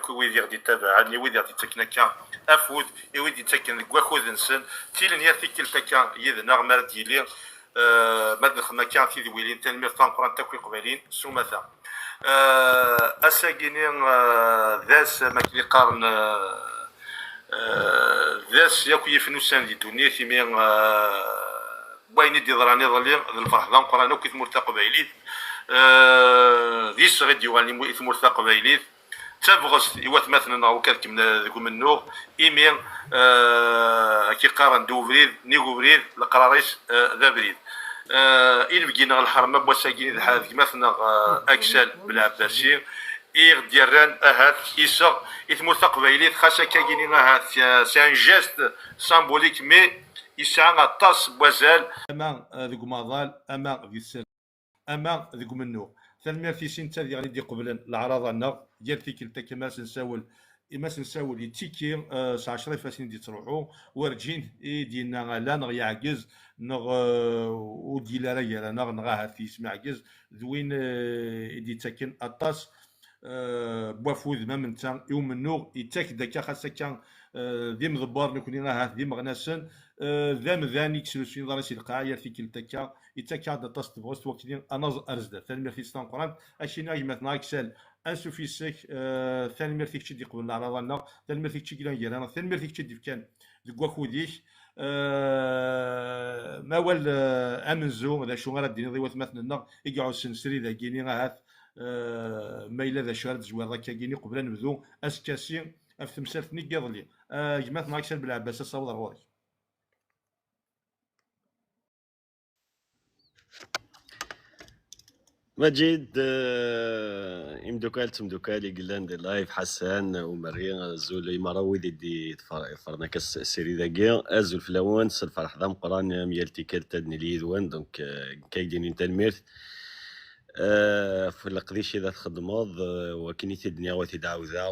اكو ويدي غادي يتابعني ويدي غادي تكنا كان افود ويدي تكن كواخوذ نسن تيلن يا ثيكل تكا يدنا مار ديلي ماد نخدم كان في ويلين تنمير طنقران تاكوي قبالين سومثا اساكيني ذاس ماكلي قارن ذاس ياكو يفنوسان دي دوني ثمي باين يدي ضراني ظلي الفرح ذا قران وكي ثمورتا قبايليت ذيس غادي يوالي مو ثمورتا قبايليت تابغس يوات مثلا وكالك من ذوك منو ايمي كي قارن دوفريد نيغوبريد القراريس ذا بريد إل بقينا الحرمة بوساكين هذيك مثلا أكسل بالعباسي ديالران أهات إيسا إثموث قبايليت خاصة كاينين أهات سي ان جيست سامبوليك مي يسعى غطاس بوزال أما ذوك ماضال أما ذي السن أما ذوك منو ثلمير في سين تاذي غادي دي قبل الأعراض عنا ديال تيكلتا كما سنساول يتيكي ساعة شريفة سين دي تروحو ورجين دينا لا نغ يعجز نغ ودي لا رجال نغ هاتي يسمع عجز ذوين دي تاكن أطاس بوافوذ ما من تان يوم النور يتاك داكا خاصة كان ذي مضبار نكوني هات ذي مغناسن ذا مذاني كسلوسين ضرسي القاعية في كلتاكا يتاك هذا طاس تبغوست وكتين أنا أرزدا ثاني في ستان قران أشينا يمثنا أكسل انسو فيسك ثاني مرتيك تشدي قبل العراضنا ثاني مرتيك تشدي لانجيرانا ثاني مرتيك تشدي كان دكوا خوديش ما وال امنزو ذا شو غير الدين ضيوت مثلا يقعوا السنسري ذا كيني غاهات ما الا ذا شارد زوار ذا كيني قبل نبذو اسكاسي في تمثال نيك يضلي جماعه ناكسل بالعباس الصوت الرواري مجيد امدوكال تمدوكالي قلان دي لايف حسان ومريم زول مراوي دي فرنا كاس السيري ذاكيا ازول فلاوان الفرح ذا مقران ميالتي كالتادني لي دوان دونك كايدين انت الميرث في القديش اذا تخدموض وكنيتي الدنيا وثي دعوذا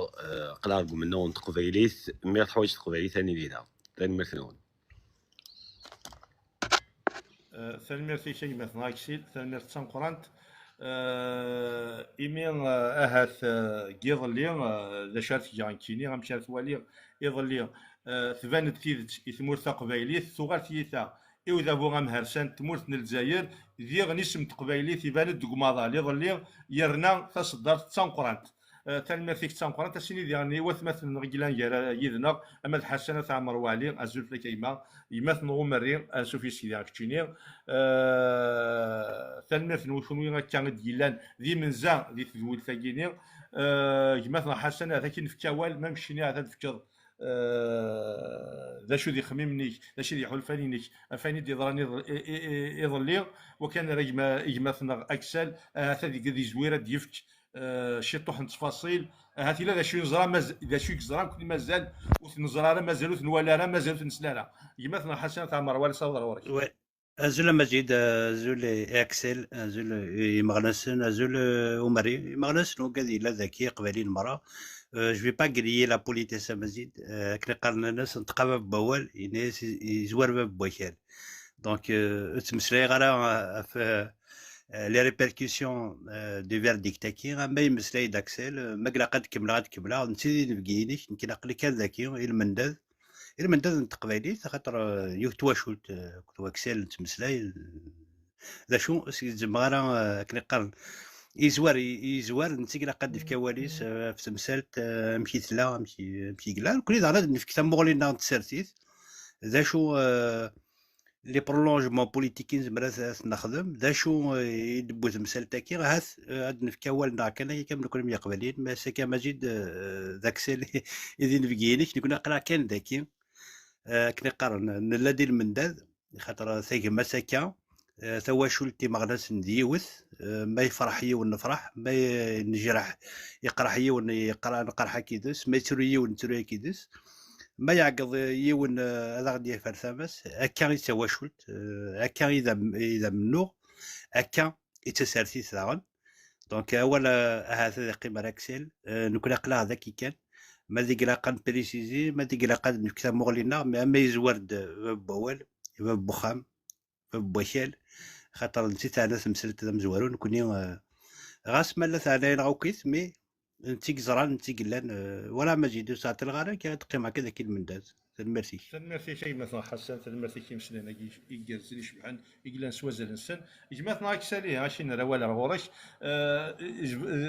قلارقو منو تقبيليث ميرث حوايج تقبيليث ثاني لينا ثاني ميرثنون ثاني ميرثي شيء مثلا اكسيل ثاني ميرث سان قرانت إيمين أهات يظلي ذا شارت جانكيني غام شارت والي يظلي ثبانت تيذت إثمور قبايليت ثغال تيثا إذا بو غام هرسان تمورت الجزائر ذي غنيسم تقبايليت ثبانت دوكماضا يظلي يرنا تصدر تسانقرانت تلميذ فيك تسانقران تسيني ديالني وثمثل نغيلان يذنا أما الحسنة تاع مروالي أزول فيك إيما يمثل غمرين أنسوفي سيدي عكتشيني تلميذ نوشوني كان ديالان ذي منزا ذي تذويل ثاقيني يمثل حسنة ذاك نفكاوال ما مشيني هذا نفكر ذا شو ذي خميمنيك ذا شو ذي حلفانينيك أفاني دي ضراني يظلي وكان راجما يمثل أكسل هذا ذي زويرة ديفك شي طوح تفاصيل هاتي لا شي نزرا اذا شي كزرا كل مازال وتنزرا مازالو تنوالا مازالو تنسلالا مثلا حسن تاع مروان صور ورك ازول مجيد ازول اكسل ازول مغنسن ازول عمري مغنسن وكذي لا ذكي قبالين مرة جو في با غريي لا بوليتيس مزيد كنا قرنا الناس نتقابل بوال الناس يزور بوكال دونك تمسلاي غير في les répercussions du verdict كي غا ما يمسلاي داكسل ما قلا قد كملا غاد كملا نسيدي نبقينيك يمكن عقلي كان ذاكي المنداز نتقبالي خاطر يوتواشولت كنت واكسل نتمسلاي ذا شو زعما كلي قرن يزوار نسي قلا قد في كواليس في تمثالت مشي ثلا مشي قلا كل هذا في كتاب مغلينا تسرتيت ذا شو لي برولونجمون بوليتيكين زعما نخدم ذا شو يدبو تمثال تاكي هاد نفكاوالنا كان كامل كل يقبلين ما ساكا مجيد ذاك سيل يدين فكينيك نكون قرا كان ذاكي كني قرن نلادي المنداد خاطر ثاك ما ساكا ثواشولتي مغناس نديوث ما يفرح ونفرح ما نجرح يقرح يقرا نقرح كيدس ما يتري ونتري كيدس ما يعقض يون هذا غادي يفر ثامس هكا يتواشلت هكا اذا منو هكا يتسارتي ثاغن دونك اولا هذا قيمه راكسيل نكون قلا هذا كي كان ما ديك لاقا بريسيزي ما ديك لاقا نكتب مغلينا ما يزورد بوال بخام بوشال خاطر نسيت انا مسلت مزوارون كوني غاس مالا ثاني نغوكيت مي نتي زران نتي قلان ولا مجيدو ساعة الغارة كي تقيم هكذا كي المنداز ميرسي. تنمرتي شي مثلا حسن تنمرتي كي مسلنا يجلس لي شبحان يقلان سوازل السن يجمعنا اكسالي هاشي نرا ولا غورش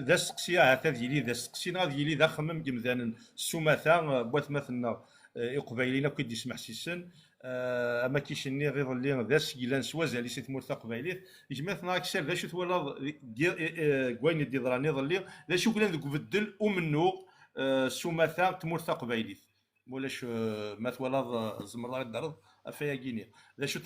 ذا سقسيا هذا ديالي ذا سقسينا ديالي ذا خمم جمذان السماثا بوات مثلنا يقبايلينا كي يسمح سيسن اما كيشني غير اللي ذا سقيلان سوازل اللي سيت مورتا قبايليه يجمعنا اكسال ذا شو تولا كوين دي ضراني ظلي ذا شو قلان ذوك بدل ومنو السماثا تمورتا قبايليه مولاش مات ولا زمر الدرض افيا كيني لا شو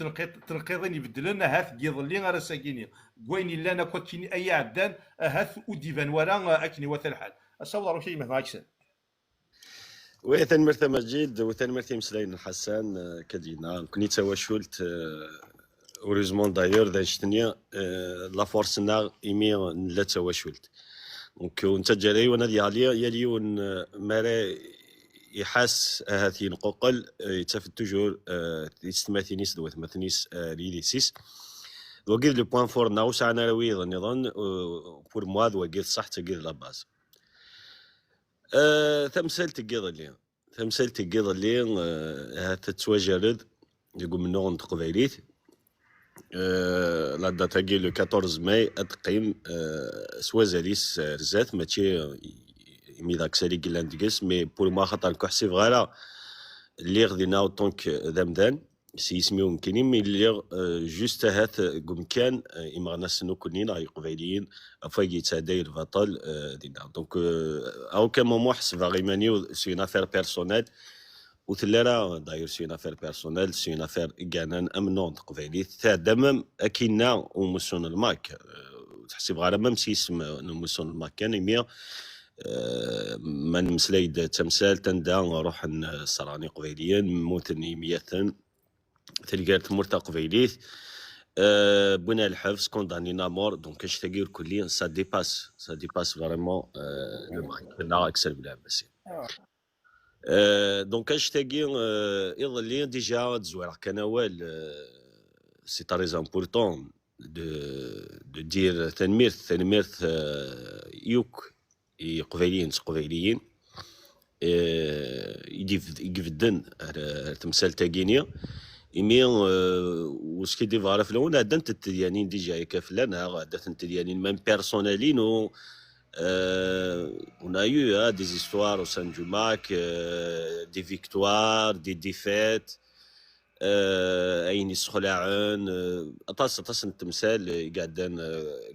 تنقيضين يبدلنا هاث كيظلي غير ساكيني كوين الا انا كنت كيني اي عدان هاث وديفان ورا اكني وثا الحال اصور شيء مثلا اكسن وثن مرثى مجيد وثن مرثى مسلين حسان كدينا كني تواشلت اوريزمون دايور ذا شتنيا لا فورسنا ايمي لا تواشلت دونك انت جاري وانا ديالي يليون ماري يحاس هاتين قوقل يتفت توجور يستماثينيس دوات مثنيس ليليسيس وقيد لو بوان فور ناوس انا روي نظن بور موا وقيد صح تقيد لا باز تمثال تقيد اللي تمثال تقيد اللي هات تواجرد يقول من نوع قبيليت لا داتا كي لو 14 ماي اتقيم سوازاليس رزات ماشي مي داك سالي قلان ديكس مي بور ما خاطر كحسي فغالا اللي غدينا اوطونك ذمدان سي يسميو مكينين مي اللي جوست هات قم كان إما ناس كلنا قبيليين افاكي تاداي البطل دينا دونك او كان مومون حس باغي مانيو سي اون افير بيرسونيل وثلاثه داير سي اون افير بيرسونيل سي اون افير كانان امنون قبيلي تاع دمم اكينا ومسون الماك تحسب غالا ميم سي اسم نمسون الماك كان مي من مسلايد تمثال تندا روح الصراني قبيليا موتني ميثن تلقات مرتا قبيليث بنا الحبس كوندانينا مور دونك اش تاقير كليا سا ديباس فريمون لو ماك لا اكسل بلا بس دونك اش تاقير يظلي ديجا تزوير كان اول سي تريز امبورطون دو دير تنميرث يوك قبيليين يقفدن تمثال تاقينيا إيمي وسكي دي فارا في الأول عدنت التديانين ديجا يكافلنا عدت التديانين ميم بيرسونالين و on a eu des histoires au sein du MAC, des victoires, des défaites, أين يسخلعون أطاس التمثال قاعدين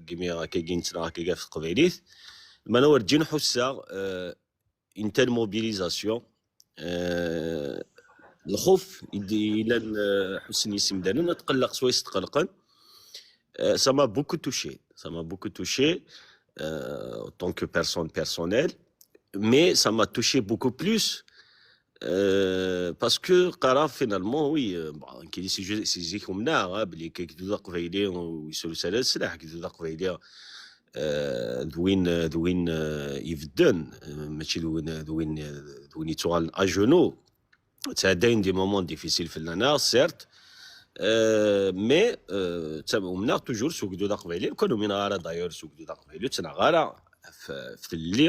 جميع كيجين ترى كيجا في القبيليث ما نورجين حسا une telle mobilisation الخوف إلى حسن يسم دانا نتقلق سويس تقلقا ça m'a beaucoup touché en tant que personne personnelle mais ça m'a touché beaucoup plus parce que قرا finalement oui كاين سي زيكم ناع بلي كيكدو قبيلي ويسولو سالا السلاح كيكدو قبيلي دوين يفدن ماشي دوين يتوغال اجونو تعداين دي مومون ديفيسيل في لنا سيرت مي تمنا توجور سوق دو قبيلي كانوا من غارة دايور سوق دو قبيلي تنا غارة في اللي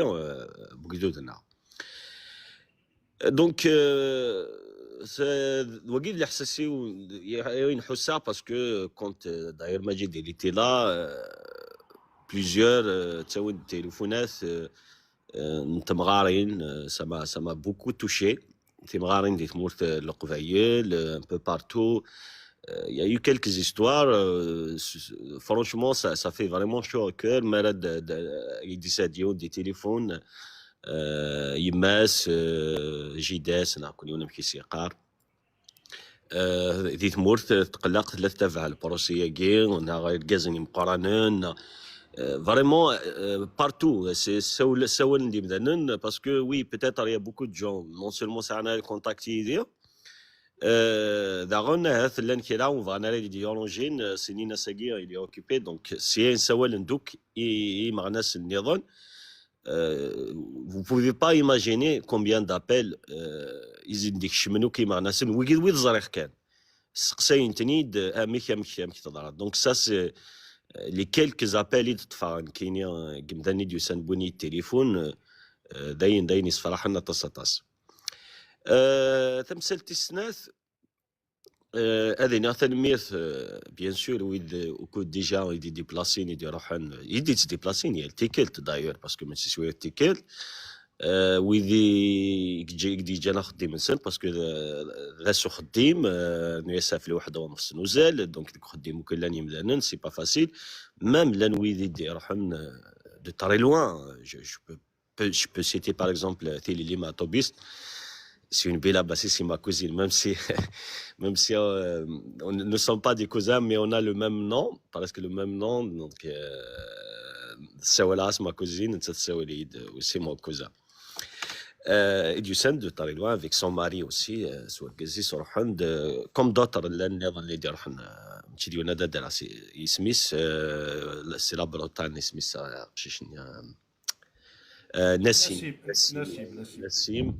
بقدودنا دونك وقيل اللي حساسي وين حسا باسكو كنت داير ماجد اللي تي لا plusieurs تاود تليفونات نتمغارين سما بوكو توشي تمغارين دي تمورت القبايل un peu partout il y a eu quelques histoires franchement ça fait vraiment chaud au cœur malade des sadios des téléphones يماس جيداس ناكل يوم نمشي سيقار دي تمورت تقلق ثلاثة تبع البروسية كي ونا غير كازني مقارنين vraiment partout c'est سول ندي مثلا parce que oui peut-être il y a beaucoup de gens non seulement ça a contacté dire داغون هذا اللي كيرا وفانا لي ديولوجين سنين ساقيه اللي اوكيبي دونك سي سوال ندوك اي مغناس النظام vous pouvez pas imaginer combien d'appels يزيد ديك شمنو كيما ناس ويد زريخ كان سقساين تنيد اميك تضرا دونك سا سي لي كيلكز ابل يتطفى كاينين قمداني ديو سانبوني التليفون داين يصفرح لنا طاس تمثال تسناث هذه ناثن ميث بيان سور وكود ديجا يدي ديبلاسين يدي روحن يدي تديبلاسين يا التيكلت داير باسكو ماشي شويه التيكلت ويدي يجي جانا خديم نسن باسكو لاسو خديم نيساف لوحده ونص نوزال دونك ديك خديم ممكن لان يمدانن سي با فاسيل ميم لان ويدي دي روحن دو تري لوان je peux citer par exemple Thierry Lima Tobis. C'est une belle abassée, c'est ma cousine, même si on ne sommes pas des cousins, mais on a le même nom, parce que le même nom, donc Sawalas, ma cousine, c'est mon cousin. Et du sein de Tariloin avec son mari aussi, sur Gazi, sur Hund, comme d'autres, les dirham, Chidionada de la Smith, c'est la Bretagne, Smith, Nassim.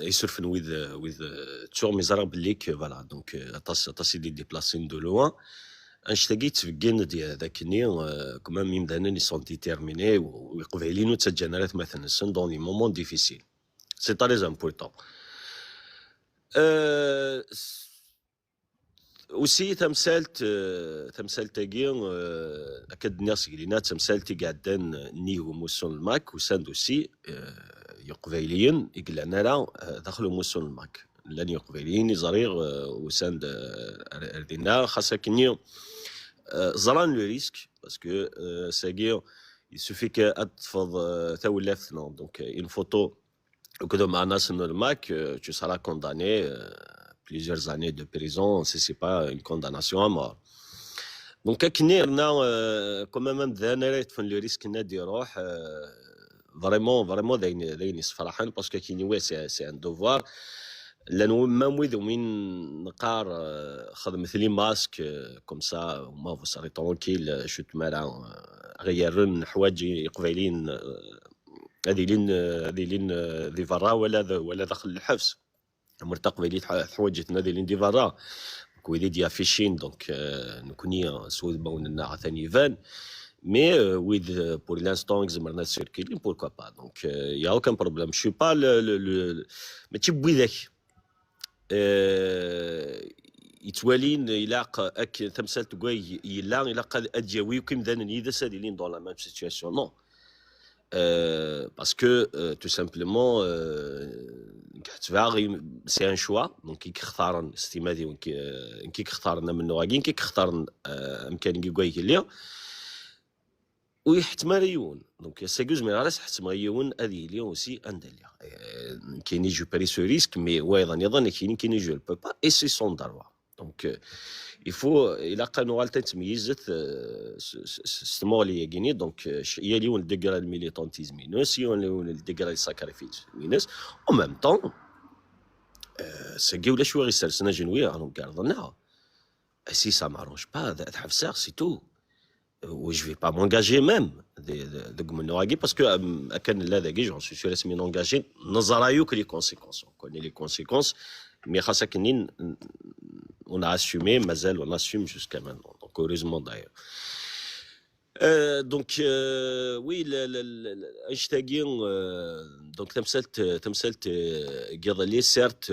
يسرفن with toujours mes arabes ليك فوالا دونك تصي دي ديبلاسين دو لوان انشتاقيت في الجن دي ذاكني كمان يمدانا ني سون ديتيرميني ويقبعيلين تسجنالات مثلا سن دون لي مومون ديفيسيل سي تري امبورطون وسي تمثالت تاكي اكد الناس قلينا تمثالتي قاعدين نيو موسون الماك وساندوسي يقبيليين يقلنا لا دخلوا موسون الماك لان يقبيليين يزريغ وساند اردينا خاصة كنيو زران لو ريسك باسكو ساكي يسوفي كاتفض ثاو لافتنا دونك اون فوتو وكذا مع ناس من الماك tu seras condamné plusieurs années de prison, c'est pas une condamnation à mort. Donc كنا كما مدانا فن لو ريسك نادي يروح فريمون داين يصفرحن باسكو كيني سي ان دوفوار لانه مام وين نقار خذ مثلي ماسك كوم سا ما فو ساري ترونكيل شوت مالا غيرن حوايج قبيلين هذه لين ذي فرا ولا داخل الحبس مرتقبه لي حوايج هذه لين دي فرا كويدي دي افيشين دونك نكوني سود بون ثاني فان mais pour l'instant زمرنا circuler pourquoi pas donc il y a aucun problème je suis pas le mais tu بويدك يتوالين يلاق تمثال تقوي يلاق ادجاوي وكيم دان يدا سادين dans la même situation non parce que tout simplement c'est un choix donc كي اختارن استمادي كي اختارنا منو غاكين كي اختارن امكاني كوي ليا ويحتمل يون دونك ساكوز مي راس حتما يون هذه اليوم اوسي انداليا كاين جو بري سو ريسك مي وايضا يظن كاين جو البو با اي سي سون دروا دونك يفو الى قانون غالتا تميزت ستمولي يغيني دونك يا اليوم الديغرا الميليتانتيزم مينوس يون الديغرا الساكريفيس مينوس او ميم طون ساكي ولا شويه غير سنا جنويه راهم كارضناها سي سا مارونج با تحفسار سي تو où je vais pas m'engager même de gouverner parce que j'en suis sûr que m'engager n'azarayo que les conséquences on connaît les conséquences mais on a assumé mazel on assume jusqu'à maintenant donc heureusement d'ailleurs donc oui اشتاقين donc تمثلت قضلي certes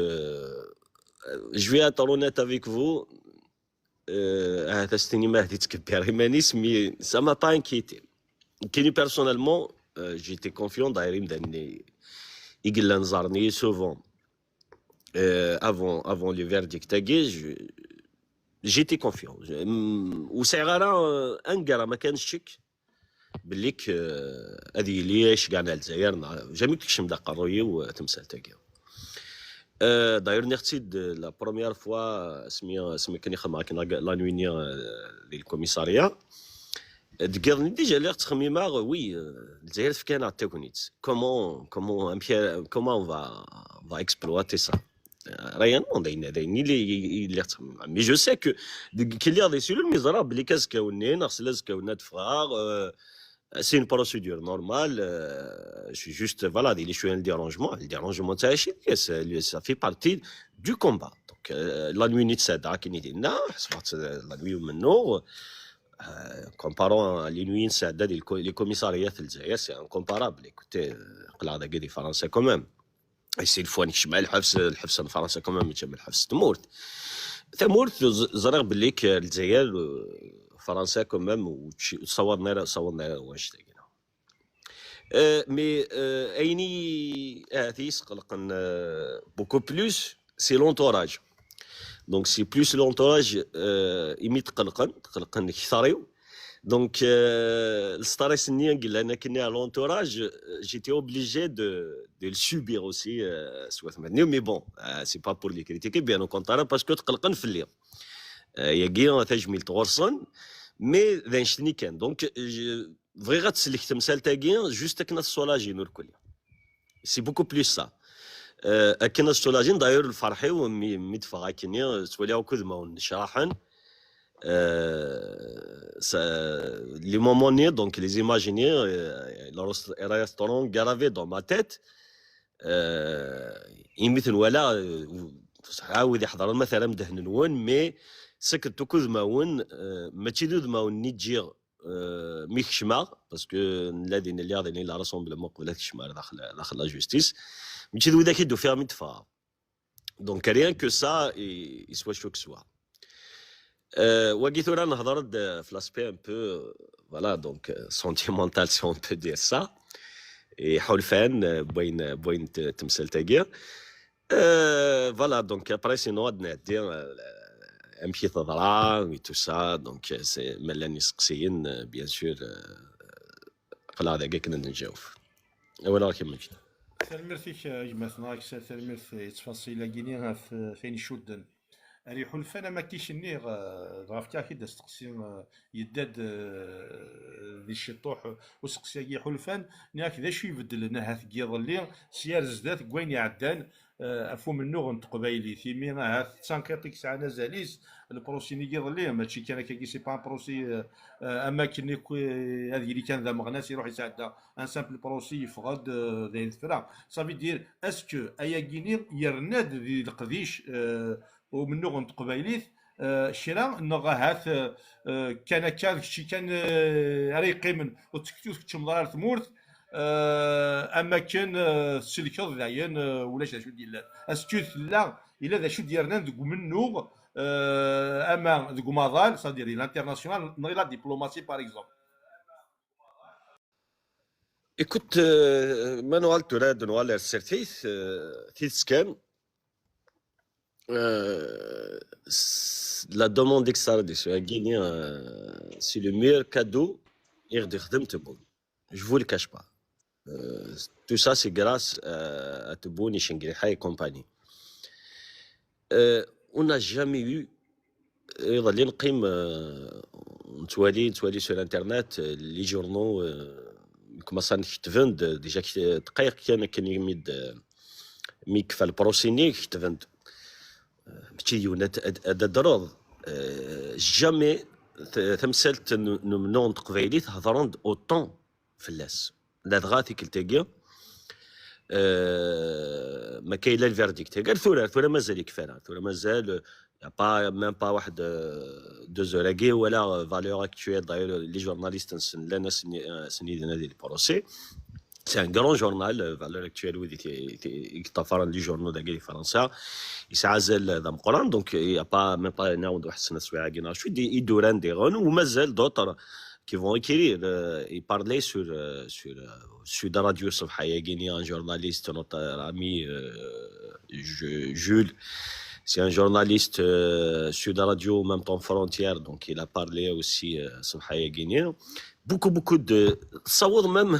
je vais être honnête avec vous هذا السينما هذه تكبر مانيس مي سا ما با انكيتي كيني بيرسونيلمون جيتي كونفيون دايرين داني يقلا نزارني سوفون افون لو فيرديكت تاعي جيتي كونفيون وسيغارا انقرا ما كانش شك بليك هذه ليش كاع الجزائر جامي كنتش مدقر روي وتمثال تاعي d'ailleurs نختيد لا بروميير فوا سمي كان يخدم معاك لا نوينيا للكوميساريا دقرني ديجا اللي تخميمه وي الجزائر في كان تاكونيت كومون va exploiter ça rien داين اللي تخمم مي جو سي كو كي لي دي سولو المزراب اللي كازكاونين خص كاونات فراغ c'est une procédure normale je suis juste voilà il est le dérangement ça fait partie du combat donc la nuit ça da qui dit na la nuit منو كومبارون لي نوين ساعده لي كوميساريات الجزائر سي انكومبارابل. ايكوتي قلع داك دي فرنسا كومام سي الفوان يشمع الحبس فرنسا كومام يتم الحبس تمورت زرق بليك الجزائر فرنسا كومام وتصورنا واش تاقينا مي ايني هاتيس قلقن بوكو بلوس سي لونتوراج. دونك سي بلوس لونتوراج يمي تقلقن كثاريو. دونك الستريس نيا قال انا كنا لونتوراج جيتي اوبليجي دو le subir aussi سوا ثمانية مي بون سي با بور لي كريتيكي بيان او كونترا باسكو تقلقن في الليل يا تجميل تغرسن مي ذا نشتني كان دونك فغي غتسلك تمثال تاكي جوست كنا السولاجين الكل سي بوكو بلوس سا كنا السولاجين داير الفرحي ومي دفا كني تولي كذما ونشراحن les moments nés, donc les imaginer, le restaurant gravé dans ma tête. يمثل ولا عاود يحضر مثلا مدهن نون مي سكت تكوز ماون ما تشيدود ماون نيجي ميك شما باسكو الذين اللي غاديين لا راسومبلمون قبل الشمار داخل لا جوستيس متشيدو ذاك يدو فيها متفا دونك ريان كو سا يسوا شو كسوا وقيت رانا هضرت في لاسبي ان بو فوالا دونك سونتيمونتال سي اون بو دير سا حلفان بوين تمثال تاقير فوالا دونك ابري سينو غاد نعدي امشي تضرا وي تو سا دونك سي ملاني سقسيين بيان سور قلا هذاك كنا نجاوب ولا راكي ماشي سلمرتيك جماعتنا سلمرت تفاصيل كيني فين شودن ري حلفان ما كيشني غافتيا كي تقسيم يداد ذي الشطوح وسقسيا حلفان ناك ذا شي يبدل لنا هاث كيض اللي سيار زدات كوين يعدان افو منو غنتقبايلي ثيمي هاث تسانكيطيك ساعه زاليس البروسي كيض اللي ماشي كان كي سي با بروسي اماكن هذه اللي كان ذا مغناس يروح يساعد ان سامبل بروسي يفقد ذا الفرا صافي دير اسكو ايا كيني يرناد ذي القديش ومنو غنتقبايليت شرا نغا هاث كان كشي كان ريقي من وتكتوث كتشمضار ثمورت اما كان سلكض داين ولا شو ديال اسكوث لا الا ذا شو ديالنا دكو منو اما دكو ماضال صادير الانترناسيونال نغي لا ديبلوماسي باغ اكزومبل. Écoute, Manuel Touré de Noël Certif, Tisken, la demande extradition à Guinée, c'est le meilleur cadeau et je vous le cache pas. Tout ça, c'est grâce à Tebboune et Shengriha et compagnie. On n'a jamais eu, نتوالي sur internet les journaux commencent à يكتفند déjà دقائق كان يمد ميك البروسيني يكتفند ماشي يونات دروض جامي تمثلت نمنون تقبايلي تهضرون اوطون فلاس لا دغاتي كلتاكيا ما كاين لا الفيرديكت قال ثورة مازال يكفانا ثورة مازال با ميم با واحد 2 زوراكي ولا فالور اكتويل داير لي جورناليست لنا سنيدنا ديال البروسي سي ان غران جورنال فالور اكتويل ودي يتفرن لي جورنال داك فرنسا يسعزل ذا مقران دونك يا با ميم با ناود واحد السنه سوايع كينا شوي دي يدوران دي غون ومازال دوطر qui vont écrire et parler sur la radio Sofhaya Guinée, un journaliste, notre ami Jules, c'est un journaliste sur la radio, en même temps frontière, donc il a parlé aussi Sofhaya Guinée. Beaucoup de... Ça vaut même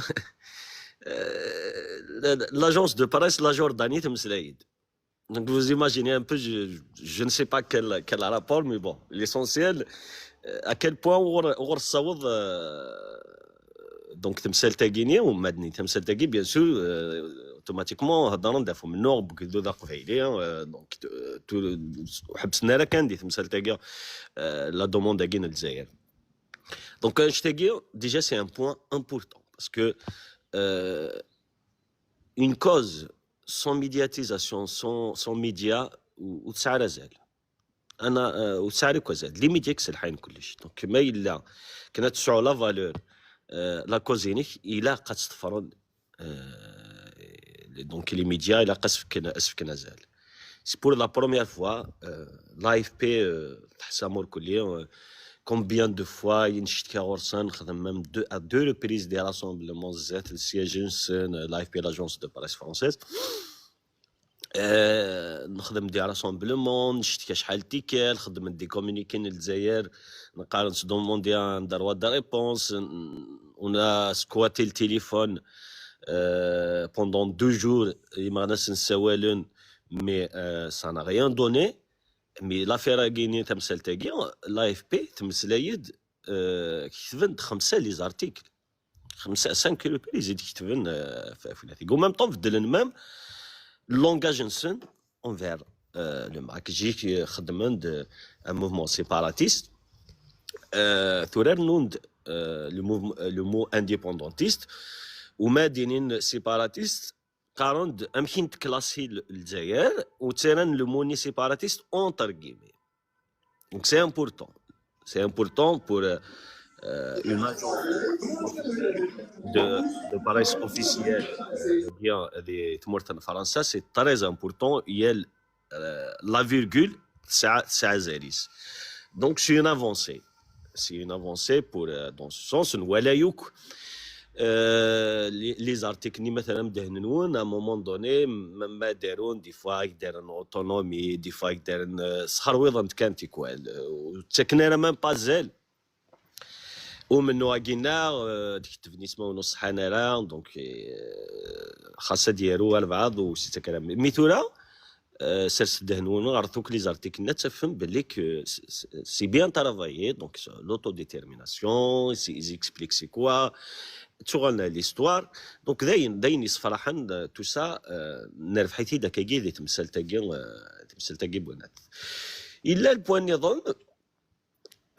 l'agence de presse, la Jordanie, donc vous imaginez un peu, je ne sais pas quel rapport, mais bon, l'essentiel... à quel point on صوض دونك تمثال تاكيني ومدني تمثال تاكي بيان سور اوتوماتيكمون هضرنا ندافعوا من النور بكدو ذا قفايلي دونك حبسنا راه كان دي تمثال تاكي لا دوموند تاكينا الجزائر دونك اش تاكي ديجا سي ان بوين امبورطون باسكو اون كوز سون ميدياتيزاسيون سون ميديا وتسعى رزال انا وسعرك وزاد لي ميديا كسلحين كلش دونك ما الا كنا تسعوا لا فالور لا كوزينيك الا قد تفرن دونك لي ميديا الا اسفك نزال سي بور لا بروميير فوا لا اف بي تحسامو الكلي كومبيان دو فوا ينشتكي غورسان نخدم ميم دو ريبريز دي راسومبلومون زات السياج نسن لا اف بي لاجونس دو بريس فرونسيز نخدم دي راسومبلومون نشتكي شحال تيكال نخدم دي كومونيكين للجزائر نقارن دوموندي ان دروا دو ريبونس on a squatté le téléphone pendant 2 jours mais ça n'a rien donné mais l'affaire a gagné l'AFP تمسلايد كتبن 5 لي زارتيكل 5 ريبريز يكتبن في النتيجه ومام طون بدلن مام لونغاج نسن envers le Maroc جيك خدمن un mouvement séparatiste ثورر نوند le mot indépendantiste وما دينين سيباراتيست قارن امكن تكلاسي الجزائر وتيران لو موني سيباراتيست اونتر كيمي دونك سي امبورطون بور une agence de presse officielle bien des تمرتن فرنسا c'est très important il y a la virgule تسعة زاريس donc c'est une avancée pour dans ce sens ولا يوك les articles مثلا مدهنون à un moment donné ما دارون دي فوا يدارن اوتونومي دي فوا يدارن سخرويضه كان تيكوال وتسكنا مام بازال ومنو قلنا ديك التفنيسمه ونص حناله دونك خاصه ديالو البعض وسيتا كلام ميثولا سرس دهنون غرتوك لي زارتيكل تفهم باللي سي بيان ترافايي دونك لوتو ديتيرميناسيون سي اكسبليك سي كوا تشغلنا ليستوار دونك داين يصفرحن تو سا نعرف حيث داك كي تمثل تاكي بونات الا البوان نظن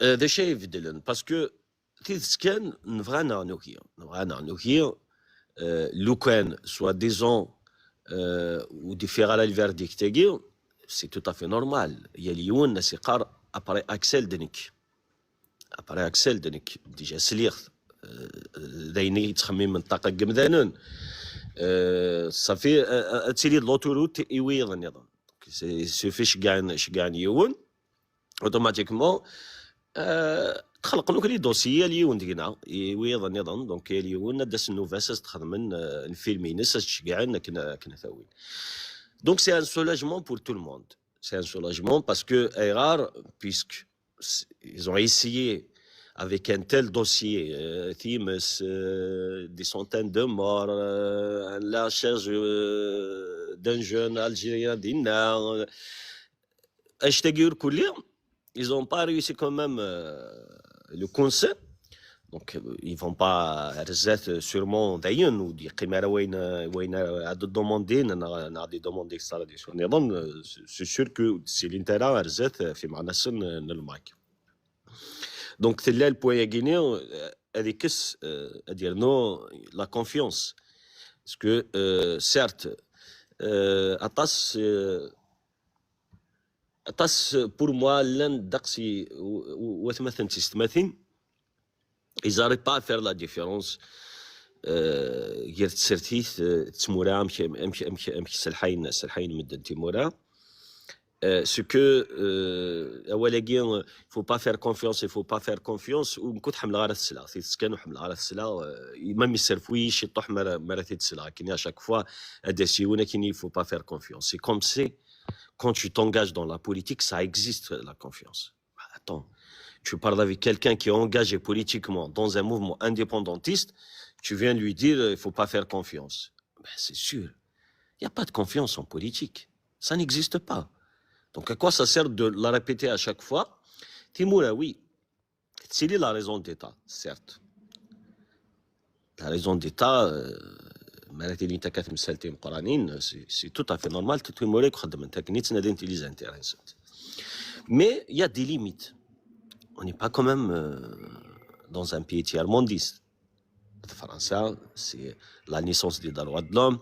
ذا شيء يفدلن باسكو تيث كان نبغى نوكي لو كان سوا ديزون وديفيرال الفيرديكت تاكي سي تو افي نورمال يا اليون نسيقار ابري اكسل دنك ديجا سليخ دايني يتخمم منطقه قمدانون صافي تسيلي لوتوروت ايويض النظام سوفي شكاع يون اوتوماتيكمون تخلق لك لي دوسيي اليون دينا ايويض النظام دونك اليون داس النوفاسس تخدم الفيلمينس شكاع كنا ثاوين دونك سي ان سولاجمون بور تو الموند سي ان سولاجمون باسكو اي رار بيسك ils ont essayé avec un tel dossier, des centaines de morts, la recherche d'un jeune Algérien d'Innar, ils n'ont pas réussi quand même le conseil. Donc, ils ne vont pas rejeter sûrement d'ailleurs, ou dire que à demander, à des demandes d'extradition. C'est sûr que c'est l'intérêt à rejeter, في معنى الماك. Donc, c'est là le point à gagner, avec la confiance. Parce que, certes, pour moi, l'un d'Axi ou ils n'arrivent pas à faire la différence. Certif, Timoura, Mki Salhaïn Medden Timoura. Ce que il faut pas faire confiance ونكون حمل غير السلعه كانوا حمل غير السلعه ما يصرفويش يطيح مراتي السلعه كاين chaque fois اداسيونا كاين il faut pas faire confiance c'est comme c'est quand tu t'engages dans la politique ça existe la confiance attends tu parles avec quelqu'un qui est engagé politiquement dans un mouvement indépendantiste tu viens lui dire il faut pas faire confiance ben, c'est sûr il y a pas de confiance en politique ça n'existe pas. Donc, à quoi ça sert de la répéter à chaque fois? Timoura, oui, c'est la raison d'État, certes. La raison d'État, c'est tout à fait normal. Mais il y a des limites. On n'est pas quand même dans un pays tiers-mondiste. Le français, c'est la naissance des droits de l'homme.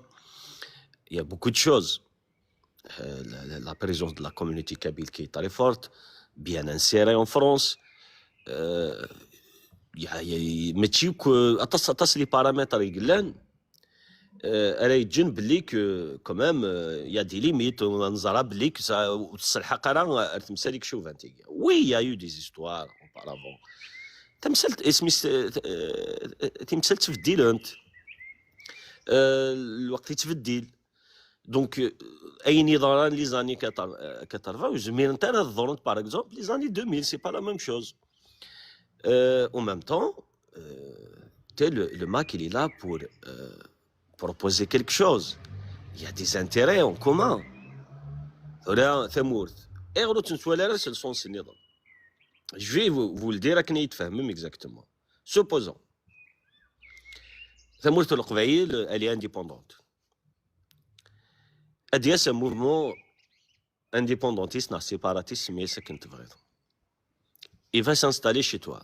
Il y a beaucoup de choses. la présence de la communauté kabyle qui est très forte, bien insérée en France. ماشي أطاس لي بارامتر يقلان راه يتجن بلي كومام يا دي ليميت ونزرا بلي الصراحه راه تمثالك شوف انت وي يا يو دي زيستوار اونبارافون تمثلت اسمي تمثلت في الديل انت الوقت تفديل دونك اي نظام لي زاني 80 زمير انت راه ظهرت باغ اكزومبل لي زاني 2000 سي با لا ميم شوز en même temps le Mac il est là pour proposer quelque chose. Il y a des intérêts en commun. Là, Thamourt. Je vais vous le dire à même exactement. Supposons. Thamourt al-Qbaïl, elle est indépendante. Adia, c'est un mouvement indépendantiste, séparatiste, mais c'est qu'un vrai. Il va s'installer chez toi.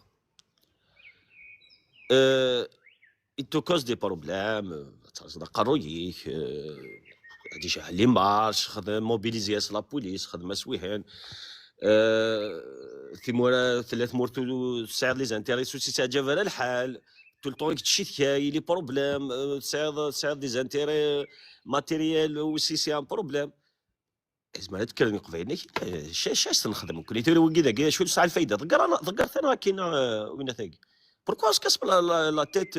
Il te cause des problèmes. قرويك هادي شي اللي مارش خدم موبيليزياس لا بوليس خدمه سويهان ثمورا ثلاث مورتو ساعد لي زانتيري سوسي تعجب على الحال طول طون تشي ثكاي لي بروبليم ساعد لي زانتيري ماتيريال وسي سي ان بروبليم زعما تكلم قبيلنا شاش تنخدم كل تيري كذا شو ساعه الفايده ذكرت انا كاين وين ثاقي Pourquoi on se casse la tête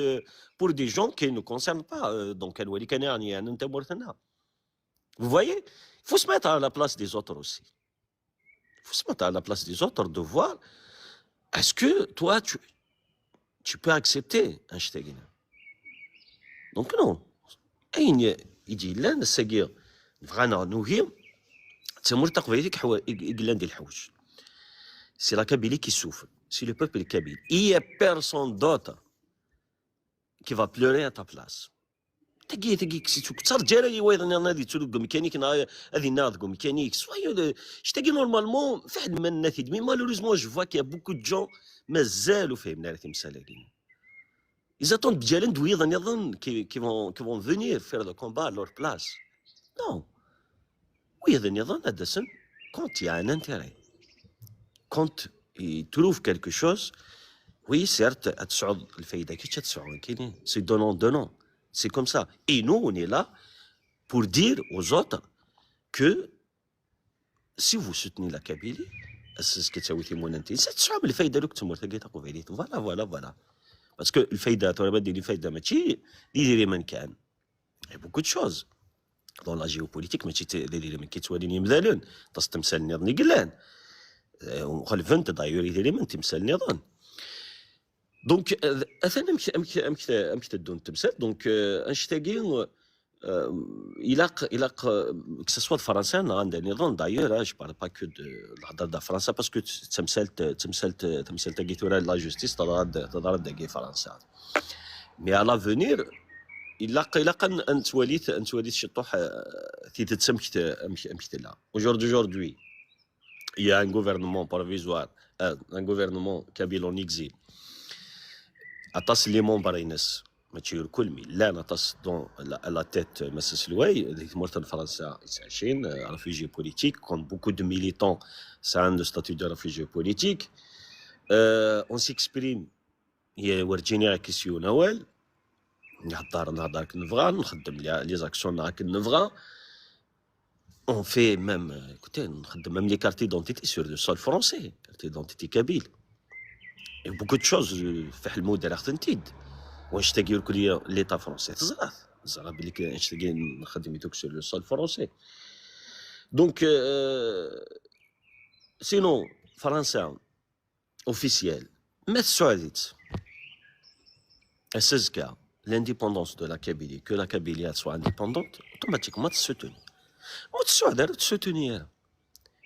pour des gens qui ne nous concernent pas donc vous voyez, il faut se mettre à la place des autres aussi. Il faut se mettre à la place des autres de voir est-ce que toi tu peux accepter un shtagina. Donc non. Il dit là نسقي فغانا نوهي تمر تقبيلك يقلان ديال الحوج. C'est la Kabylie qui souffre. C'est le peuple kabyle. Il n'y a personne d'autre qui va pleurer à ta place. تجي كثر جاري وايضا نادي تسلق ميكانيك هذه ناض ميكانيك سوايو شتاقي نورمالمون فحد من الناس مي مالوريزمون جو فوا كي بوكو دو جون مازالوا فهمنا راه تمثالين ils attendent بجالند ويضا يظن qui vont venir faire le combat à leur place non ويضا يظن هذا سن quand il y a un intérêt quand ils trouvent quelque chose oui certes تصعد الفايده كي تصعد كاينين سي دونون C'est comme ça. Et nous, on est là pour dire aux autres que si vous soutenez la Kabylie, c'est ce que tu as dit, c'est ça le fait de voilà. Parce que le fait de il y a beaucoup de choses dans la géopolitique, mais Donc, donc, que ce soit français, d'ailleurs, je ne parle pas que de français parce que la justice, mais à l'avenir, aujourd'hui, il y a un gouvernement provisoire, un gouvernement kabyle en exil. أطاس لي مونبر ينس ماشي الكل مي لا نطاس دون لا تيت مسس لواي اللي مرتن فرنسا 20 ريفوجي بوليتيك كون بوكو دو ميليتون سا عندو ستاتيو دو ريفوجي بوليتيك اون سيكسبريم هي ورجيني كيسيو نوال نهضر كنبغى نخدم لي زاكسيون كنبغى اون في ميم écoutez نخدم ميم لي كارتي دونتيتي سور لو سول فرونسي كارتي دونتيتي كابيل Et beaucoup de choses في المدن اختنتيد ونشتاقي لكل ليطا فرونسي تزرع بلي نشتاقي نخدم يتوك سور لو سول فرونسي دونك سينو فرنسا اوفيسيال ما تساعدت اسزكا l'indépendance de la Kabylie que la Kabylie soit indépendante automatiquement te soutenir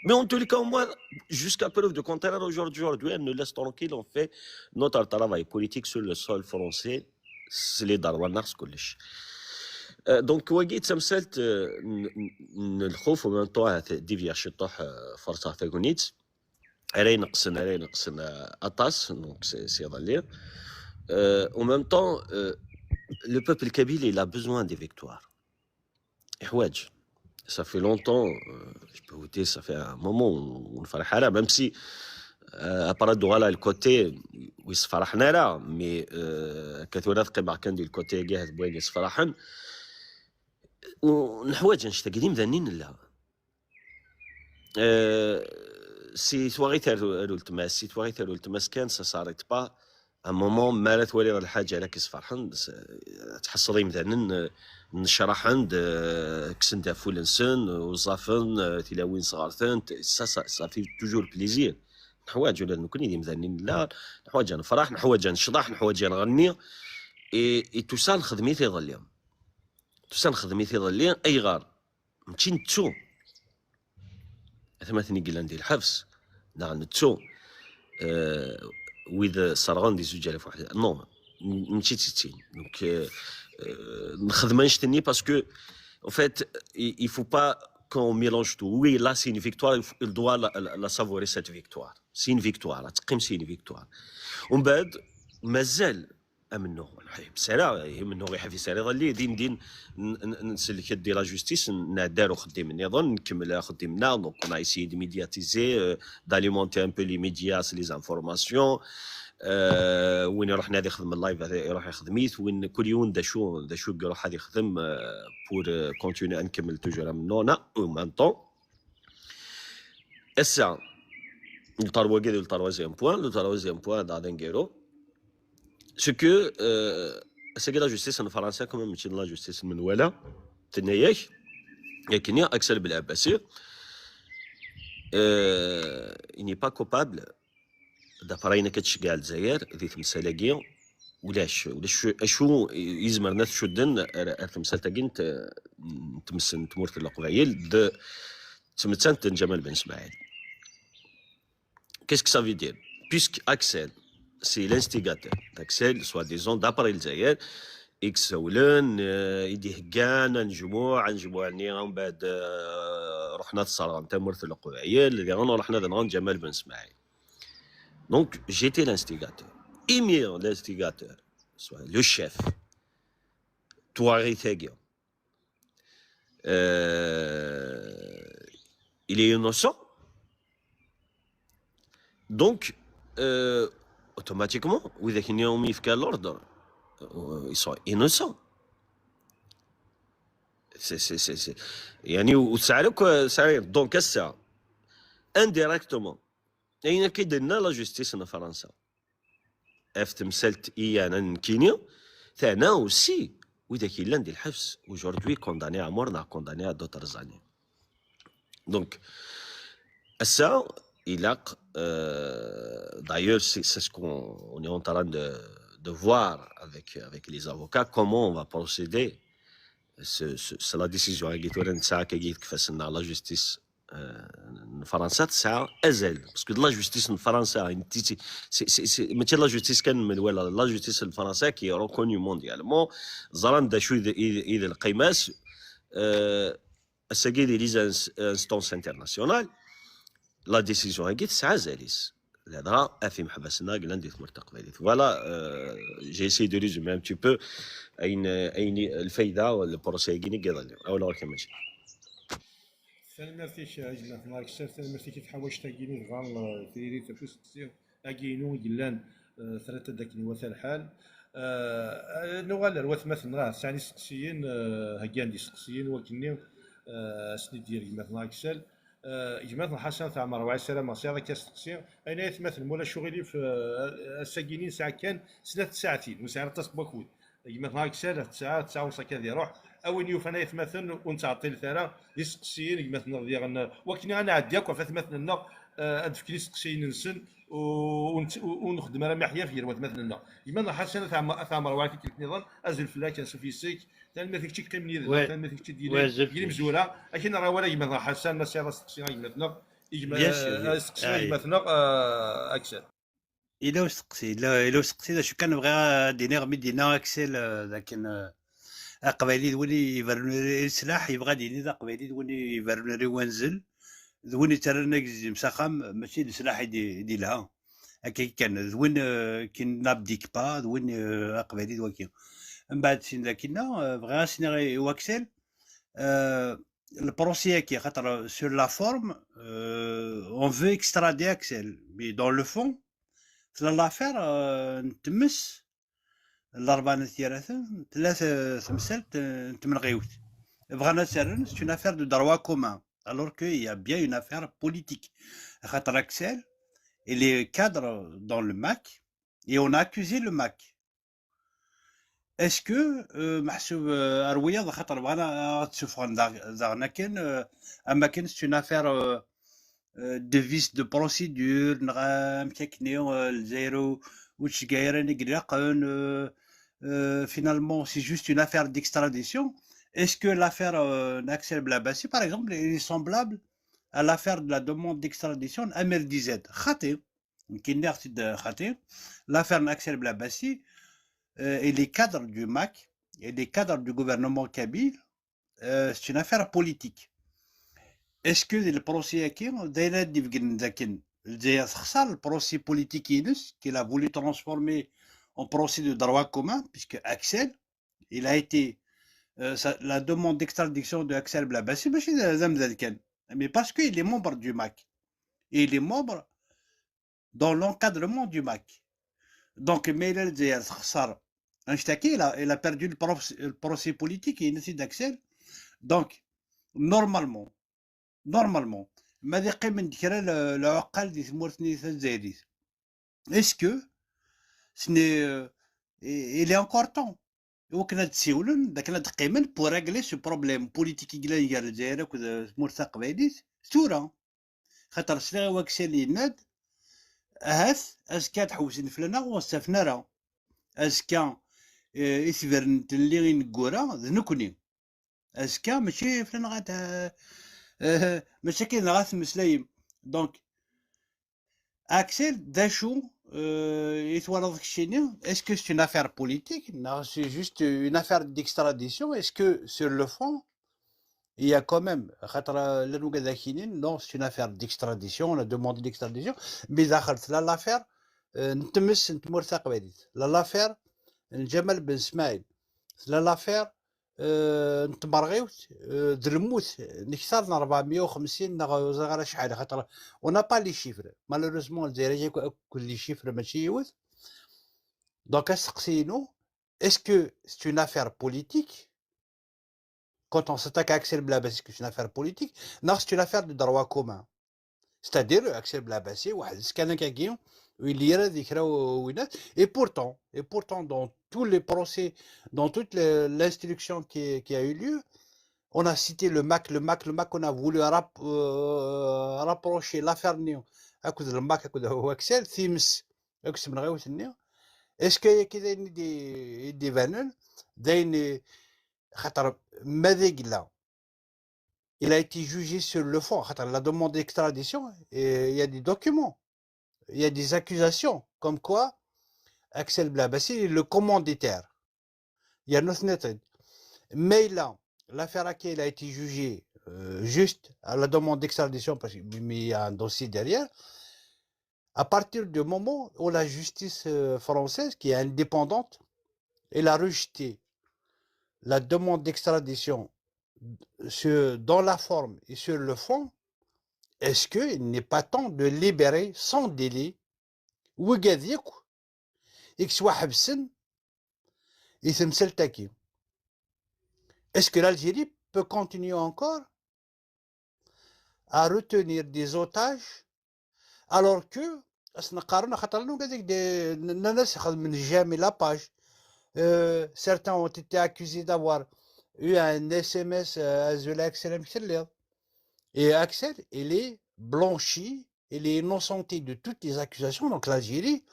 Mais en tous les cas, moi, jusqu'à preuve de contraire, aujourd'hui, elle nous laisse tranquille. On fait notre travail politique sur le sol français. C'est les Darwanars كلش. Donc, وقيت تمثلت الخوف ومن طوع ديفيا شطوح فرصة ثقونيت. أري نقصن أطاس. Donc, c'est ضلير. En même temps, le peuple kabyle, il a besoin des victoires. حواج. Ça fait longtemps, je peux vous dire, ça fait un moment où on fait حالة même si ابرد ولا الكوتي ويصفرحنا لا مي كثورات قبع كان دي الكوتي جاهز بوين يصفرحن ونحواج نشتاق ديم ذنين لا سي سواغي ثارو التماس سي سواغي ثارو التماس كان صارت با ان مومون ما تولي الحاجه على كيس فرحن تحصلي مثلا نشرح عند كسندا فولنسن وصافن تلاوين صغارتن صافي توجور بليزير نحواج ولا نكون يدي مثلا لا نحواج نفرح نحواج نشطح نحواج نغني اي تو سا نخدميتي ظليا تو سا نخدميتي ظليا اي غار ماشي نتسو ثمثني قلنا ندير الحبس نعم نتسو وإذا صرغون دي زوج آلاف واحد نو ماشي 60 دونك نخدم نشتني باسكو en fait il faut pas qu'on mélange tout. Oui, là c'est une victoire, il doit la savourer cette victoire. C'est une victoire, تقيم c'est une victoire. ومن بعد مازال منو بسالة منو يحفي سالة ظلي دين نسلك يدي لا جوستيس نعدارو خدي مني ظن نكمل خدي منا دونك اون ايسيي دي ميدياتيزي داليمونتي ان بو لي ميدياس لي زانفورماسيون وين يروح نادي يخدم اللايف يروح يخدميت وين كل يوم دا شو يروح هذا يخدم بور كونتيني نكمل توجور من هنا او ميم طون اسا le troisième point d'Adengero, c'est que c'est que la justice en français quand même la justice المنولة تنياك لكن أكسل بالعباسي il n'est pas coupable دافراينا كتشكال الجزائر ذي تمثالاكيا ولاش اشو يزمر ناس شدن تمثال تاكين تمثل تمورت القبايل تمثال جمال بن اسماعيل. Qu'est-ce que ça veut dire? Puisque Axel, c'est l'instigateur. Axel, soi-disant, d'après le Zaïr, إكسولن يديه كان نجموع من بعد رحنا الصالون تاع مرث القبايل اللي رحنا نغن جمال بن اسماعيل. Donc, j'étais l'instigateur. Émir, l'instigateur, soit le chef, Touareg Thagia, il est innocent. Donc, automatiquement, l'ordre, ils sont innocents. C'est. Donc, ça, indirectement, أين كيدنا لا جوستيس في فرنسا تمثلت انا نكينيا ثانا اوسي وإذا كاين لا ندير الحبس aujourd'hui condamné à mort n'a condamné à d'autres années donc ça il a d'ailleurs c'est ce qu'on est en train de voir avec les avocats comment on va procéder c'est la décision qui est la justice فرنسا تسعى ازل باسكو لا جوستيس فرنسا ماشي لا جوستيس كان من ولا لا جوستيس الفرنسا كي ريكوني مونديالمون زران دا شو اذا القيماس الساكي دي ليز انستونس انترناسيونال لا ديسيزيون هاكي تسعى زاليس الهضره افي محبسنا قلنا ندير مرتقبه فوالا جي سي دو ريزومي ان بتي بو اين الفايده ولا البروسي كيني كيضل اولا كما ماشي سلمرتيش اجنا نهار كسر سلمرتي كيف حواش تاكيني غال تيري تفوس تصير اكينو قلان ثلاثه داكني وثا الحال نوال الوث مثلا راه سعني سقسيين هكا عندي سقسيين وكني سني ديال مثلا كسل جماعه الحسن تاع مروعه سلام مصير كاس سقسيين اين يتمثل مولا شغلي في الساكينين ساعه كان 3 ساعتين وساعه تصبكود مثلا كسل ساعه ونص كذا يروح اوين يوفانا يتمثل ونتعطي الثرى يسقسيين يمثل ديالنا وكني انا عديك وفات مثلنا ادفكني سقسيين نسن ونخدم راه محيا في روات مثلنا يما حسنه تاع مروان كي نظن ازل فلاك سوفيسيك تاع ما فيكش كيمني تاع ما فيكش ديال مزوره لكن راه ولا يما حسن الناس راه سقسيين يمثلنا يجمع سقسيين يمثلنا اكثر إلا سقسي شو كان بغى دينار مدينة أكسل لكن قبايلي دوني يفرنري السلاح يبغى ديني ذا قبايلي دوني يفرنري وانزل دوني ترى مساخم ماشي السلاح يديرها هكا كان دون كي نابديك با دون قبايلي دوكي من بعد سين لكن بغى سيناري واكسل le procès qui est sur la forme, on veut extrader Axel, mais dans le fond, c'est l'affaire نتمس الأربعة ثلاثة ثلاثة تمثال تمنغيوت بغانا سرن c'est une affaire de droit commun alors qu'il y a bien une affaire politique خاطر Axel et les cadres dans le MAC et on a accusé le MAC. Est-ce que محسوب أروية خاطر بغانا تشوف زعنا كان أما كان c'est une affaire de vice de procédure مكاكنيو الجزائر واش كاير finalement c'est juste une affaire d'extradition. Est-ce que l'affaire Naxel Blabassi par exemple est semblable à l'affaire de la demande d'extradition d'Amir Dized خاطئ يمكن نعتقد خاطئ l'affaire Naxel Blabassi et les cadres du MAC et les cadres du gouvernement kabyle c'est une affaire politique. Est-ce que le procès le procès politique qu'il a voulu transformer en procès de droit commun, puisque Axel, il a été la demande d'extradition de Axel Blabassi, mais parce qu'il est membre du MAC et il est membre dans l'encadrement du MAC. Donc, mais il a perdu le procès politique et il d'Axel. Donc, normalement, ماذا يقيم من ذكرى العقال دي ثمورتني الجزائرية. Est-ce que ce n'est il est encore temps وكنا تسيولن داك تقيمن pour régler ce problème politique اللي ديال الجزائر وكذا ثمورتها قبايليت ثورة خاطر سلا واكسل يناد هاث اسكا تحوسن فلنا واستفنا راه اسكا يثبرن اللي نقورا ذنكني اسكا ماشي فلنا غات مشاكل غاث مسلايم. دونك اكسل داشو يتورط الشيني est-ce que c'est une affaire politique? Non, c'est juste une affaire d'extradition. Est-ce que sur le fond il y a quand même خاطر لانو كذاكينين non c'est une affaire d'extradition, on a demandé d'extradition mais دخلت لا l'affaire نتمس نتمرثا قباديت لا l'affaire جمال بن اسماعيل لا l'affaire نتمرغيوت درموت نكثر 450 غير شحال خاطر on n'a pas les chiffres malheureusement الجزائريين كل لي chiffres ماشي يوث. Donc اسقسينو est-ce que c'est une affaire politique quand on s'attaque à Axel Blabassi que c'est une affaire politique? Non, c'est une affaire de droit commun. C'est-à-dire Axel Blabassi واحد سكان كاكيو اللي يرى ذكرى وينات et pourtant dans tous les procès, dans toute l'instruction qui a eu lieu, on a cité le MAC, on a voulu rapprocher l'affaire Néo à cause du MAC, à cause de Axel, Thims, est-ce qu'il y a des vannes, il a été jugé sur le fond, la demande d'extradition, et il y a des documents, il y a des accusations, comme quoi Axel Blabassi est le commanditaire. Il y a notre net. Mais là, l'affaire à laquelle il a été jugé juste à la demande d'extradition, parce qu'il y a un dossier derrière, à partir du moment où la justice française, qui est indépendante, elle a rejeté la demande d'extradition dans la forme et sur le fond, est-ce qu'il n'est pas temps de libérer sans délai Ouagadik X Habsen et Taki? Est-ce que l'Algérie peut continuer encore à retenir des otages alors que certains ont été accusés d'avoir eu un SMS à Axel et Axel, il est blanchi, il est innocenté de toutes les accusations. Donc l'Algérie,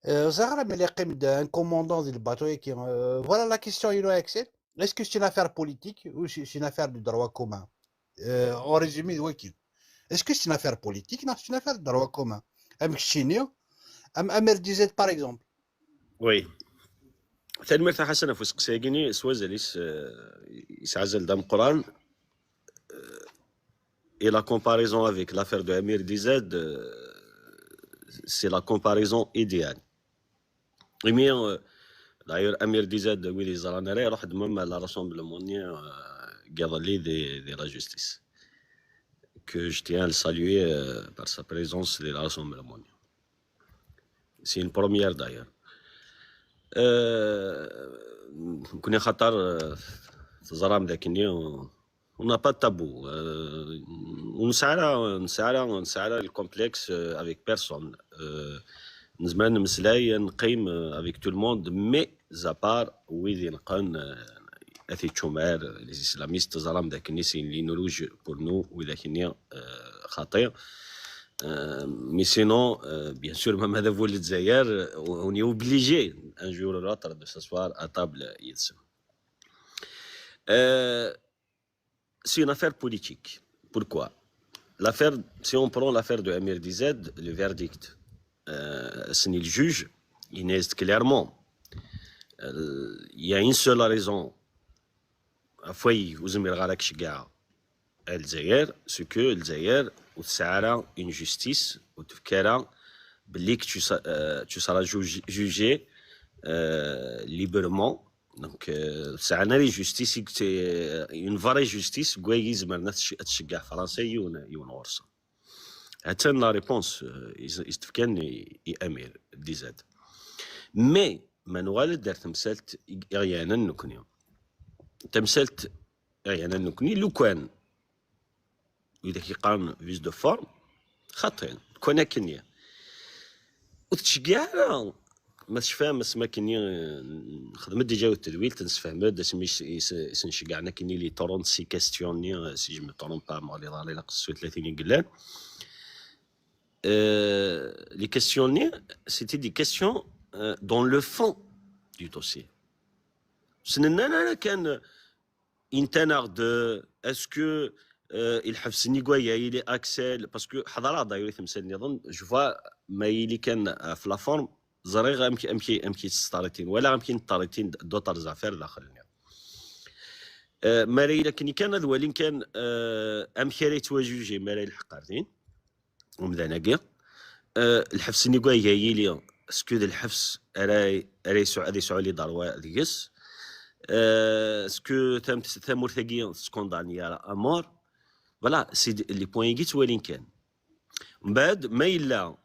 un commandant du bateau qui voilà la question, Axel. Est-ce que c'est une affaire politique ou c'est une affaire de droit commun? En résumé, est-ce que c'est une affaire politique? Non, c'est une affaire de droit commun. Amir Dized, par exemple. Oui. ثاني مرتا حسنا في سقساقيني سوازاليس يسعزل دام قران et la comparaison avec l'affaire de Amir Dized c'est la comparaison idéale. D'ailleurs Amir Dized ويلي زرانري راح دمم على راسمبلمون Gavali de la justice, que je tiens à le saluer par sa présence de rassemblement. C'est une première d'ailleurs. كنا خطر تزرام ذاكني on n'a pas de tabou. On ne le complexe avec personne. نزمان نمسلاي نقيم avec tout le monde, mais à part ويدي نقن أثي تشومار les islamistes زرام ذاكني سين لين روج pour nous وذاكني خطير. Mais sinon, bien sûr, même à vous les Zaïre, on est obligé un jour ou l'autre de s'asseoir à table. C'est une affaire politique. Pourquoi? L'affaire, si on prend l'affaire de Amir DZ, le verdict, c'est le juge, il n'est clairement. Il y a une seule raison. Afouy, vous me regardez que الجزائر سكو الجزائر وتسعر اون جوستيس وتفكر بلي tu seras jugé librement. دونك تسعنا لي جوستيس اون فري جوستيس كواي زمرنا تشجع فرنسا يون ورصه حتى لا ريبونس يستفكان امير دي زاد. مي مانوال دار تمثلت غيانا نكني تمثلت غيانا نكني لو كان إذا كيقارن فيز دو فورم خاطئين كون كنيا وتشجع ما تشفهم ما كنيا خدمت ديجا والتدويل تنسفهم دا سنشجعنا كني لي 36 كاستيون سي جو مي طرون با مالي ضالي لا قصو 30 قلان لي كاستيون سيتي دي كاستيون دون لو فون دو دوسي سننا انا كان انتناغ دو اسكو الحبس نيكوايا يلي اكسل باسكو حضرات داير تمثل نظن جو فوا ما يلي كان في لا فورم زريغ امكي ستارتين ولا امكي طارتين دوطر زافير داخل ماري لكن كان هذا ولين كان امكي راه تواجوجي ماري الحقارتين ومذاناكيا الحبس نيكوايا يلي اسكو الحبس راي سعودي داروا ديس اسكو ثمور ثقيل سكوندانيا امور فوالا سي لي بوين كيت وين كان من بعد ما الا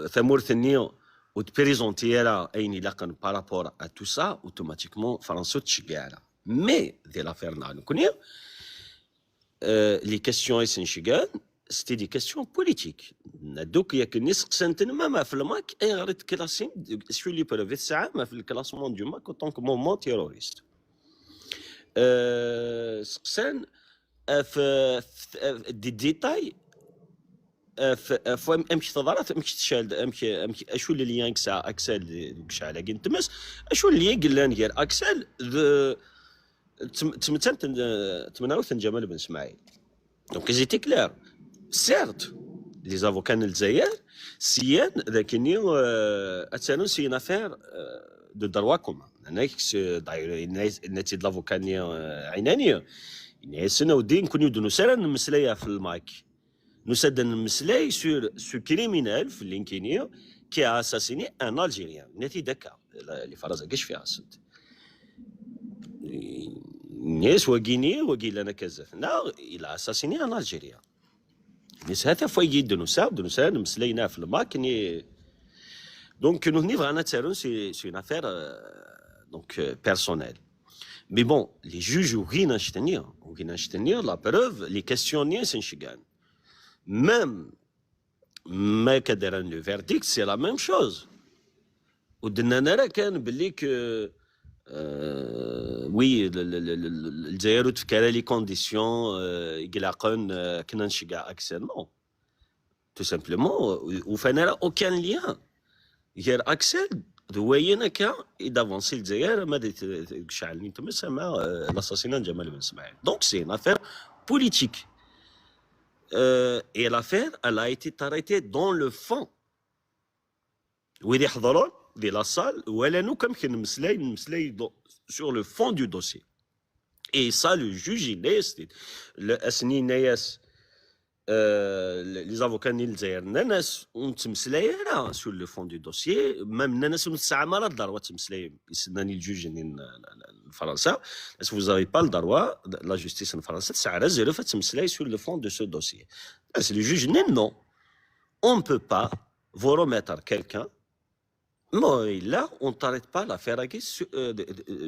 ثمور ثنيو وتبريزونتي راه اين لاقن بارابور ا تو سا اوتوماتيكمون فرنسا تشجع على مي دي لافير نكوني لي كاستيون يسنشيغان سيتي دي كاستيون بوليتيك دوك ياك نيس قسنتن ما في الماك اي غير كلاسين شو لي بروفي الساعه ما في الكلاسمون دو ماك اونطونك مومون تيروريست سقسان في دي ديتاي في امشي تضارات امشي تشال امشي اشو اللي ليان كسا اكسل كشعلا كنتمس اشو اللي قلان غير اكسل تمناوث جمال بن اسماعيل دونك زيتي كلير سيرت لي زافوكان الجزائر سيان ذاكني اتسانو سي ان افير دو دروا كومان اناكس داير النتي د لافوكانيا عينانيه الناس ودي نكون يدو نسالا نمسلايا في المايك نسادا نمسلاي سو كريمينال في اللينكينيو كي اساسيني ان الجيريان نتي دكا اللي فرزا كاش فيها صد الناس وقيل انا كزاف لا الى اساسيني ان الجيريان الناس هذا فايد دو نسالا نمسلاينا في المايك دونك nous venons vraiment de c'est une affaire donc personnelle. Mais bon, les juges ou rien à la preuve, les questionnaires c'est chigan. Même mais كدران le verdict c'est la même chose. ودنا نرى كان باللي que oui الجزائر تفكر لي كونديسيون يقلقون كنا نشجع اكثر non tout simplement وفانا aucun lien غير اكسل دوينا كا دافونسي الجزائر ما شعلني تمسها مع لاساسينان جمال بن اسماعيل دونك سي ان افير بوليتيك اي لافير الا ايتي تاريتي دون لو فون ويدي يحضرون دي لا سال ولا نو كم كان نمسلاي سور لو فون دو دوسي اي سا لو جوجي ناس اسني ناس لي زافوكان ديال الجزائر ناس ونتمسلاي انا سور لو فون دو دوسيي ميم ناس نتسع مرات ضربات تمسلاي يسناني الجوج فرنسا vous n'avez pas le droit la justice française تسعى رزيرو فتمسلاي sur le fond de ce dossier. C'est le juge dit non, on ne peut pas vous remettre quelqu'un, mais là on ne t'arrête pas l'affaire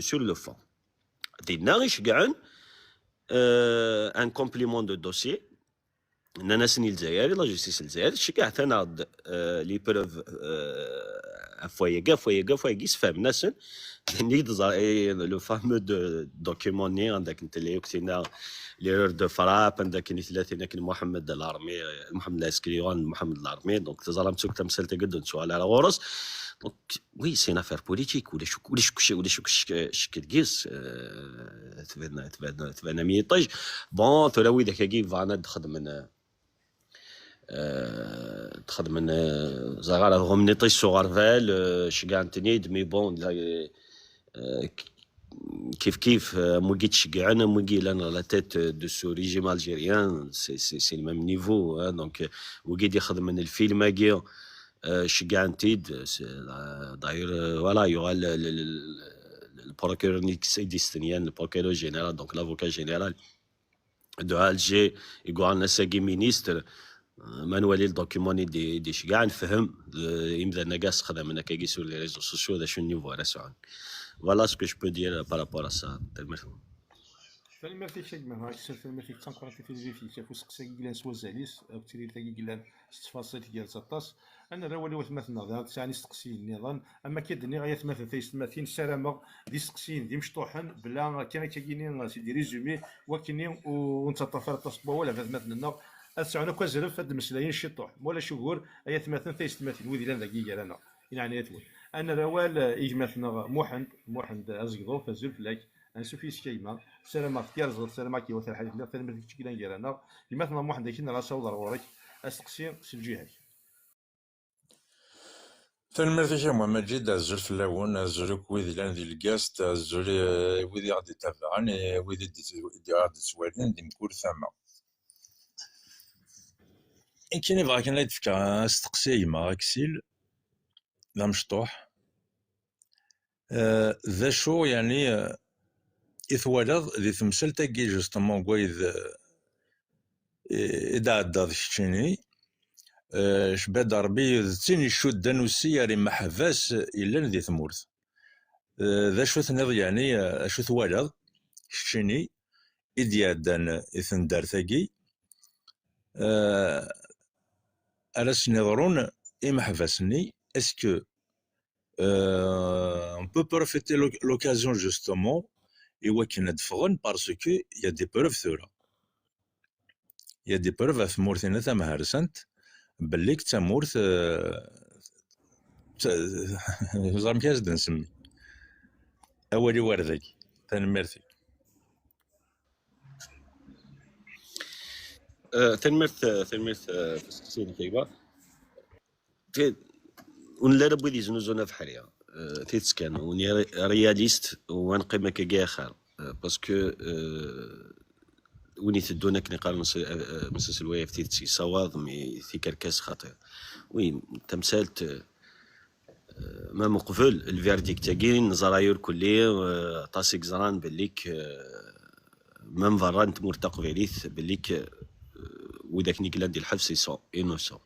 sur le fond. دينا يشجعون un complément de dossier. انا سني الجزائري لا جوستيس الجزائر شكعت انا لي بروف فوايا سفهم ناس نيد لو فامو دو دوكيموني عندك انت اللي كتينا ليرور دو فراب عندك 30 محمد الارمي محمد العسكريوان محمد الارمي دونك تزرم سوك تمثل تقدم سؤال على غورس دونك وي سي نافير بوليتيك ولا شك كيس تبان ميطج بون تراوي داك كي فانا تخدم زغال هم نطيش صغار شقعنتني مي بون كيف موجيتش كاعنا موجي لنا لا تيت دو سو ريجيم الجيريان سي لو ميم نيفو دونك وجيت يخدم من الفيلم كي شقعنتيد داير فوالا يوغا البروكورور نيكسيديستنيان البروكورور جينيرال دونك لافوكا جينيرال دو الجي يقول لنا ساكي مينيستر ما نولي الدوكيموني دي شكاع نفهم يمدا ناقاس خدم انا كي سور لي ريزو سوسيو دا شو نيفو راه فوالا سكو جو بو دير بارابور ا سا فالمرتي شيك ما هاكس فالمرتي تنقرا في فيزيفي فوسق ساكيلان سوازاليس او تري تاكيلان استفاصيل ديال 19 انا راه ولي واش مثلا تعني استقسي النظام اما كيدني غايات مثلا تيستماتين سلامه دي سقسين دي مشطوحن بلا كان كاينين سيدي ريزومي وكاينين وانت طفر تصبوا ولا فات مثلا اسعنا كوزرف هاد المسلايين شطوح مولا شهور ايات مثلا تيستماتين ودي لان دقيقه انا يعني يتول انا روال اجماتنا موحد ازقضو فزول فلاك نسوفي سكيما سلامة كيرزل سلامة كي وثر حديث لا تلمذ كيكيلان كيرانا يمثل موحد كينا لا صوضر غورك استقسي سلجيهاك تلميذ شي محمد جد الزول في اللون الزول كويدي لان دي الكاست الزول ويدي غادي يتابعن ويدي غادي تسوالين دي مكور ثما إن كان يبغى كان لا يتفكر استقسي ما اكسيل لا مشطوح ذا شو يعني إثوالد ذي تمثل تاكي جوستومون كويد إذا عدى الشيني شباد ربي تيني شدان والسياري محفاس إلا ذي ثمورث ذا شو ثنض يعني شو ثوالد الشيني إذ يعدان إثندار تاكي ألاس نظرون إمحفاسني اسكو on peut profiter l'occasion justement et ouais qui n'a de fun parce que il y a des preuves sur là il y a des preuves à ثمورثنا ثم هرسنت باللي ثمورث زعما كاز نسمي اولي وردك تنمرتي تنمرت في السكسين كيبا ونلا بغيت يزنوزونا في حاليا تيتسكان وني رياليست ونقيمه كاع خير باسكو وني تدونا كني قال مسلسل وايف تيتسي صواض مي في كركاس خطير وي تمثالت ما مقبل الفيرديكت تاكين زراير كلي طاسيك زران بالليك مام فران تمور تقبيليث بالليك وداك نيكلا ديال الحبس يسون انوسون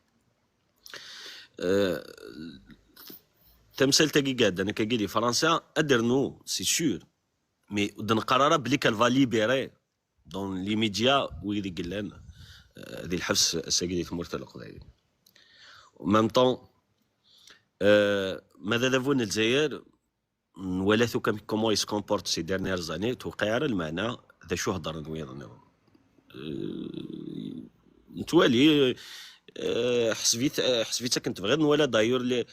تمثال تاكي قاد انا كاكيلي فرنسا ادرنو سي سور مي دن قراره بلي كالفا ليبيري دون لي ميديا ويدي قلان ذي الحبس الساكيلي تمورت القضايا ميم طون ماذا لافون الجزائر ولاتو كومون يسكومبورت سي ديرنيير زاني توقع المعنى ذا شو هضر نويض نتوالي حسبيتها كنت بغيت نوالا داير لي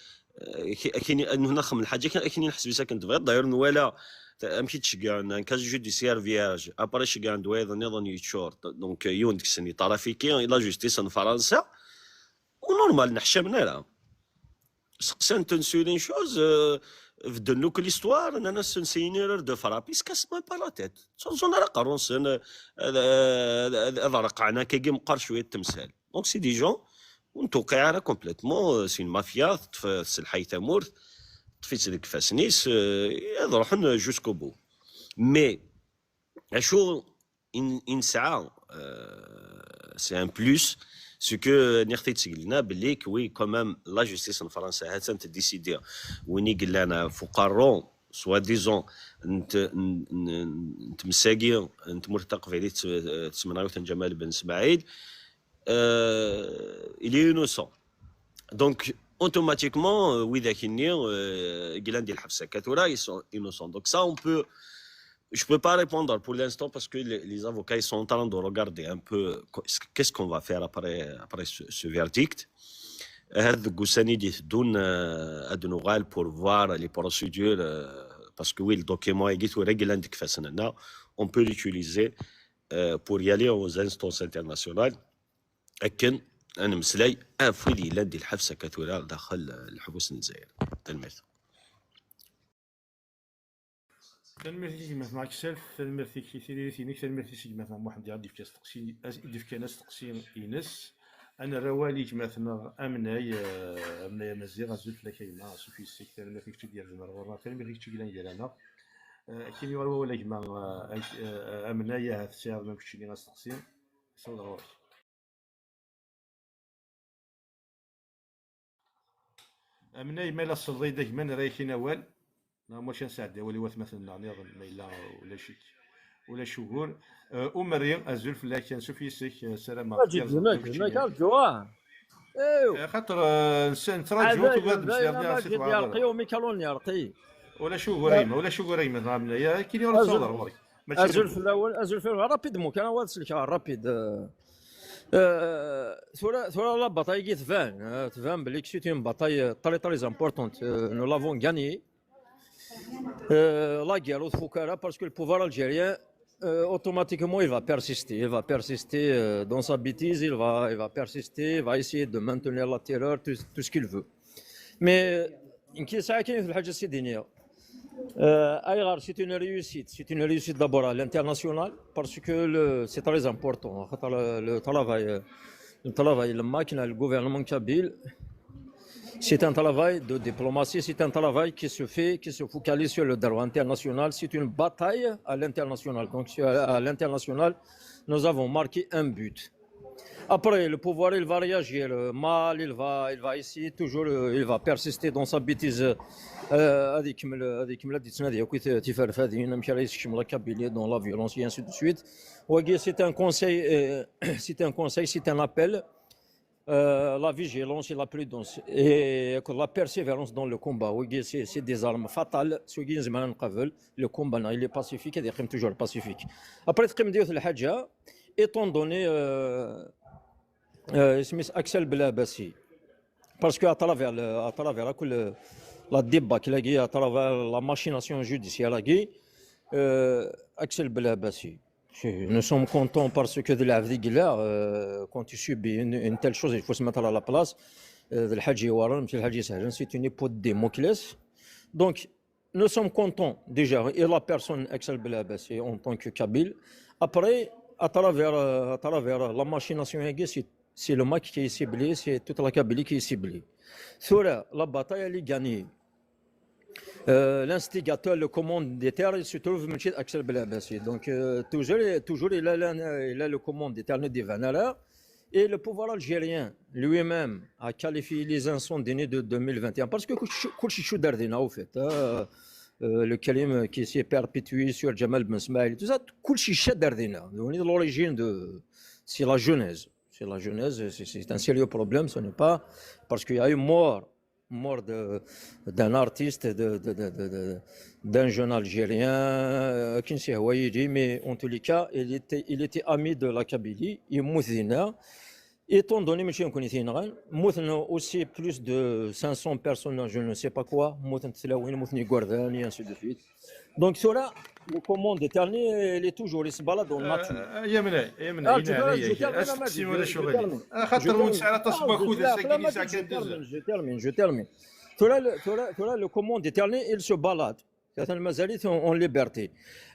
كاين هنا خم الحاجه كاين حسبيتها كنت بغيت داير نوالا مشيتش كاع كاز جوديسيير فياج ابريش كاع دويض نظن يتشورت دونك يون ديك السني طرافيكي لا جوستيس ان فرنسا ونورمال نحشمنا لا سقسان تنسولين شوز في دنوك ليستوار انا سنسينير دو فرابيس كاس ما با لا تيت صون راه قرونسن هذا رقعنا كي مقر شويه التمثال دونك سي دي جون ونتوقع راه كومبليتمون سي مافيا في الحي تمورث طفيت ديك فاسنيس يروحون جوسكو بو مي اشو ان ساعه سي ان بلوس سو كو نيختي تسقلنا باللي كوي كومام لا جوستيس الفرنسيه هاتم تديسيدير ويني قال لنا فوقارون سوا ديزون انت مساقي انت مرتق في تسمناو جمال بن اسماعيل il est innocent donc automatiquement واذا كني قلان ديال الحبسه كثره ils sont innocents donc ça on peut je peux pas répondre pour l'instant parce que les avocats ils sont en train de regarder un peu qu'est-ce qu'on va faire après ce verdict هذا قساني دي دون ادنوغال pour voir les procédures parce que oui le document est règle عندك فاسنا on peut l'utiliser pour y aller aux instances internationales لكن انا مسلاي افولي لدي الحبسه كثيره داخل الحبوس الجزائر تلميذ تنمرتي معك سالف تنمرتي كثير ثاني تنمرتي مثلا واحد يعرف كيف تقسي يدف كان تقسي ينس انا روالي مثلا امناي مزيغ زلف لكيما سوفي سيك تنمرتي كثير ديال المره تنمرتي كثير ديال انا كاين ولا كما امناي هاد السير ما كنتش لي غنستقسي صور امناي مالا الصدي داك من رايحين اول ماش نساعد ولي واث مثلا نظن ما الا ولا شي ولا شهور مريم الزلف لا كان سوفي سيك سلام ما كارجوا ايوا خاطر انسان تراجعوا تبغى يرقي وميكالون يرقي ولا شهورين مثلا يا كاين ولا صدر وري الزلف الاول الزلف رابيدمون كان هو تسلك رابيد ثورة لا باتاي كي تفان بلي كسيتي اون باتاي تري امبورطونت نو لافون غاني la guerre au Foucara parce que le pouvoir algérien automatiquement il va persister dans sa bêtise, il va persister, il va essayer de maintenir la terreur, tout ce qu'il veut. Mais qui ça qui fait الحاجة السيدينية Aïgar, c'est une réussite d'abord à l'international parce que c'est très important. Le travail, le machine, le gouvernement kabyle. C'est un travail de diplomatie, c'est un travail qui se focalise sur le droit international. C'est une bataille à l'international. Donc à l'international, nous avons marqué un but. Après, le pouvoir, il va réagir mal, il va essayer toujours, il va persister dans sa bêtise. Dans la violence et ainsi de suite. C'est un conseil, c'est un appel. La vigilance et la prudence et la persévérance dans le combat. C'est des armes fatales. Le combat il est pacifique et il est toujours pacifique. Après, étant donné Axel Belabassi, parce qu'à travers la débat qu'il a eu, à travers la machination judiciaire, Axel Belabassi. Nous sommes contents parce que de la vie quand tu subis une telle chose, il faut se mettre à la place. C'est une épée de Damoclès. Donc, nous sommes contents déjà, et la personne Axel Belabassi en tant que Kabyle. Après, à travers la machination, c'est le Mac qui est ciblé, c'est toute la Kabylie qui est ciblée. Sur la bataille, elle est gagnée. L'instigateur, le commanditaire, il se trouve M. Axel Belabassi. Donc, toujours il a le commanditaire des Vanara. Et le pouvoir algérien lui-même a qualifié les incendies de 2021. Parce que Kouchichou Dardina, au fait, le kalim qui s'est perpétué sur Jamal Ben Smaïl, tout ça, Kouchichou Dardina. L'origine c'est la Genèse. C'est un sérieux problème, ce n'est pas parce qu'il y a eu mort d'un artiste, d'un jeune Algérien, qui ne sait pas, mais en tous les cas, il était ami de la Kabylie, il Mouthina. Étant donné que aussi plus de 500 personnes, je ne sais pas quoi, et ainsi de suite. Donc cela, le commande éternel, il est toujours, il se balade dans le nature. Je termine. Cela, le commande éternel, il se balade. Certaines mazalites en liberté.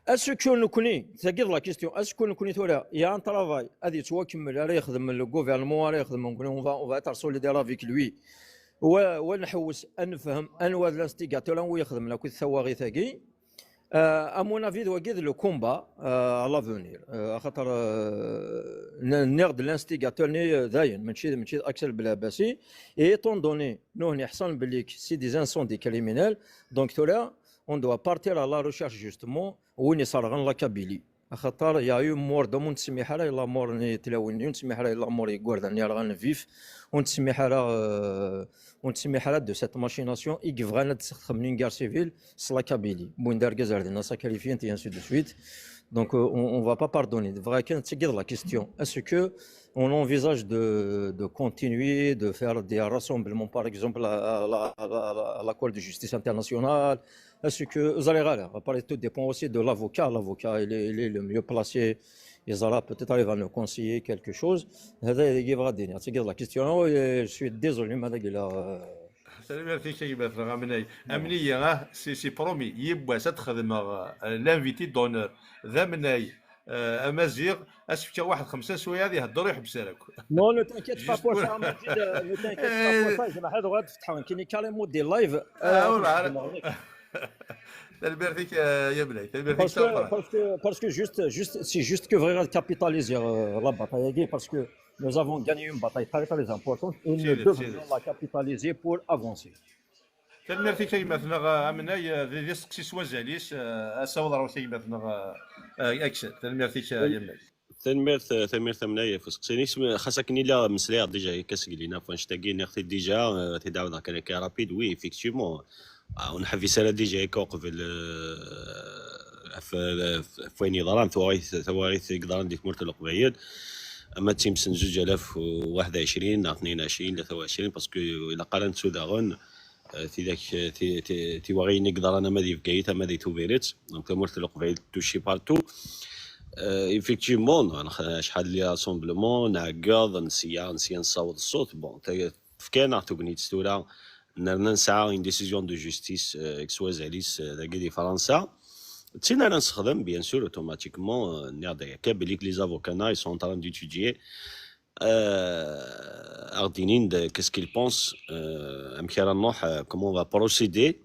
Est-ce que nous connaissons, c'est la question, est-ce que nous connaissons, il y a un travail, le gouvernement, on va être solidaire avec lui. ونحوس نفهم انواع الانستيغاتور ويخدم لك الثواغي ثاقي À mon avis, doit guider le combat à l'avenir. خاطر النير de l'instigateur داين ماشي اكثر بلاباسي. Et étant donné nous نحسن باللي c'est des incendies criminels, donc là on doit partir à la recherche justement وين يصرغن لا كابيلي. خاطر يا يو مور دومون تسمي حاله لا مور ني تلاوني تسمي حاله لا مور يغوردان يا غان فيف ونتسمي حاله دو سيت ماشيناسيون يغفغانا تخمنين غار سيفيل سلا كابيلي بوين دار غازاردنا سا كاليفيانت et ainsi de suite. Donc on va pas pardonner. Vrai que c'est la question. Est-ce que on envisage de continuer de faire des rassemblements par exemple à la Cour de justice internationale? Est-ce que vous allez regarder, tout dépend aussi de l'avocat. L'avocat il est le mieux placé. Ils allaient peut-être arriver à nous conseiller quelque chose. C'est la question. Je suis désolé madame. سلام فيك يا مثلا امني امنيه سي برومي يبوا تخدم لانفيتي دونور ذا مناي امازيغ اسفك واحد 5 سوايع هذه يهضروا يحبس لك. Non, ne t'inquiète pas pour ça, Majid, ne t'inquiète pas pour ça. Je vais droit تفتحوا كاين carrément des lives. سلام فيك يا بلاي سلام فيك Parce que c'est juste que vraiment capitaliser la bataille parce que nous avons gagné une bataille très très importante et nous devons la capitaliser pour avancer. سلام فيك يا مثلا امني ذي سقسي سوازاليس اساوض راه كي مثلا اكسل سلام فيك يا بلاي ثمير ثمنية فسقسيني خاصك نيلا مسلير ديجا كاسقلينا فانشتاقي نختي ديجا تداونا كان رابيد وي فيكتيفمون ونحفي سنة ديجا كوقف فوين ضران ثواريث قدران ديك مرت القبيل اما تيمسن 2021 22 23 باسكو الا قارنت سوداغون في ذاك تيواغي نقدر انا مادي فكايت مادي توفيريت دونك مرت القبيل توشي بارتو ايفيكتيفمون شحال لي راسومبلومون نعقض نسيا نصاوب الصوت بون فكان توغنيت ستورا نسعى اون ديسيزيون دو جوستيس اكسوازاليس داكي دي فرنسا تسينا نستخدم بيان سور اوتوماتيكمون نير كابليك لي افوكانا اي سون طران ديتوديي اردينين qu'est-ce qu'ils pensent امكي نروح comment on va procéder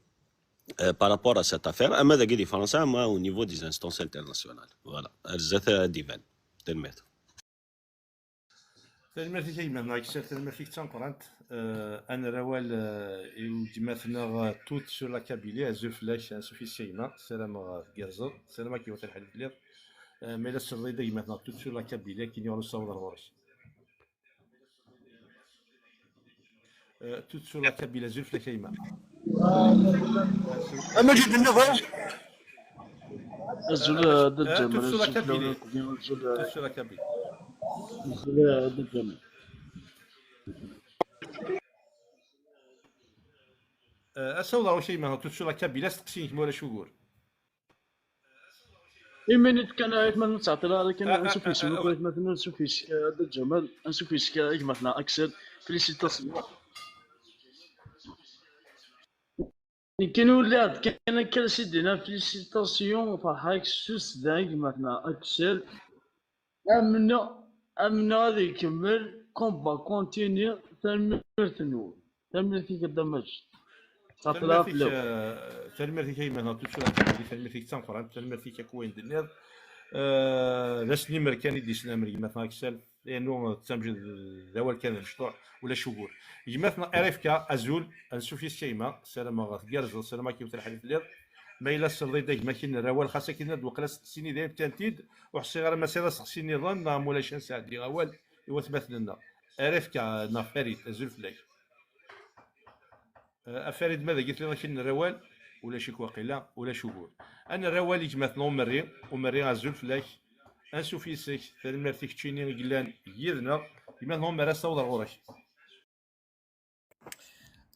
par rapport à cette affaire اما داكي دي فرنسا ما au niveau des instances internationales voilà الزات ديفان تنميت سلام فيك يا مثلا سلام فيك تنقرانت انا روال مثلا توت سور لا كابيلي ازو فلاش سوفي سيما سلام كازر سلام كي وصل الحديث لير مي لا سريده مثلا توت سور لا كابيلي كي يورو صور الغورش توت سور لا كابيلي ازو فلاش يما اما جد النظر الزول ضد توت جمال سور لا الزول كابيلي الزول توت سور لا كابيلي ضد جمال اسوض شيء ما توت سور لا كابيلي استقسينك مولا شوغور إيمانيت كان مثلا تعطي لها كان نشوفيش مثلا نشوفيش ضد جمال نشوفيش كايك مثلا اكسل فيليسيتاسيون كان ولاد كان سيدنا فيليسيتاسيون فرحاك سوس داك مثلا اكسل امنا غادي يكمل كومبا كونتيني تنمرتنو تنمرتي كدمج تعطي لها فلو تلمرتي كاين مثلا توت سور لا كابيلي تلمرتي تنقران تلمرتي كوين دنير لاش نمر كان يدي سنامري مثلا اكسل لانه تمجد الاول كان مشطوع ولا شهور مثلا اريفكا ازول نشوفي الشيما سلامه غارز سلامه كي مثل الحديث لير ما الا السرضي داك ما كاين الروال خاصه كاين دوك سقسيني داير تنتيد وحسي غير ما سير سقسيني ظن مولا شان ساعدي غوال ايوا تمثلنا اريفكا نافريد ازول فلاش افريد ماذا قلت لي كاين الروال ولا شي واقيلا ولا شهور انا الروال يتمثلوا ومري ازول فلاش انسوفي سيك تلمرتيك تشيني قلان يدنا بما هم مراسا وضر غورش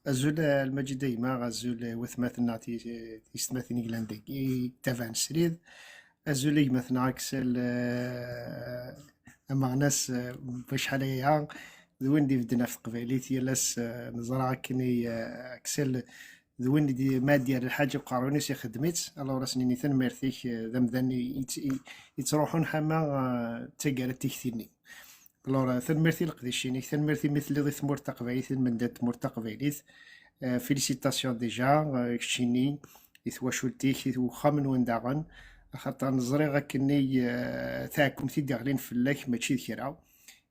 الزول المجد ديما غزول وثماثنا تيستماثيني قلاندي تافان سريد الزول يمثنا اكسل مع ناس باش حاليا ذوين دي بدنا في قبيليت يلاس نزرع كني اكسل ذوين دي ما ديال الحاجه بقاروني سي خدمت الله راسني ثن ميرثيك ذمذني يتروحون حما تقال تكثيرني الله ثن ميرثي القديشيني ثن ميرثي مثل ضيف مرتقبيليت من دات مرتقبيليت فيليسيتاسيون ديجا كشيني يثواشولتيك وخا من وين داغن خاطر نزري غاكني تاعكم تي داغلين فلاك ماشي كرا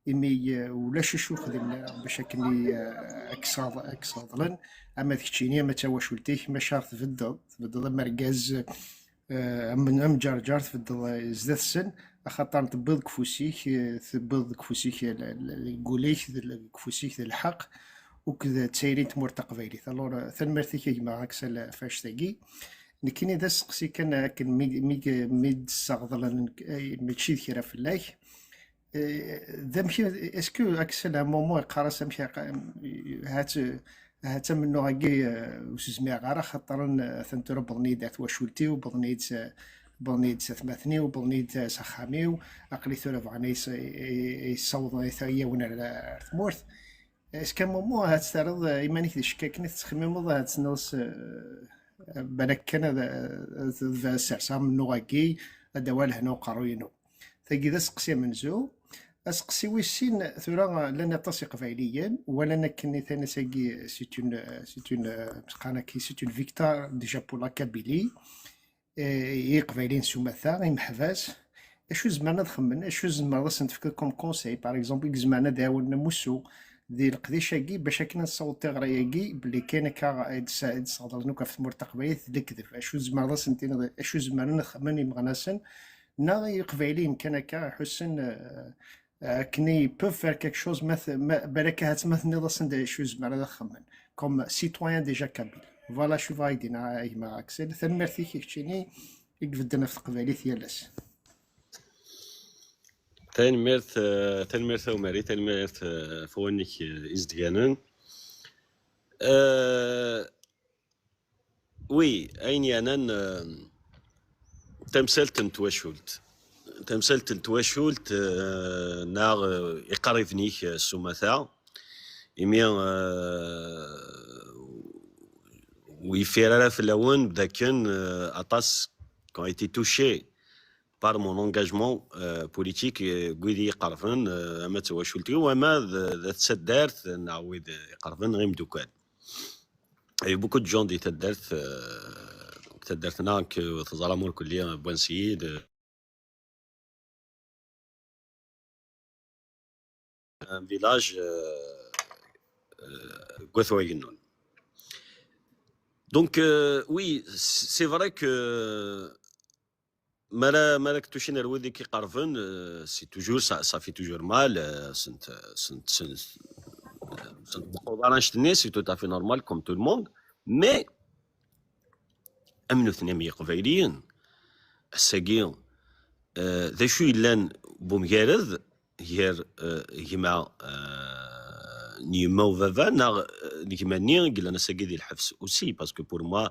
إمي ولا شو خدمنا باش كني أكصادلن أما تكتشيني أما تواشولتيك ما شرط تفضل مركز من جار تفضل زدت السن خاطر تبيض كفوسيك تبيض كفوسيك القوليك كفوسيك الحق وكذا تسيري تمور تقبيلي الور ثنمرتي كيما هكسا فاش تاقي لكن اذا سقسي كان ميد الصغضل ماشي كيرا فلاك ذا مشي اسكو اكسل مومو قراصه مشي هات منو غاكي وسزمي غارا خاطر ثنتر بضنيدات واشولتي وبضنيد ثماثني وبضنيد سخامي اقلي ثلاث عنيس يصوض ثريا ونا ثمورث اسكان مومو هات تعرض ايمانيك الشكاكني تخمم هات تنص بالك كان سعسام منو غاكي دوال هنا وقروينو ثقي ذا سقسي منزو اسقسي ويسين ثورا لنا تسق فعليا ولا نكني ثاني ساقي سيتون مسقانا كي سيتون فيكتار ديجا بولا كابيلي يقبايلين سومثا يمحفاس اشو زعما نخمن اشو زعما نتفكر كوم كونساي باغ اكزومبل زعما داولنا موسو ديال القديشاكي باش كنا نصوت غراياكي بلي كاين كا صادر نوكا في مرتقبايت الكذب اشو زعما سنتين اشو زعما نخمن مغناسن نا يقبايلين كان كا حسن كني بوف فير كيك شوز بالك هات مثلا راسن شو زعما نخمن كوم سيتويان ديجا كابيل فوالا شوف هايدينا ايما اكسل ثمرتي كيكشيني يقفدنا في قبايليت يالاس تنميرث وماري تنميرث فوانيك ازديانن وي ايني انا تمثلت تواشولت ناغ يقرفنيك سومثا إميان ويفير في اللون لكن أطاس quand été touché par mon engagement politique قويدي يقرفن أما تواشولتي وما ذات تسدارت نعويد يقرفن غير مدوكان أي بوكو دو جون دي تدارت ناك تظلموا الكلية بوان سيد un village Gothwayenon. Donc oui, c'est vrai que malak touchina الودي كي قرفن c'est toujours ça fait toujours mal c'est tout à fait normal comme tout le monde mais امنو ثنامية قبايليين الساقين ذا شو يلان بومجارذ هير هما نيما وفافا ناغ نيما نين قل انا ساقي ديال الحفص اوسي باسكو بور موا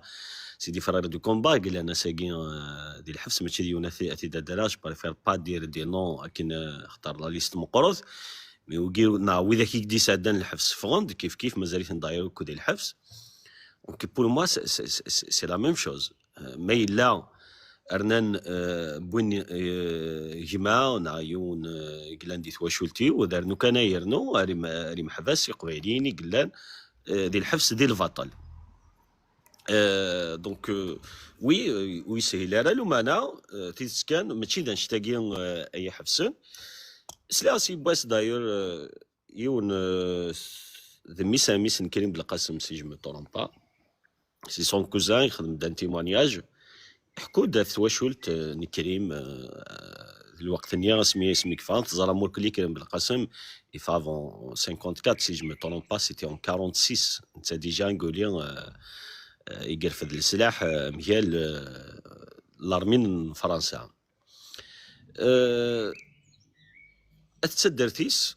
سي دي فرار دو كومبا قل انا ساقي ديال الحفص ماشي ديال اتي داراج بريفير با دير نو اكن اختار لا ليست مقروض مي وكي وذا كي دي سادان الحفص فغوند كيف مازاليت ندايرو كو ديال الحفص دونك بور موا سي لا ميم شوز مي لا ارنان بوين جماعة نعيون قلان دي تواشولتي ودارنو كان يرنو اري محباس قبايلين قلان دي الحبس ديال الفطل دونك وي سهل راه لو معنا تيسكان ماشي دا نشتاقين اي حبسن سلا سي باس داير يون ذمي سامي كريم بالقاسم سي جو مي طورون سي سون كوزان يخدم دان تيمونياج حكوا دات تواشولت نكريم الوقت النيا اسمي كفان تزرمور كلي كريم بالقاسم يفافون 54 سي جو مي طورون با سيتي اون 46 انت ديجا نقولي يقرفد السلاح ميال لارمين فرنسا تسدرتيس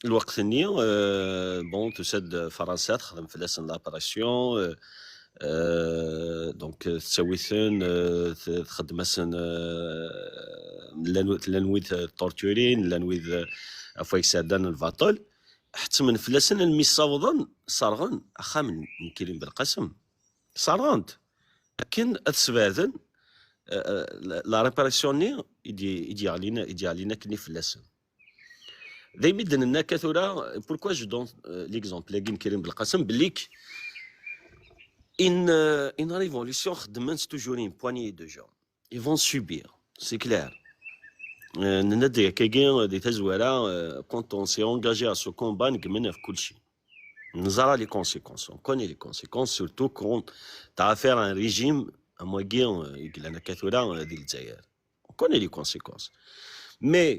الوقت النيا بون تسد فرنسا تخدم في لاسن لاباراسيون دونك تسويثن تخدمسن لانويد طورتورين لانويد افويك سادان الفاطل حتى من فلاسن الميصاوضن صارغن اخا من كريم بالقسم صارغنت لكن اتسبادن لا ريباراسيوني يدي علينا كني فلاسن دايما دنا كثورا بوركوا جو دون ليكزومبل لاكين كريم بالقسم بليك une révolution, c'est toujours une poignée de gens. Ils vont subir, c'est clair. Quand on s'est engagé à ce combat, nous avons les conséquences. On connaît les conséquences, surtout quand tu as affaire à un régime, on connaît les conséquences. Mais,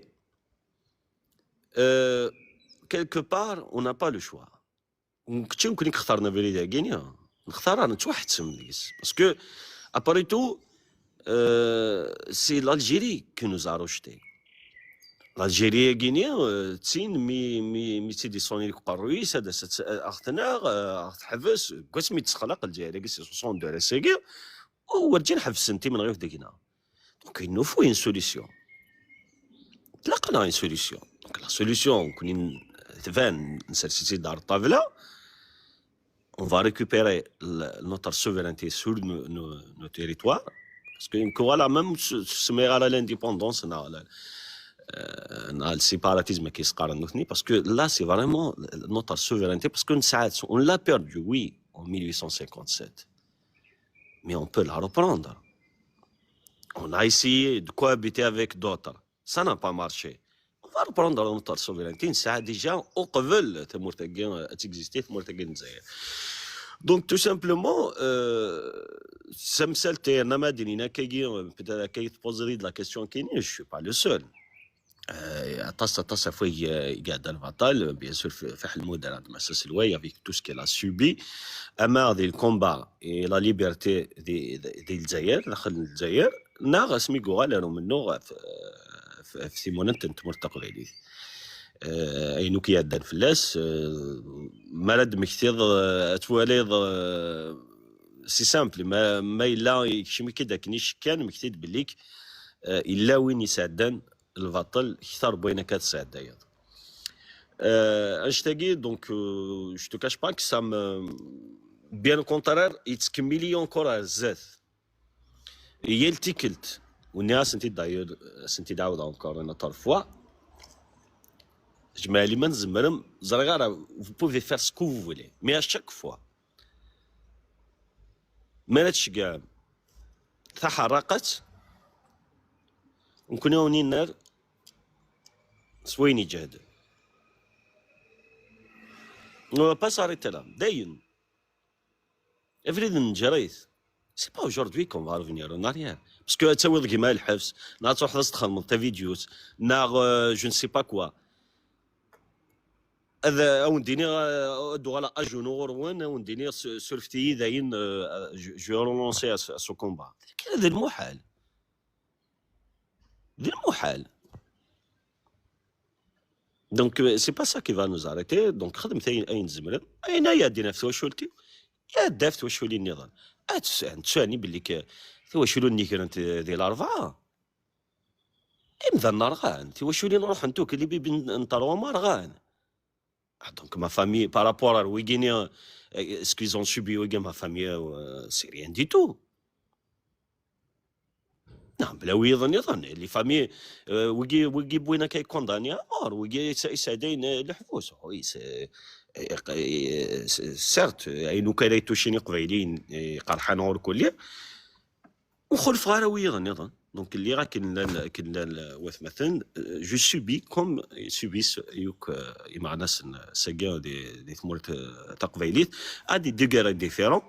quelque part, on n'a pas le choix. Parce que, après tout, c'est l'Algérie qui nous a rejetés. l'Algérie guinéen تسين مي تيدي صوني قرويس هذا اختناغ تحبس قسم يتسخلق الجزائر قس 62 سيغي ورجي نحبس انت من غير دينا دونك il nous faut une solution تلقنا une solution دونك لا solution كوني تفان نسرسيتي دار الطاوله on va récupérer notre souveraineté sur nos territoires parce que voilà même سمي على l'indépendance le séparatisme qui se carre parce que là c'est vraiment notre souveraineté parce qu'on l'a perdu oui en 1857 mais on peut la reprendre. On a essayé de cohabiter avec d'autres, ça n'a pas marché. On va reprendre notre souveraineté ça déjà au قبل تمرتقين exister تمرتقين الجزائر. Donc tout simplement ça me سالتي انا ما دينينا كي تبوزري de la question كاين je suis pas le seul. Tassa foi قاعدة البطل bien sûr في المدن عند مؤسسة الواي avec tout ce qu'elle a subi أما دي الكومبا et la liberté دي الجزائر داخل الجزائر ناقص ميقو غالرو منو في ثيمونات تمرتق غيلي أينو كيادان فلاس مراد مكتيض تواليض سي سامبل ما إلا يكشمي كدا كنيش كان مكتيد بليك إلا وين يساعدان البطل اكثر بين كات ساعات داير اشتاقي دونك je te cache pas que ça me bien au contraire يتكملي encore الزات هي التيكلت والناس انت داير سنتي داود encore une autre fois جمالي من زمرم زرغاره vous pouvez faire ce que vous voulez mais à chaque fois ما نتشقى تحرقت ونكون هوني النار سويني جهد on va pas s'arrêter là داين everything جريت c'est pas aujourd'hui qu'on va revenir en arrière parce que تسوي كيما الحبس نا تروح تخدم تا فيديوز نا جو نسي با كوا هذا او نديني دو على اجونور وين ونديني سورفتي داين جو رونونسي سو كومبا هذا المحال دي المحال. Donc c'est pas ça qui va nous arrêter. Donc خدمت اين زمرن اين يا دينا في وشولتي يا دافت وشولي النظام تساني باللي وشولو النيكر انت ديال الاربعه امذا النرغان وشولي نروح انتو كلي بي نطروا مرغان donc ma famille par rapport à Guinéens ce qu'ils ont subi ma famille c'est rien du tout. نعم بلا يظن لي فامي ويجي بوينا كي كونداني مور ويجي يسعدين الحبوس وي سيرت اينو كاين توشيني قبيلين قرحان اور كلي وخلف غاروي يظن دونك اللي راه كاين واث مثلا جو سوبي كوم سوبيس يوك مع ناس ساكا دي ثمورت تقبيليت ادي ديغار ديفيرون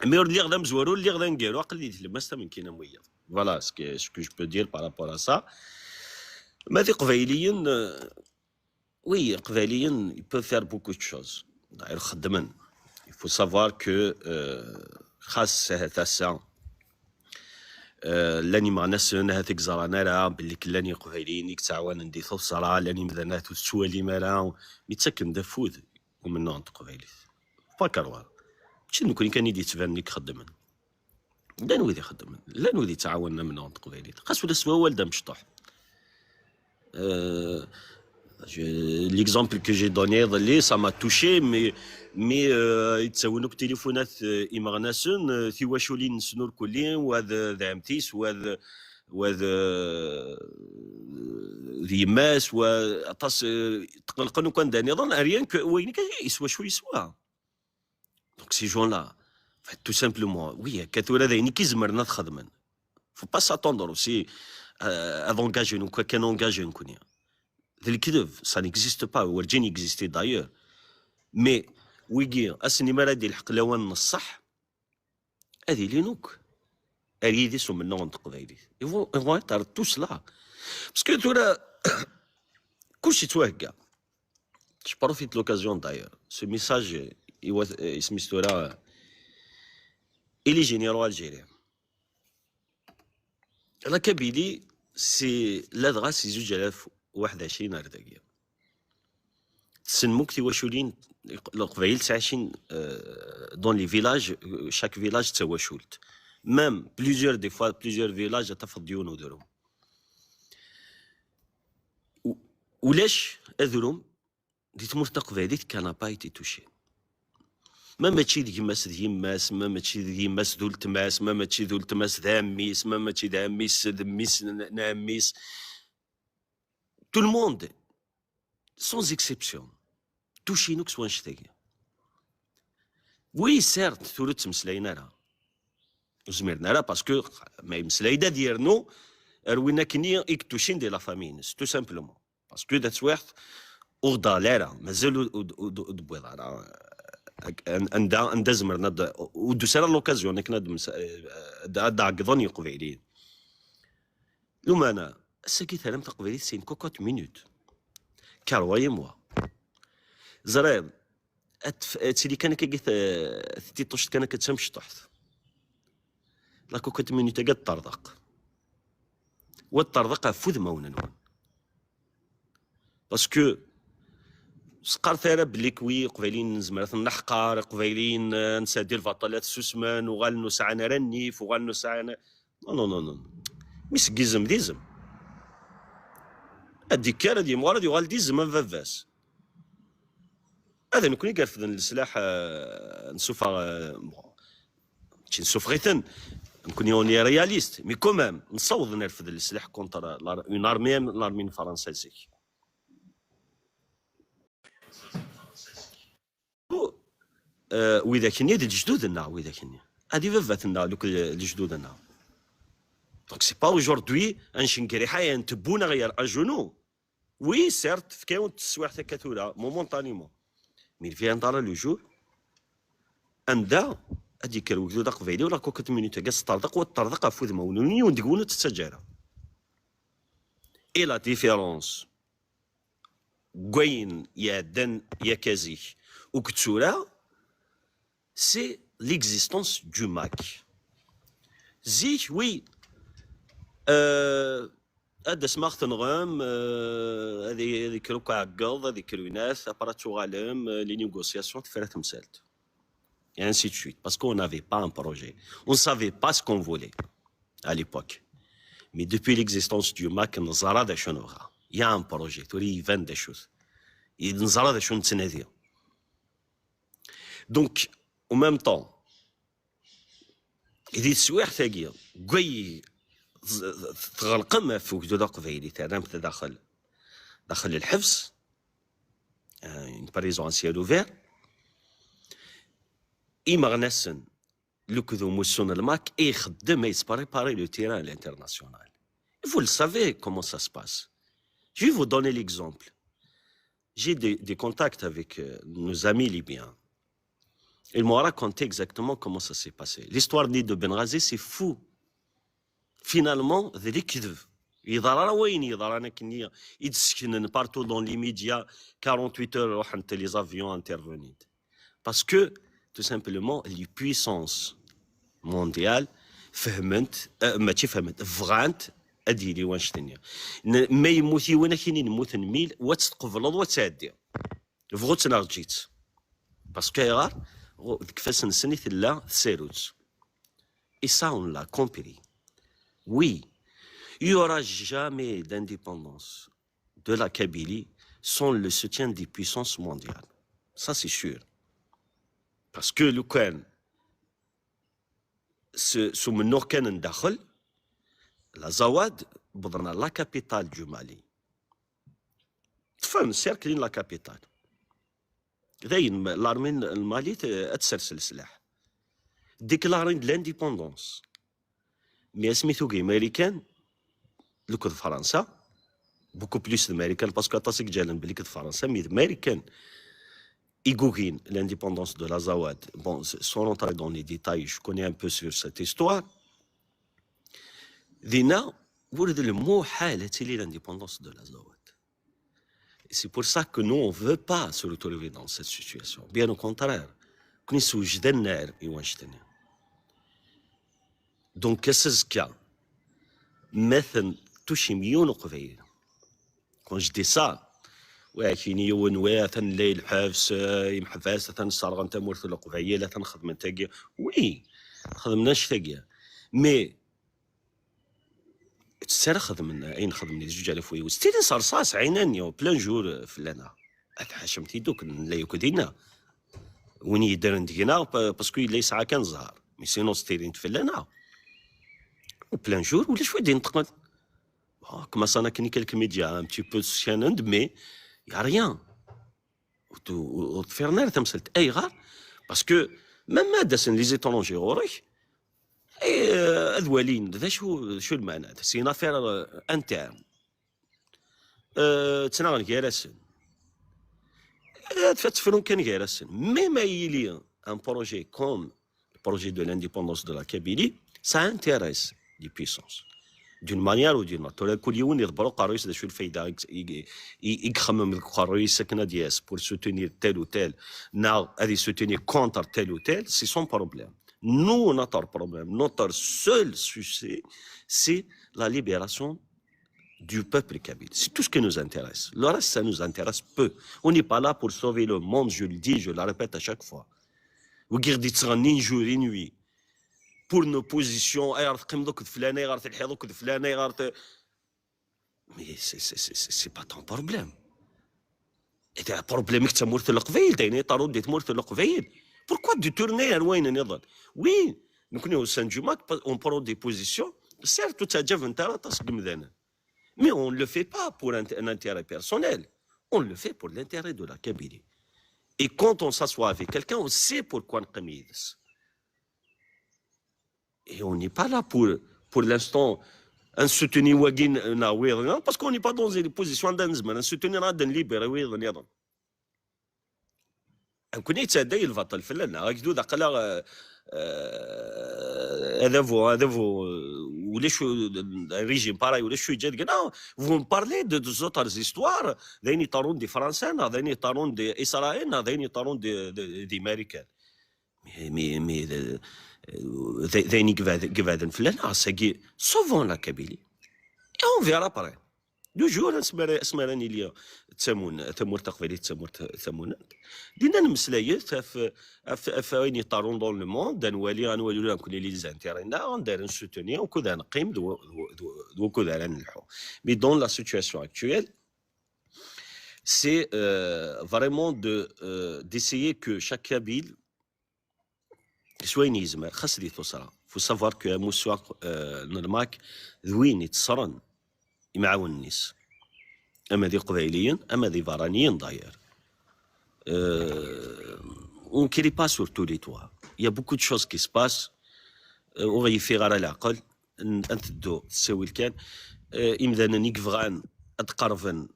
مي اللي غدا مزوارو اللي غدا نديرو قليل المستا من كاين مويض. Voilà ce que je peux dire par rapport à ça. Mais les Qbaïliens, oui, Qbaïliens, ils peuvent faire beaucoup de choses. Il faut savoir que grâce à ça, لاني مع ناس هذيك زرانا راه باللي كلاني قبايليين يتعاون ندي ثوصرا لاني مذنات وتسوالي مالا متسكن دافود ومن نوع قبايلي فكروا شنو نكون كان يدي تبان خدمن لا نودي خدم لا نودي تعاوننا من عند قبيلي خاص ولا سوا والده مشطوح l'exemple que j'ai donné ça m'a touché mais يتساونوا بتليفونات إمغناسون في واشولين سنور كلين وهذا ذامتيس وهذا ذي ماس وطاس تقلقنوا كان داني ظن اريان وين يسوى شو يسوى. Donc ces gens là تو سامبلومون وي كثر هذا يعني كي زمرنا تخدمن فو با ساتوندر اوسي ادونجاجي كان اونجاجي نكون ذا الكذب سا نيكزيست با ورجيني اكزيستي دايور مي ويجي اسني مرادي الحق لوان الصح هذه لي نوك اريدي سو من نون تقضيلي يفون يتار توس لا باسكو تورا كلشي توهكا جو بروفيت لوكازيون دايور سو ميساج سميتو راه إلي جينيرو الجيريان لا كابيلي سي لادغا سي 2021 هرداكيا تسنمو كتي واشولين القبايل تعيشين دون لي فيلاج شاك فيلاج تواشولت مام بليزيور دي فوا بليزيور فيلاج تفضيون ودروم ولاش اذروم دي تمور تقبايليت كان با ايتي توشي ما ماشي ديماس ديماس ما ماشي ديماس ذو التماس ما ماشي ذو التماس ذاميس ما ماشي ذاميس دميس ناميس تو الموند سونز اكسبسيون توشي نوكس وان شتاكي وي سيرت ثورت تمسلاينا راه وزميرنا راه باسكو ما يمسلايدا ديالنو روينا كني اكتوشين دي لا فامينس تو سامبلومون باسكو دات واحد وغدا لارا مازال دبويض راه عندها زمرنا ودو سير لوكازيون كنا دا عقضوني قبيلين لوما انا ساكيت هرم تقبيلي سين كوكوت مينوت كارواي موا زراب تسيدي كان كيت ثتي طوشت كان كتسمش طحت لا كوكوت مينوت قد طردق والطردق فوذ مونن باسكو سقار ثارا بلي كوي قبيلين زمرات النحقار قبيلين نسادي الفطالات السوسمان وغالنو ساعنا رنيف وغالنو ساعنا نو نو نو ميسكيزم ديزم هاديك كان هادي مغارا دي غال ديزم من فافاس هذا نكوني قارفدن السلاح نشوف نشوف غيثن نكوني اوني رياليست مي كومام نصوض نرفد السلاح كونتر اون ارمي فرنسيزي وإذا كني هاد الجدودنا وإذا كني هادي فافاتنا دوك الجدودنا دونك سي با اوجوردي انشنكري حيا نتبونا غير اجونو وي سيرت في كاون التسويح تاع كاتولا مومونطانيمون مي فيان دار لو جور اندا هاديك الوجدود قبيلي ولا كوكت مينوت كاع طردق والطردق فوذ مولوني وندقونو تتسجارة اي لا ديفيرونس كوين يا دن يا كازيك وكتسورا c'est l'existence du MAC. Zik, oui, هذا سمعت نغم هذيك روكا عقل هذيك الناس اباراتو غالم لي نيغوسياسيون تفرات مسالت et ainsi de suite parce qu'on n'avait pas un projet on savait pas ce qu'on voulait à l'époque mais depuis l'existence du MAC نزرا دا شنو il y a un projet توري يفان des choses نزرا دا شنو نتنادي donc au même temps إذا السواح ثاقية قوي تغلق ما فوق دو قبيلي تاعنا داخل الحبس une prison à ciel ouvert إما غنسن لوكذو موسون الماك يخدم يسبريباري لو تيران الانترناسيونال vous le savez comment ça se passe je vais vous donner l'exemple j'ai des contacts avec nos amis libyens. Ils m'ont raconté exactement comment ça s'est passé. L'histoire de Benghazi, c'est fou. Finalement, il partout dans les médias, 48 heures, les avions intervenus. Parce que, tout simplement, les puissances mondiales, ماشي فهمت فغانت اديري واش ثانيه ما يموتي وانا كاين نموت نميل وتقبلض وتعدي فغوت نرجيت باسكو غار ديك فاس نسني لا سيروت et ça on l'a compris oui il y aura jamais d'indépendance de la Kabylie sans le soutien des puissances mondiales ça c'est sûr parce que le كان سو من نور كان ندخل لا زواد بدرنا لا كابيتال دو مالي تفهم سيركلين لا كابيتال داين الارمين المالي تسرسل السلاح déclaré de l'indépendance. Mais سميتو américain لو كنت فرنسا beaucoup plus d'américain parce que تاسك جالن بلي كنت فرنسا mais américain Igouguin, l'indépendance de l'Azawad. Bon, sans rentrer dans les détails, je connais un peu sur cette histoire. Dina, ولد المحال تلي l'indépendance de l'Azawad. C'est pour ça que nous, on ne veut pas se retrouver dans cette situation. Bien au contraire. Donc, qu'est-ce qu'il y a? مثل توشي مليون قبيل. Quand je dis ça, ولكن يونوا تنلي الحبس يمحبس تنصرغ نتا مورث القبيله تنخدم نتاكيا وي خدمناش تاكيا مي تسرا خدمنا اين خدمني 2000 وستين صرصاص عيناني بلان جور فلانا حشمتي دوك لا يكدينا وين يدير ندينا باسكو ليس عا كان زهر مي سينو ستيرين فلانا بلان جور ولا شويه دي نتقل كما صانا كني كلك ميديا ان بتي بو سيانند مي يا ريان وتفرنار تمثلت اي غار باسكو مما داسن لي زيترونجي غوريك اي اذوالين ذا شو المعنى سي نافير انترن تناغن كيراسن تفتفرون كان كيراسن مي ما يلي ان بروجي كوم البروجي دو لانديبوندونس دو لا كابيلي سا انتيريس دي بيسونس d'une manière ou d'une autre. كل يوم يدبروا قرايس شو الفايدة يخمم القرايس سكنة دياس pour soutenir tel ou tel now هذه soutenir contre tel ou tel c'est son problème. Nous notre problème notre seul souci c'est la libération du peuple kabyle. C'est tout ce qui nous intéresse. Le reste ça nous intéresse peu. On n'est pas là pour sauver le monde, je le dis, je le répète à chaque fois. Vous gardez تغني jour et nuit. pour nos positions غير تقيم دوك الفلاني غير تلحي دوك الفلاني غير مي سي با طون بروبليم اذا بروبليمك تمورث القبيل دايني طارو ديت مورث القبيل بوركوا دي تورني وين نضل وين نكونوا سان جوماك اون برو دي بوزيسيون سيرتو تاجف انت تاسك مذانا مي اون لو في با بور ان انتيري بيرسونيل اون لو في بور لانتيري دو لا كابيلي اي كونت اون ساسوا افيك كالكان اون سي بوركوا نقميدس. Et on n'est pas là pour l'instant un soutenir Wagin parce qu'on n'est pas dans une position d'anzman, un soutenir d'un libéré ويضن كوني تادي الفطل فلان هكذا دقلا هذا فو ولا شو ريجيم باراي ولا شو جات قلنا vous me parlez de deux autres histoires ذين يطارون دي فرنسا ذين يطارون دي اسرائيل ذين يطارون دي امريكان مي ذيني قفادن فلان ساقي سوفون لا كابيلي et on verra après دو جور اسمراني ليا تمور تقبيلي تمون دينا المسلايات في وين يطارون دون لو موند دنوالي غنولي نكون لي زانتيرينا ندير نسوتوني وكذا نقيم وكذا نلحو مي دون لا سيتوياسيون اكطويل سي فريمون d'essayer que chaque Kabyle شوين يزمر خاص لي توصل فو سافوار كو موسواق نرماك ذوين يتصرن يمعاون الناس اما ذي قبيليين اما ذي فرانيين داير اون كري با سور تو لي توا يا بوكو دو شوز كي سباس وغي في غير العقل انت دو تساوي الكان امذانا نيك فغان اتقرفن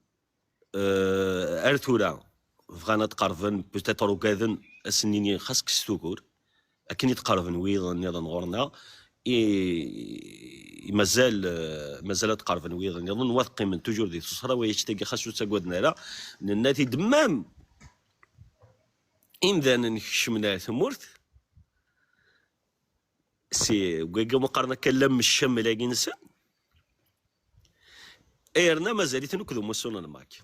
ارثورا فغان اتقرفن بوتيتر وكاذن السنين خاصك ستوكور لكن يتقرب نويض نظن غورنا مازال تقرب نويض نظن واثقي من توجور دي تصرا ويشتاق خاصو تاكودنا لا ناتي دمام إمذا نكشمنا ثمورت سي وكا مقارنة كلام الشم لاقي نسا ايرنا مازالت نكذو موسونا معاك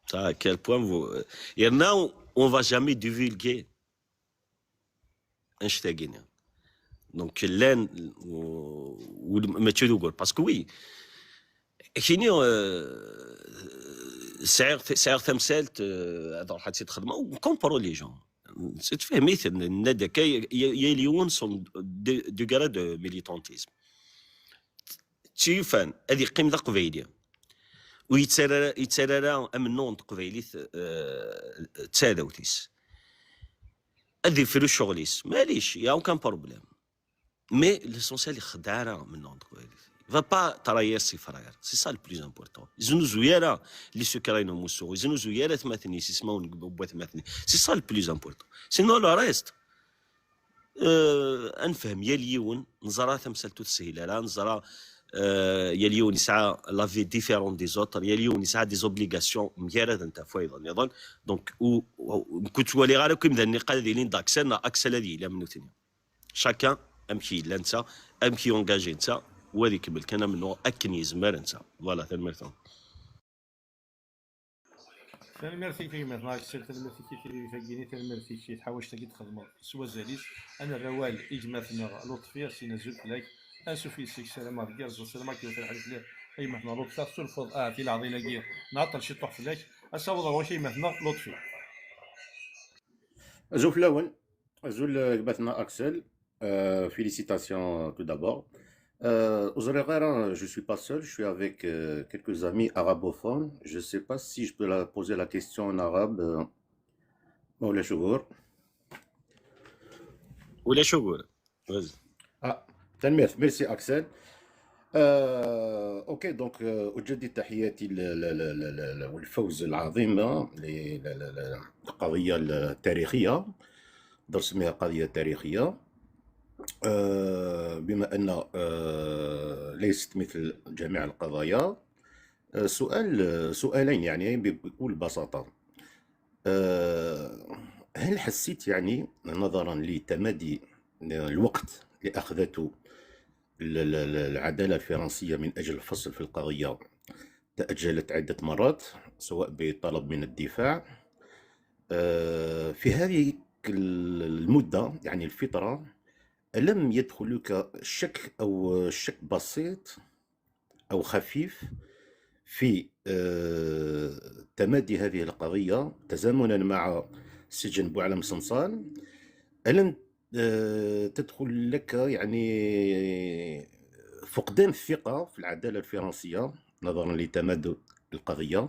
تا كال بوان ايرنا اون فا جامي ديفيلغي انشتاقين دونك لان ما تشدوغور باسكو وي كيني سعر تمثالت هذا راح تخدمه وكومبارو لي جون تفهمي النادا كاي يليون سون دو كارا دو ميليتونتيزم تشيفان هذه قيمه قبيليه ويتسرى امنون قبيلي تسادوتيس هذه فلوس شغليس ماليش يا اوكان بروبليم. مي ليسونسيال يخدعنا من نوند va pas travailler ses frères. C'est ça le plus important. يزنوزو يالا اللي سكرينو موسو يزنوزو يالا ثماثني سيسماو نقبوا ثماثني. C'est ça le plus important. Sinon le reste انفهم يا اليون نزرا ثمثلتو تسهيله لا نزرا يا اليون يسعى لا في ديفيرون دي زوتر يا اليون يسعى دي زوبليغاسيون مجرد انت فايضا يظن دونك كنت ولي غير كيم ذا النقاط ديالين داكسل اكسل هذه لا منو ثاني شاكان امشي لا انت امشي اونجاجي انت وهذيك بالكنا منو اكن يزمر انت فوالا ثمرتهم. ثاني ميرسي كيما نهار السير ثاني ميرسي كي فاكيني ثاني ميرسي كي تحاول تاكي تخدموا سوا زاليس انا الروال اجماتنا لطفي سينا زول فلاك اسوفي سيك سلام عليك السلام عليكم في الحديث ليه اي مثلا لطفي سولفض في العظيمه كي نعطل شي طوح فلاك اساوض هو شي مثلا لطفي Zouf Lawen, Zoul Gbatna Axel, félicitations tout d'abord. Aux Orera, je ne suis pas seul, je suis avec quelques amis arabophones. Je ne sais pas si je peux poser la question en arabe. Moula Chougour. ولا شو قول Merci Axel. اوكي دونك اجدد تحياتي والفوز العظيم للقضيه التاريخيه نسميها قضيه تاريخيه بما ان ليست مثل جميع القضايا. سؤالين يعني بكل بساطه. هل حسيت يعني نظرا لتمادي الوقت اللي اخذته العدالة الفرنسية من أجل الفصل في القضية تأجلت عدة مرات سواء بطلب من الدفاع في هذه المدة يعني الفترة ألم يدخل لك شك أو شك بسيط أو خفيف في تمادي هذه القضية تزامنا مع سجن بوعلم صنصال؟ ألم تدخل لك يعني فقدان الثقة في العدالة الفرنسية نظرا لتمادي القضية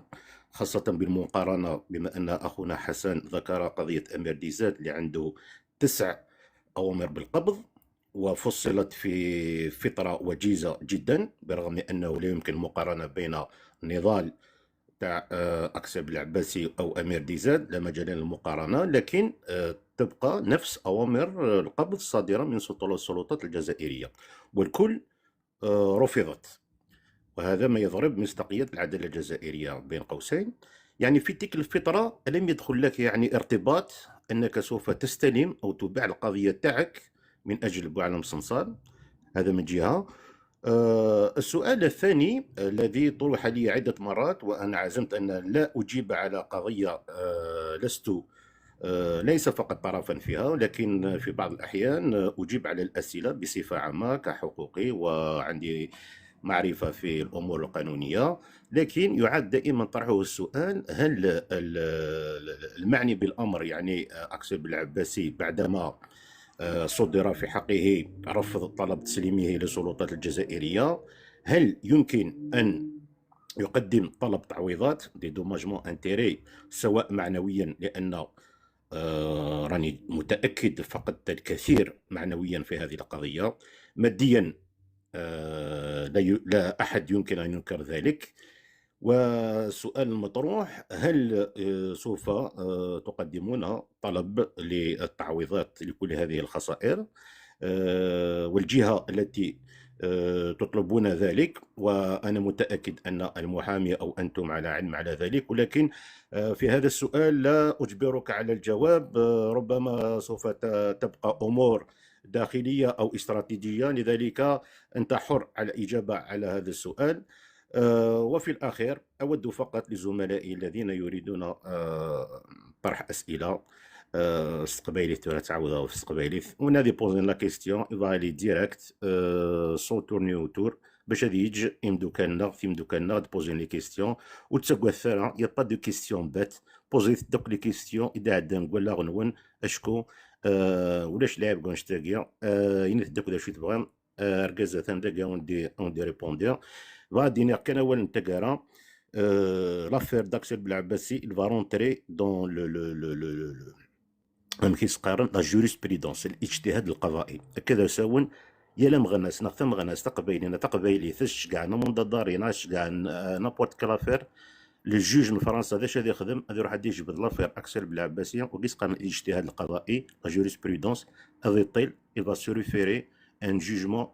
خاصة بالمقارنة بما أن أخونا حسن ذكر قضية أمير ديزاد اللي عنده 9 أوامر بالقبض وفصلت في فترة وجيزة جدا برغم أنه لا يمكن مقارنة بين نضال تاع أكسل بالعباسي أو أمير ديزاد لا مجال للمقارنة لكن تبقى نفس أوامر القبض الصادرة من السلطات الجزائرية والكل رفضت وهذا ما يضرب مصداقية العدالة الجزائرية بين قوسين. يعني في تلك الفترة ألم يدخل لك يعني ارتباط أنك سوف تستلم أو تباع القضية تاعك من أجل بوعلم صنصال؟ هذا من جهة. السؤال الثاني الذي طرح لي عدة مرات وأنا عزمت أن لا أجيب على قضية ليس فقط طرفا فيها لكن في بعض الأحيان أجيب على الأسئلة بصفة عامة كحقوقي وعندي معرفة في الأمور القانونية لكن يعاد دائما طرحه السؤال هل المعني بالأمر يعني أكسل بالعباسي بعدما صدر في حقه رفض طلب تسليمه للسلطات الجزائرية هل يمكن أن يقدم طلب تعويضات دي دوماجمون انتيري سواء معنويا لأن راني متأكد فقدت الكثير معنويا في هذه القضية ماديا لا أحد يمكن أن ينكر ذلك. والسؤال المطروح هل سوف تقدمون طلب للتعويضات لكل هذه الخسائر والجهة التي تطلبون ذلك وأنا متأكد أن المحامي أو أنتم على علم على ذلك ولكن في هذا السؤال لا أجبرك على الجواب ربما سوف تبقى أمور داخلية أو استراتيجية لذلك أنت حر على الإجابة على هذا السؤال. وفي الأخير أود فقط لزملائي الذين يريدون طرح أسئلة استقبالي تعاودوا في استقبالي ونادي بوزين لا كيستيون يبغى لي ديريكت سو تورني اوتور باش هذه يجي يمدو كان تبوزين لي كيستيون وتسقوا الثاني يا با دو كيستيون بات بوزي دوك لي كيستيون اذا عندنا نقول لا غنون اشكو ولاش لاعب كونشتاكيا ينتدك ولا شي تبغى ركزه ثاندا اون دي ريبوندير غادي كان اول نتقرا l'affaire d'Axel Blabassi il va rentrer dans أم كيسقارن لا جوريسبريدونس الاجتهاد القضائي كذا ساون يلا مغناس نغتم مغناس تقبيلنا تقبيلي ثش كاع من داريناش كاع نابورت كلافير للجوج من فرنسا ذاش هذا يخدم هذا يروح يجبد لافير اكسل بالعباسيه وكيسقارن الاجتهاد القضائي لا جوريسبريدونس هذا يطيل il va se référer un jugement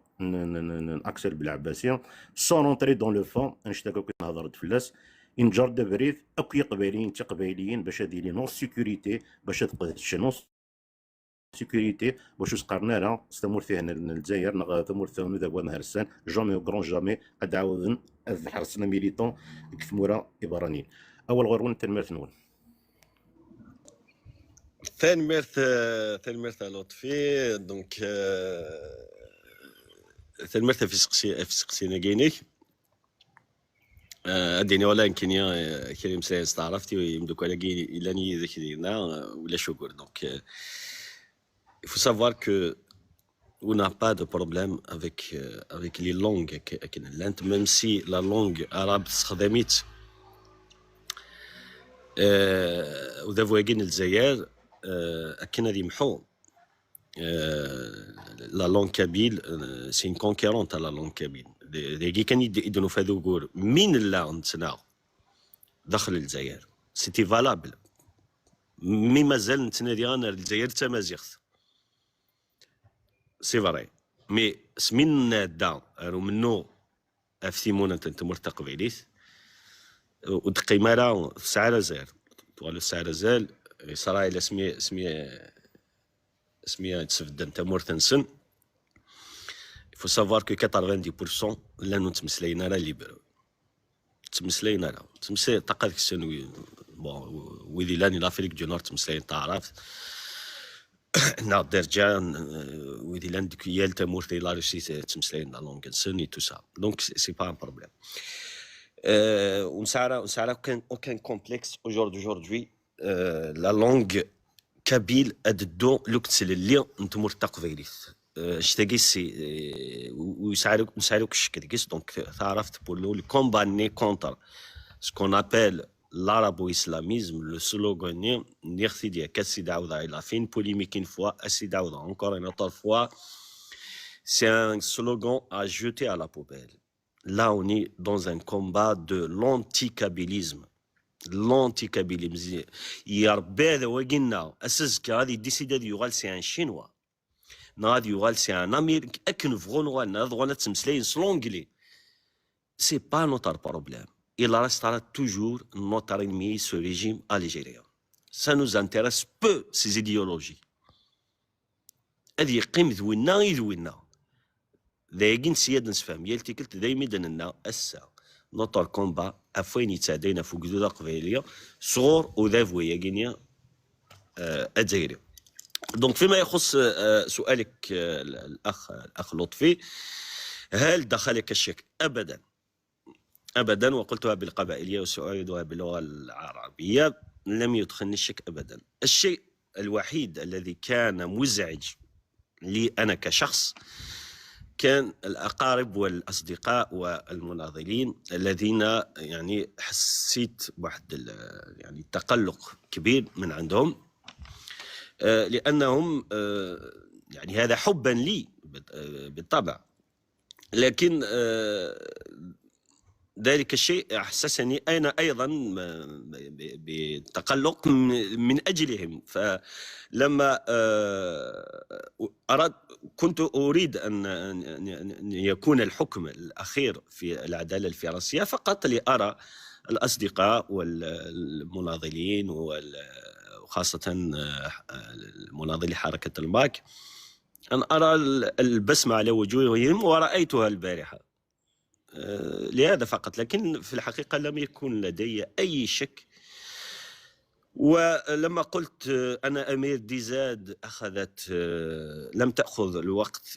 اكسل بالعباسيه سون اونتري دون لو فون نشتاكو كي نهضر فلاس ينجر دبريث اكو قبايليين تقبايليين باش هادي نون سيكوريتي باش تقدش نون سيكوريتي واش سقرنا لها استمر فيها الجزائر نغا تمر ثانو ذا نهرسان جامي و كرون جامي قد عاودن حرسنا ميليتون كثمورا ابرانيين اول غرون تنمرت نون ثاني لطفي دونك ثاني في سقسينا كاينيك اديني ولا يمكن يا كريم سايس استعرفتي ويمدوك على كاين الا ني ذكرنا ولا شكر دونك il faut savoir que on n'a pas de problème avec les langues même si la langue arabe استخدمت ودابا كاين الجزائر كنا يمحو la langue kabyle c'est une conquérante à la langue kabyle ديكي كان يدنو في هذو كور من لا نتنا داخل الجزائر سيتي فالابل مي مازال نتنا ديالنا الجزائر تمازيغت سي فري مي سمين دا راه منو افتيمونا تنتمر تقبيليت ودقي مالا في ساعه زال طوال الساعه زال صراحه الا سميه تسفدن تمر تنسن il faut savoir que 90% لا نتمسلينا راه ليبرو تمسلينا راه تمسلي تقاد كسنوي بون ويدي لاني لافريك دو نور تمسلين تعرف نا درجان ويدي لاند كيال تمورتي لا روسي تمسلين لا لونغ سوني تو سا دونك سي با ان بروبليم ونسارا aucun complexe aujourd'hui la langue kabyle ادو لوكتسل اللي نتمر تقفيليث شتاكيسي ويسالوك الشكل دونك تعرفت بولو لي كومباني كونتر سكون ابل l'arabo-islamisme, le slogan Nirthidia Kassi Daouda, il a fait une polémique une fois, Assi Daouda encore une autre fois. C'est un slogan à jeter à la poubelle. Là, on est dans un combat de l'anti-kabylisme. L'anti-kabylisme. Yarbed Wagina, Assazka, il décide de yugal, c'est un chinois. Nad yugal, c'est un américain. Akin Vronoa, Nadwana Tsimsley, l'anglais. C'est pas notre problème. Il restera toujours notre ennemi, ce régime algérien. Ça nous intéresse peu, ces idéologies. هذه قيم ذوينا يذوينا ذاكين سياد نسفهم يالتي قلت دايما دننا السا نوتر كومبا افوين يتعدينا فوق ذو قبيليه صغور وذافويه كينيا الجزائري. دونك فيما يخص سؤالك الاخ لطفي، هل دخلك الشك؟ ابدا ابدا، وقلتها بالقبائليه وسأعيدها باللغه العربيه، لم يدخلني الشك ابدا. الشيء الوحيد الذي كان مزعج لي انا كشخص كان الاقارب والاصدقاء والمناضلين الذين يعني حسيت بواحد يعني تقلق كبير من عندهم، لانهم يعني هذا حبا لي بالطبع، لكن ذلك الشيء أحسسني أنا أيضا بتقلق من أجلهم. فلما كنت أريد أن يكون الحكم الأخير في العدالة الفرنسية، فقط لأرى الأصدقاء والمناضلين وخاصة المناضلي حركة الماك أن أرى البسمة على وجوههم، ورأيتها البارحة لهذا فقط، لكن في الحقيقة لم يكن لدي أي شك. ولما قلت أن أمير ديزاد لم تأخذ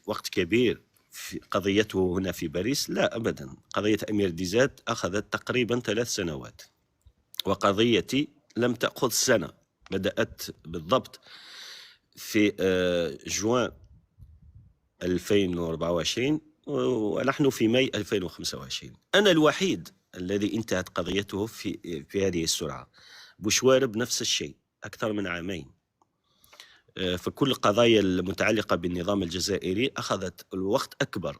وقت كبير في قضيته هنا في باريس، لا أبدا، قضية أمير ديزاد أخذت تقريبا 3 سنوات، وقضيتي لم تأخذ سنة، بدأت بالضبط في جوان 2024 ونحن في ماي 2025. أنا الوحيد الذي انتهت قضيته في هذه السرعة. بوشوارب نفس الشيء، أكثر من عامين. فكل القضايا المتعلقة بالنظام الجزائري أخذت الوقت أكبر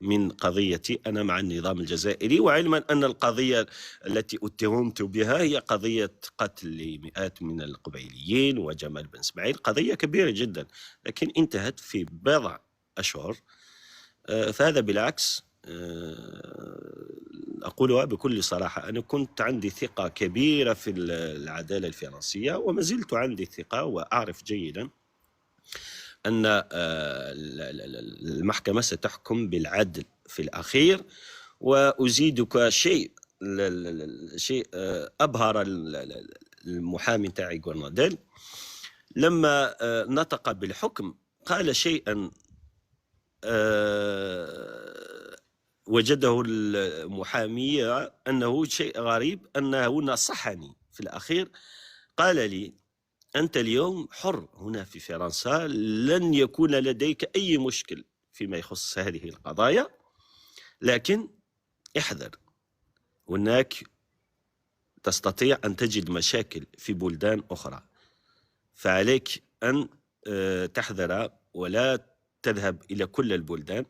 من قضيتي أنا مع النظام الجزائري، وعلما أن القضية التي اتهمت بها هي قضية قتل لمئات من القبيليين وجمال بن اسماعيل، قضية كبيرة جدا لكن انتهت في بضع أشهر. فهذا بالعكس أقولها بكل صراحة، أنا كنت عندي ثقة كبيرة في العدالة الفرنسية وما زلت عندي ثقة، وأعرف جيدا أن المحكمة ستحكم بالعدل في الأخير. وأزيدك شيء أبهر المحامي تاعي غورناديل لما نطق بالحكم، قال شيئا وجده المحامي أنه شيء غريب، أنه نصحني في الأخير، قال لي: أنت اليوم حر هنا في فرنسا، لن يكون لديك أي مشكل فيما يخص هذه القضايا، لكن احذر، هناك تستطيع أن تجد مشاكل في بلدان أخرى، فعليك أن تحذر ولا تذهب إلى كل البلدان.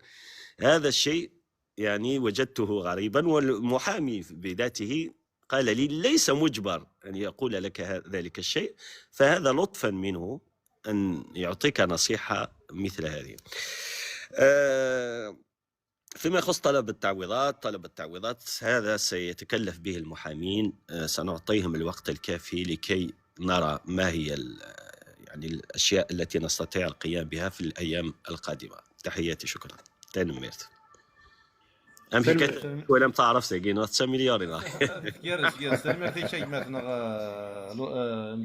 هذا الشيء يعني وجدته غريبا، والمحامي بذاته قال لي: ليس مجبر أن يقول لك ذلك الشيء، فهذا لطفا منه أن يعطيك نصيحة مثل هذه. فيما يخص طلب التعويضات هذا سيتكلف به المحامين، سنعطيهم الوقت الكافي لكي نرى ما هي يعني الأشياء التي نستطيع القيام بها في الأيام القادمة. تحياتي، شكرا. تنميرت أم في ولم تعرف ساقين 9 مليار كير سلمتي شي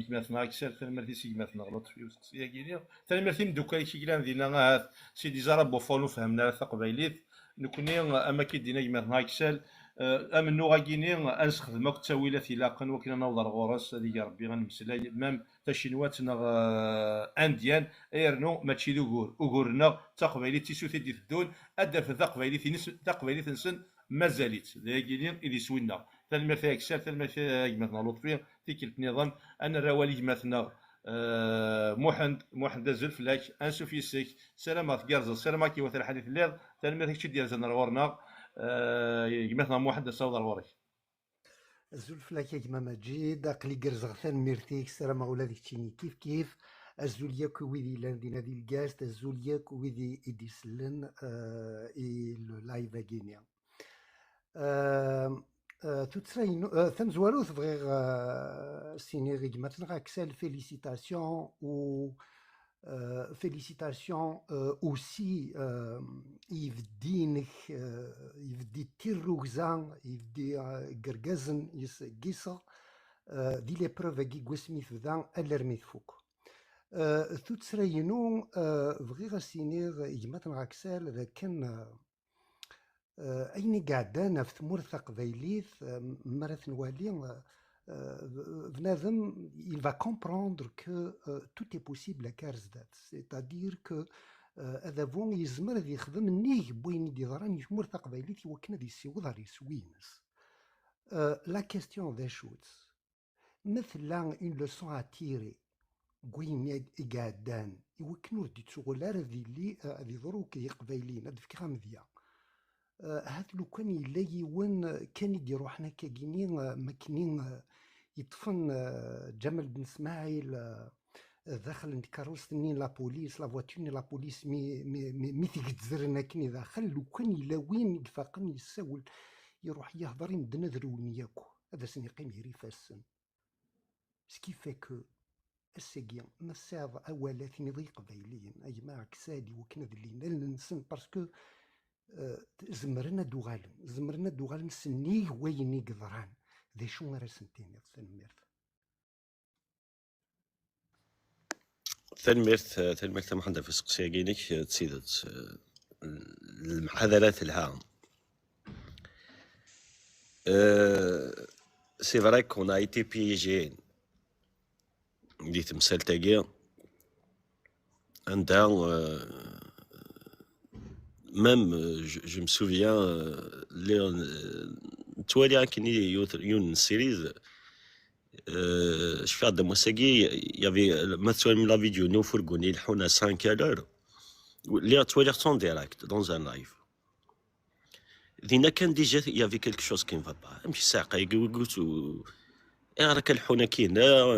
مثلا اكثر سلمتي شي مثلا لطفي وسقسيه كينيا سلمتي مدوكاي شي كلام دينا سيدي زرا بوفونو فهمنا تقبايليت نكوني اما كيدينا مثلا اكسل امنو غاكيني انستخدمك التاويلات الى قن وكنا نوضر غورس هذيك ربي غنمسلاي مام تاشينوات انديان ايرنو ماشي دوغور اوغورنا تقبايلي تيسوتي دي الدون ادى في تقبايلي تنسن مازالت داكيني اللي سوينا تلما فيها كسر تلما فيها مثلا لطفي تيكل نظام ان الروالي مثلا موحد زلف لاك انسوفي سيك سلامات كارز سلامات كي وثر الحديث الليل تلما تيك ديال زنر ورنا مثلا موحد صوضر ورك الزلف لاك كيما مجيد قلي كرزغ ثان ميرتيك سلام اولاد تشيني كيف الزولياك ويدي لاندينا دي الكاست الزولياك ويدي يديسلن اي لو لايف غينيا تتساين ثمزوالو تبغي سينيغي مثلا اكسل فيليسيتاسيون و فيليسيتاسيون اوسي يفدينك يفدي تيروغزان يفدي قرقزن يسقيصا دي لي بروف كي قسميث ذا الرميث فوق تتساينو بغي سينيغ يجمثلا اكسل ذا كان أين قاعدانا في ثمور تقبايليت مرات نوالي بنادم il va comprendre que tout est possible à Karsdat, c'est-à-dire que هذا فون يزمر ذي يخدم النيك بوين يدي ضران يشمر تقبايليت وكنا ذي يسيوض غير يسوينس. لا كيستيون ذا شوتس مثلا اون لوسون اتيري بوين قاعدان يوكنو ردي تشغل ذي اللي ذي ضروك يقبايلين هذا فكرة مذيا. هاد لو كان يلاقي وين كان يديرو حنا كاكينين ماكنين يطفن جمال بن اسماعيل داخل الكاروس نين لا بوليس لا فواتور نين لا بوليس مي تيكتزرنا كني داخل لو كان يلا وين يفاقن يساول يروح يهضر يمدنا ذروني ياكو هذا سني قيم يري فاسن سكي فاكو الساقيا مساض اوالات نضي قبايليين اي ما كسالي وكنا ذلينا ننسن باسكو زمرنا دوغالن سنيه وين يقدران ذي شو غير سنتين ثنميرت محمد في سقسياكينيك تسيدت المحاذرات الهام. سي فري كون a été piégé دي تمثال تاقيا عندها même je me souviens توالي كني يون سيريز شفي هذا موسيقي يافي مثلا من لا فيديو نو فرقوني يلحونا 5 الور اللي تواليغ اون ديراكت دون ان لايف دينا كان ديجا يافي كيلك شوز كي نفا با ماشي ساقه قلت راك الحونا كاينه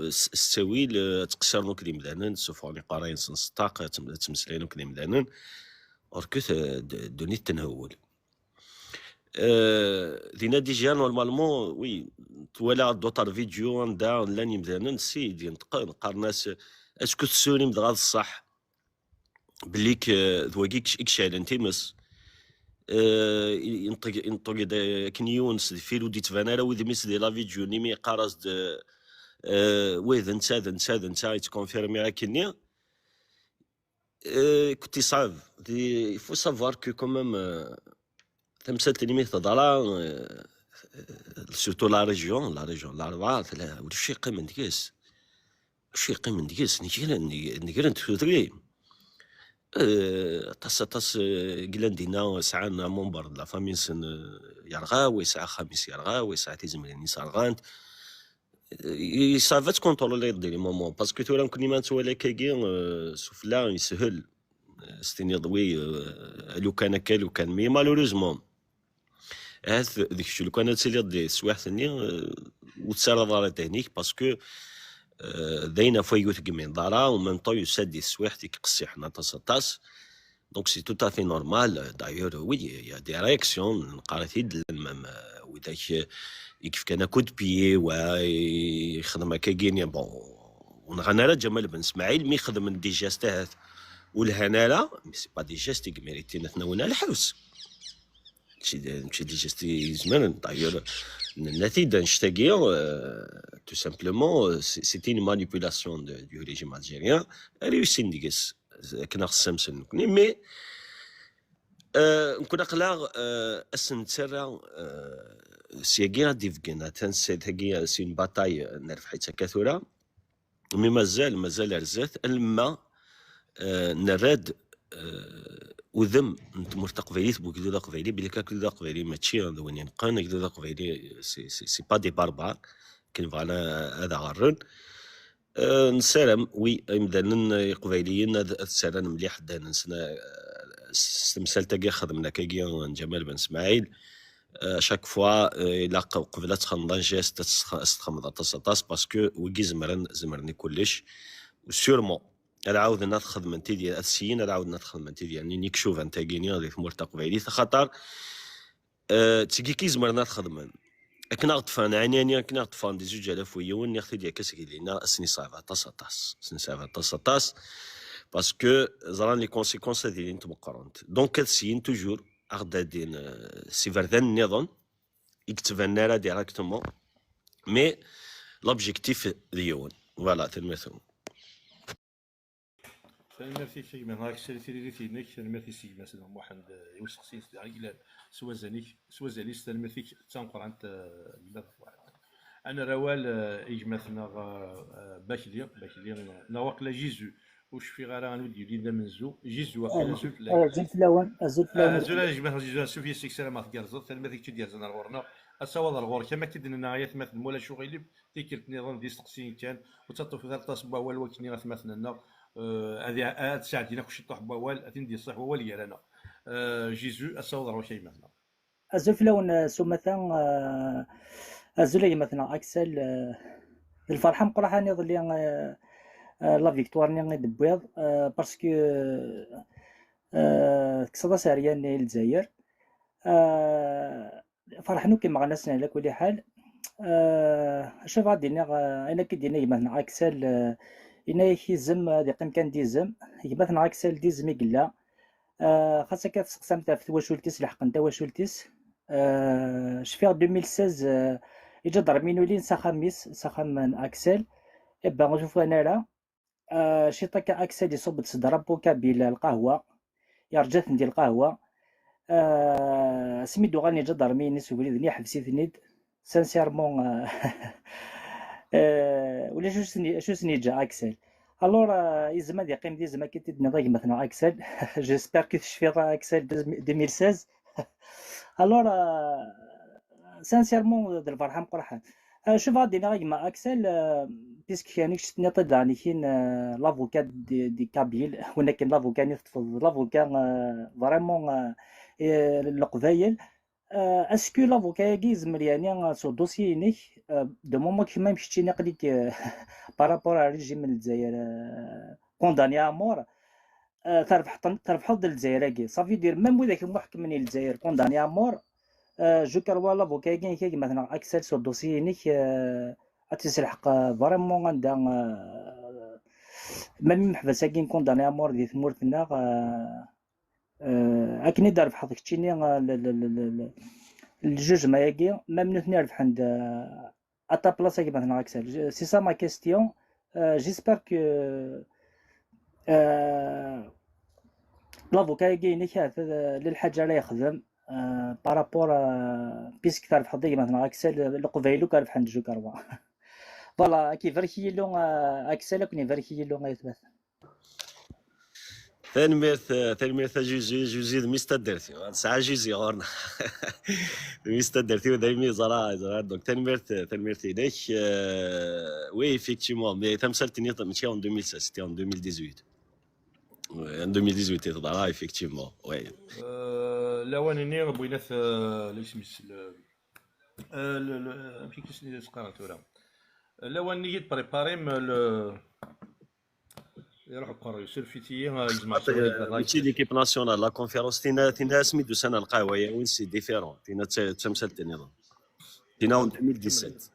السويل تقشرنو كلي مدانن سوفوني قراين سنسطاق تمسلينو كلي مدانن اوركو دوني تنهول دينا ديجا نورمالمون وي تولا دوطار فيديو عندها لاني مدانن سيدي نقار ناس اسكو تسوني مدغاد الصح بليك ذواكيك اكشال انتيمس ينطق كنيونس فيلو دي تفانا وذي ميس دي لا فيديو نيمي قارص ويذ نتا يتكونفيرمي راكني كنت صعب دي فو سافوار كو كومام تمثلت نيمي تضرا سورتو لا ريجيون الاربعه وش يقيم من ديكس نيجي نتفوتري طاس قلان دينا ساعة منبر لا فامين سن يرغا ويساعة خميس يرغا ويساعة تيزمرين يسارغانت يسافات كونترولي دي لي مومون باسكو تورا كوني ما نتوالا كاكي سوفلا يسهل ستيني ضوي لو كان هكا لو كان مي مالوريزمون هاد ديك الشيء لو كان تسيلي دي السوايع ثاني وتسارى دارا تهنيك باسكو داينا فايوت كمين دارا ومن طو يسدي السوايع تيك قصي حنا طاس دونك سي تو تافي نورمال دايور وي يا دي رياكسيون نقارث يد وذاك كيف كان كود بيي ويخدم هكا كينيا بون ونغنى جمال بن اسماعيل مي خدم دي جاستات والهناله مي سي با دي جاست كي ميريتي نتناولنا الحوس ماشي دي جاستي زمان دايور النتيجه نشتاقي تو سامبلومون سيتي une manipulation du régime algérien réussi نديكس كنا خصنا نكوني مي نكون قلاغ اسنترا سياقي غادي فكنا تنسيت هكي سين باتاي نعرف حيت كثوره مي مازال رزات لما نراد وذم مرتق فيليت بوكدو قبيلي بلي كاكدو قبيلي ماشي وين ينقان كدو قبيلي سي با دي باربار كاين فوالا هذا غرن نسالم وي مدانن قبيليين السلام مليح دان نسنا استمثال تاكي خدمنا كاكي جمال بن اسماعيل شاك فوا الا قبلات تخنضان جاست تستخمض تصاطاس باسكو وكي زمرني كلش وسيرمون انا عاود ناخذ من تيدي السيين انا عاود ناخذ من تيدي يعني نيك شوف انت كيني غادي في مرتق بعيد خاطر تيجي كي زمرنا ناخذ من كنا طفان عينيا كنا طفان دي 2000 ويون ناخذ ديال كاس لينا سني صافا تصاطاس باسكو زران لي كونسيكونس ديال انت مقارنت دونك السيين توجور اغدادين سي فردان النظام يكتبان لنا ديراكتومون مي لوبجيكتيف ديون فوالا تلمثون ميرسي شي من هاك سيري تينيك ميرسي سي مثلا واحد يوسخ سي عقلان سوازاني ميرسي تنقر انت انا روال يجي مثلا باكلي نواقلا جيزو وش في غير غنودي ولينا منزو جيزو وقيلا زلت لون زولا يجي مثلا جيزو سوفي سيكسر ما تقرزت ميرسي تدير زنا الغورنا الصواد الغور كما كدنا نهايات مثلا مولا شغيلي تيكلت نظام دي سقسين كان وتطوف في غلطاس بوال وكني مثلا هذه تساعدينا كلشي طاح بوال اتندي صح هو اللي رانا جيزو الصوض راه شي مثلا ازف لون سو مثلا ازولي مثلا اكسل الفرحه مقرحه نظل لي لا فيكتوار ني دبيض باسكو كسدا ساريان الجزائر فرحنو كيما غنسنا على كل حال شوف غادي انا كيدينا مثلا اكسل إنا يزم دي قيم كان ديزم مثلا عكسال ديزم يقلا خاصة كتسقسم تاع في تواشولتيس لحق نتا واشولتيس شفيغ 2016 يجا ضربينو لين ساخام اكسل ابا نشوفو انا لا شي طاكا اكسل يصوب تصدرب كابيل القهوة يرجات ندير القهوة سميتو غاني جا ضربيني سوليدني حبسي ثنيد سانسيرمون ولا شو سني جا اكسل الور يزما دي قيم دي زعما كيتدنا ضايق مثلا اكسل جيسبر كي تشفي اكسل 2016 الور سانسيرمون د الفرحه مقرحه شوف غادي نغير مع اكسل بيسك كان شتني طد كاين لافوكا دي كابيل هنا كاين لافوكا يتفضل لافوكا فريمون القبايل اسكو لافوكا يجي زمر يعني سو دوسي نيك دو مومون كيما مشيتي نقليك بارابور على ريجيم الجزائر كونداني ا مور تربح ضد الجزائر كي صافي دير ميم وذاك المحكم من الجزائر كونداني ا مور جو كروا لافوكا كاين مثلا اكسل سو دوسي نيك تسلحق فريمون عندها ميم محبسه كاين كونداني ا مور دي ثمورتنا اكني دار بحال داكشي الجوج ما ياكي ميم نثني ربح عند اتا بلاصه كيما مثلا اكسل سي سا ما كيستيون جيسبر كو لافوكا كاين للحاجه لا يخدم بارابور بيسك تعرف حظي مثلا اكسل القبيلو كارف عند جو كاروا فوالا كي فركي لون اكسل كوني فركي لون يثبت تلميذ جوزي ميستا درتي ساعه جوزي غورنا ميستا درتي ودايما زرا دونك تلميذ إليك وي effectivement mais تمثلتني ماشي en 2016 c'était en 2018 en 2018 تضرا effectivement وي لوانيني بغينا ليش ماشي كيسني سقرات ولا لواني بريباريم يروح يقرا يسير في تيا يجمع ماشي ليكيب ناسيونال لا كونفيرونس تينا سميتو سنه القهوه وين سي ديفيرون تينا تمثلتني نظام تينا en 2017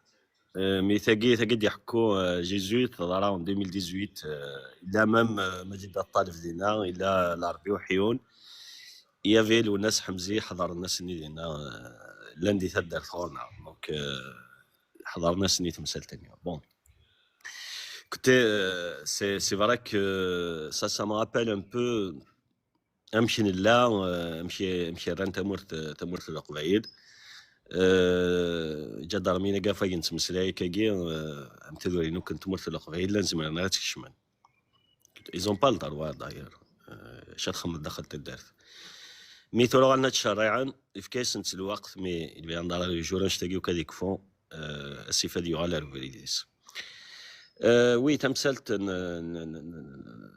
مي ثقي يحكوا جيزويت ضرا en 2018 الى مام مجد الطالب دينا الى العربي وحيون يافي وناس حمزي حضر الناس اللي دينا لاندي تدار ثورنا دونك حضر الناس اللي تمثلتني بون écoutez c'est vrai que ça me rappelle un peu امشي لله امشي ران تمرت القبايل جدار مينا قافا ينتمسلاي كاكي امتدوري نو كنت مرت القبايل لازم انا تكشمن ils ont pas le droit d'ailleurs شاد خمد دخلت الدارت مي تورو غالنا تشريعا في كاس الوقت مي اللي عندنا الجوران نشتاقيو كذيك فون السيفه ديال على الفاليديس وي تمثلت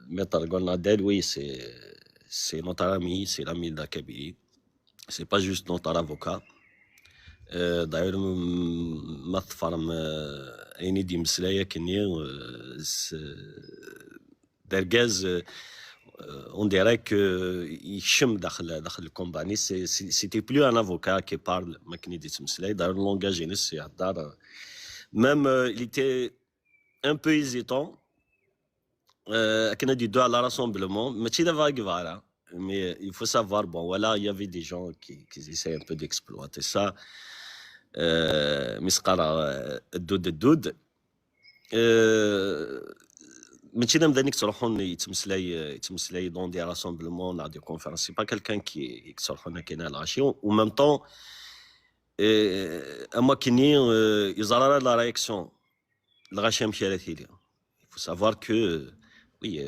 ميطر قلنا دال وي سي نوتر امي سي لامي داكابي سي با جوست نوتر افوكا داير ما تفرم ايني دي مسلايا كني دركاز on dirait que يشم داخل الكومباني سيتي بلو ان افوكا كي بارل ما كني ديت مسلاي دار لونغاج ينس يهضر ميم il était un peu hésitant كنا دي دو على راسومبلمون ماشي دابا كفارا mais il faut savoir bon voilà il y avait des gens qui essaient un peu d'exploiter ça مسقرا الدود ماشي دانيك تروحون يتمسلاي دون دي راسومبلمون لا دي كونفيرونس سي با كالكان كي تروحون كاين العشي و ميم طون اما كيني يزرى لا رياكسيون الغاشا مشى على ثيلي il faut savoir que oui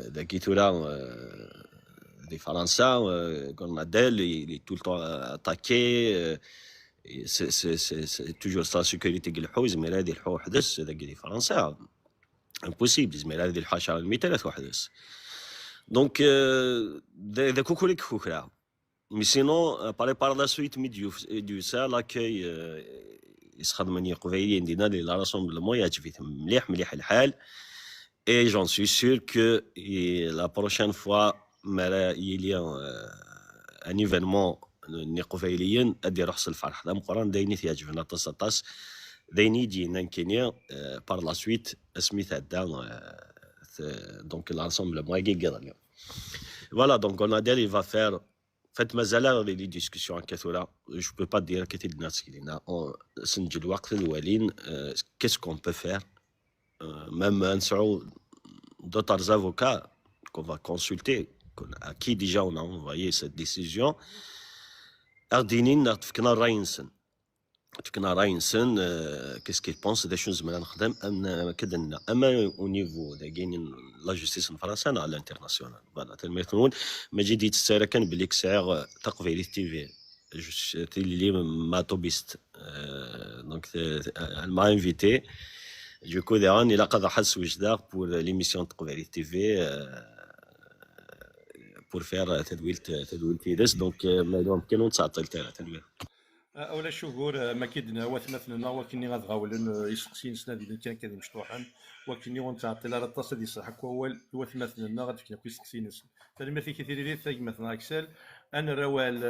داكي تورا دي فرنسا قلنا دال il est tout le temps attaqué c'est toujours ça sécurité ديال الحوز مي هذه الحو حدث داك دي فرنسا impossible زعما هذه الحاشا المثال وحدث دونك ذا كوكوليك خوكرا مي سينون باري بار لا سويت مي ديو سا لاكاي يسخدمني قبيلين دينا لي لا راسومبلمون يعجبني مليح الحال اي جون سوي سور كو لا بروشين فوا ما يلي ان ايفينمون ني قبيليين ادي رخص الفرح دا مقران دايني يعجبنا طاس دايني يجينا كينيا بار لا سويت سميت هدا دونك لاسومبلمون كي قال فوالا دونك اون ادير il va faire فات مازال لي ديسكسيون كثيره جو بو با دير كثير الناس كينا سنجل الوقت الوالين كيس كون بو فير ميم نسعو d'autres avocats qu'on va consulter à qui déjà on a envoyé cette décision أردينين فكنا راينسن qu'est-ce qu'il pense des choses ما نخدم أم كدنا أما au niveau de gagner la justice française à l'international voilà تلميذ نقول ما جديد السيرة كان بليك سعر تقبيل تي في اللي ماتوبيست دونك elle m'a invité. Du coup, ديران إلا قدر حس وجدار pour l'émission تقبالي تي في pour faire تدويل تيدس دونك ما كانوا 19 تدويل اولا شكور ما كيدنا مثلنا ولكني غادغاولن يسقسين سنادي اللي كان كذا مشطوحا ولكني غنتعطل على الطاسه ديال الصحه اول مثلنا غادفكنا كيسقسين فلما في كثير لي ثاق مثلا اكسل انا روال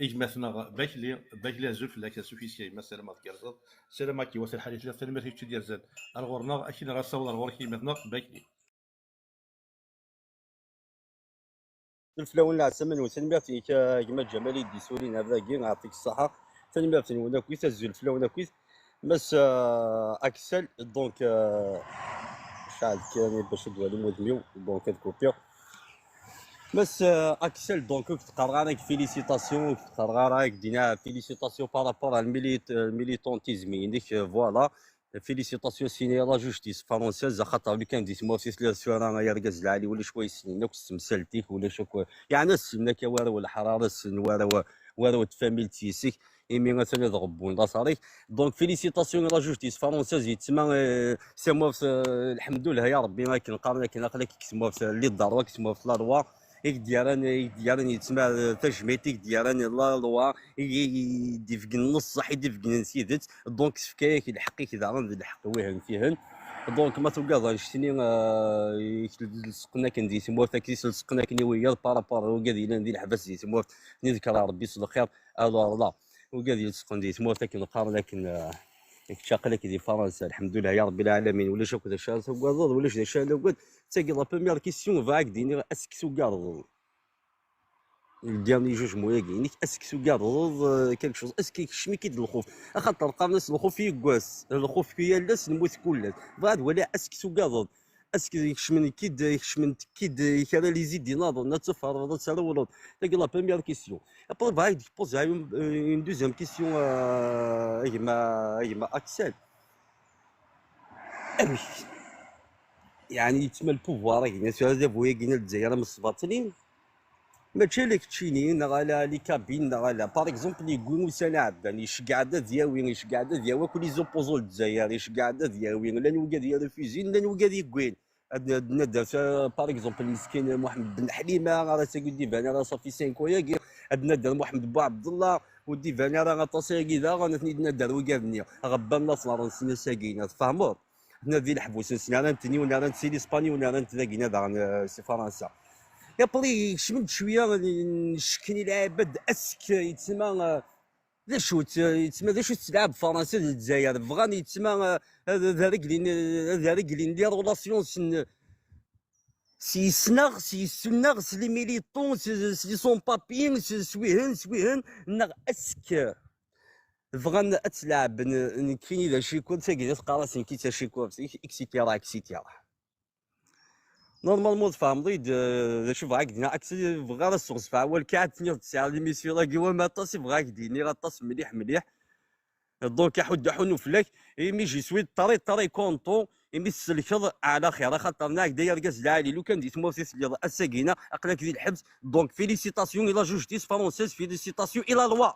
مثلا باكلي زول في لاكا سوفيسيا مثلا ما تكرزط سلام كي وصل حالي ثلاثه ما فيك ديال زاد الغورنا اكيد غاصور الغور مثلا باكلي الفلاون العسمن وثنمية فيك كما جمالي دي سوري نافاكي نعطيك الصحة ثنمية ثنونا كويس الزول الفلاون كويس بس اكسل دونك شحال كاني باش دوالي مودميو دونك كوبيا بس اكسل دونك تقرا فيليسيتاسيون تقرا دينا فيليسيتاسيون بارابور الميليتونتيزم عندك فوالا فيليسيتاسيون سيني لا جوستيس فرونسيز خاطر اللي كان ديت موسيس لي سوارا يا ركز العالي ولا شويه سنينك تمثلتيك ولا شكو يعني السنك وارو الحراره السن وارو تفاميل تيسيك ايمي مثلا ضربون لاصاريك دونك فيليسيتاسيون لا جوستيس فرونسيز يتسمى سموا الحمد لله يا ربي ما كنقارن كنقلك كيسموا اللي الضروه كيسموا في لا لوا ديالان يتسمى تجميتيك ديالان لا لوا يدفق النص صح يدفق نسيدت دونك فكايك الحقيك دارن الحق وين فيهن دونك ما توقع شتيني لصقنا كندي سموه كيس لصقنا كني ويا بارابار وكادي ندير الحبس دي سموه نذكر ربي يصل الخير الو لا وكادي لصقنا دي سموه كنقار لكن شاقلك دي فرنسا الحمد لله يا رب العالمين ولا شوك ذا شال وقاض ولا ذا شال وقاد تاكي لا بروميير كيسيون فاك ديني اسكسو كارض الديرني جوج مويا كاينيك اسكسو كارض كالك شوز اسكي كشمي كيد الخوف خاطر قارنس الخوف يكواس الخوف كيا لاس نموت كلات بعد ولا اسكسو كارض اسكي يكشمن كيد يكرا لي زيد ناض نتفرض تسالولود تاكي لا بروميير كيسيون ابري باغي ديبوز اون دوزيام كيسيون ايما اكسل يعني يتم البوفوار كاين هذا بويا كاين الجزائر من السباطلين ماشي لك تشينين غالا لي كابين غالا باغ اكزومبل يقولوا سنه عباني يشكع هذا دياوين يشكع هذا دياوا كل زوبوزو الجزائر يشكع هذا دياوين لا نوكا ديال الفيزين لا نوكا ديال كوين عندنا درت باغ اكزومبل مسكين محمد بن حليمه راه تقول دي فانا راه صافي 5 يا عندنا دار محمد بو عبد الله ودي فانا راه طاسي كذا غنتني دار وكابني غبان صار نسنا ساكينات فهموا هنا ذي الحبوس نسنا نتني ولا نسيل اسباني ولا نتلاقينا دار سي فرنسا يا بلي شمد شويه نشكني العباد اسك يتسمى لا شو يتسمى ذا شو تلعب فرنسا للجزائر بغاني يتسمى هذا رجلين ندير رولاسيون سي سنغ سي ميليتون سي سون بابيين سويهن نغ اسك بغان تلعب كاين ذا شيكو تاكي تقراس كي تا شيكو اكسيتيرا نورمالمون تفهمضي شوف غاك دينا اكسي بغا راه السوغس فاول كاع تنيض تسعه لي ميسيو لا كيوا ما طاسي بغاك ديني راه طاس مليح دونك يحود حنو فلاك مي جي سويت طري كونطون مي السلكض على خير خاطرنا داير كاز العالي لو كان ديت موسيس اللي الساكينه اقلاك ذي الحبس دونك فيليسيتاسيون الى جوستيس فرونسيز فيليسيتاسيون الى لوا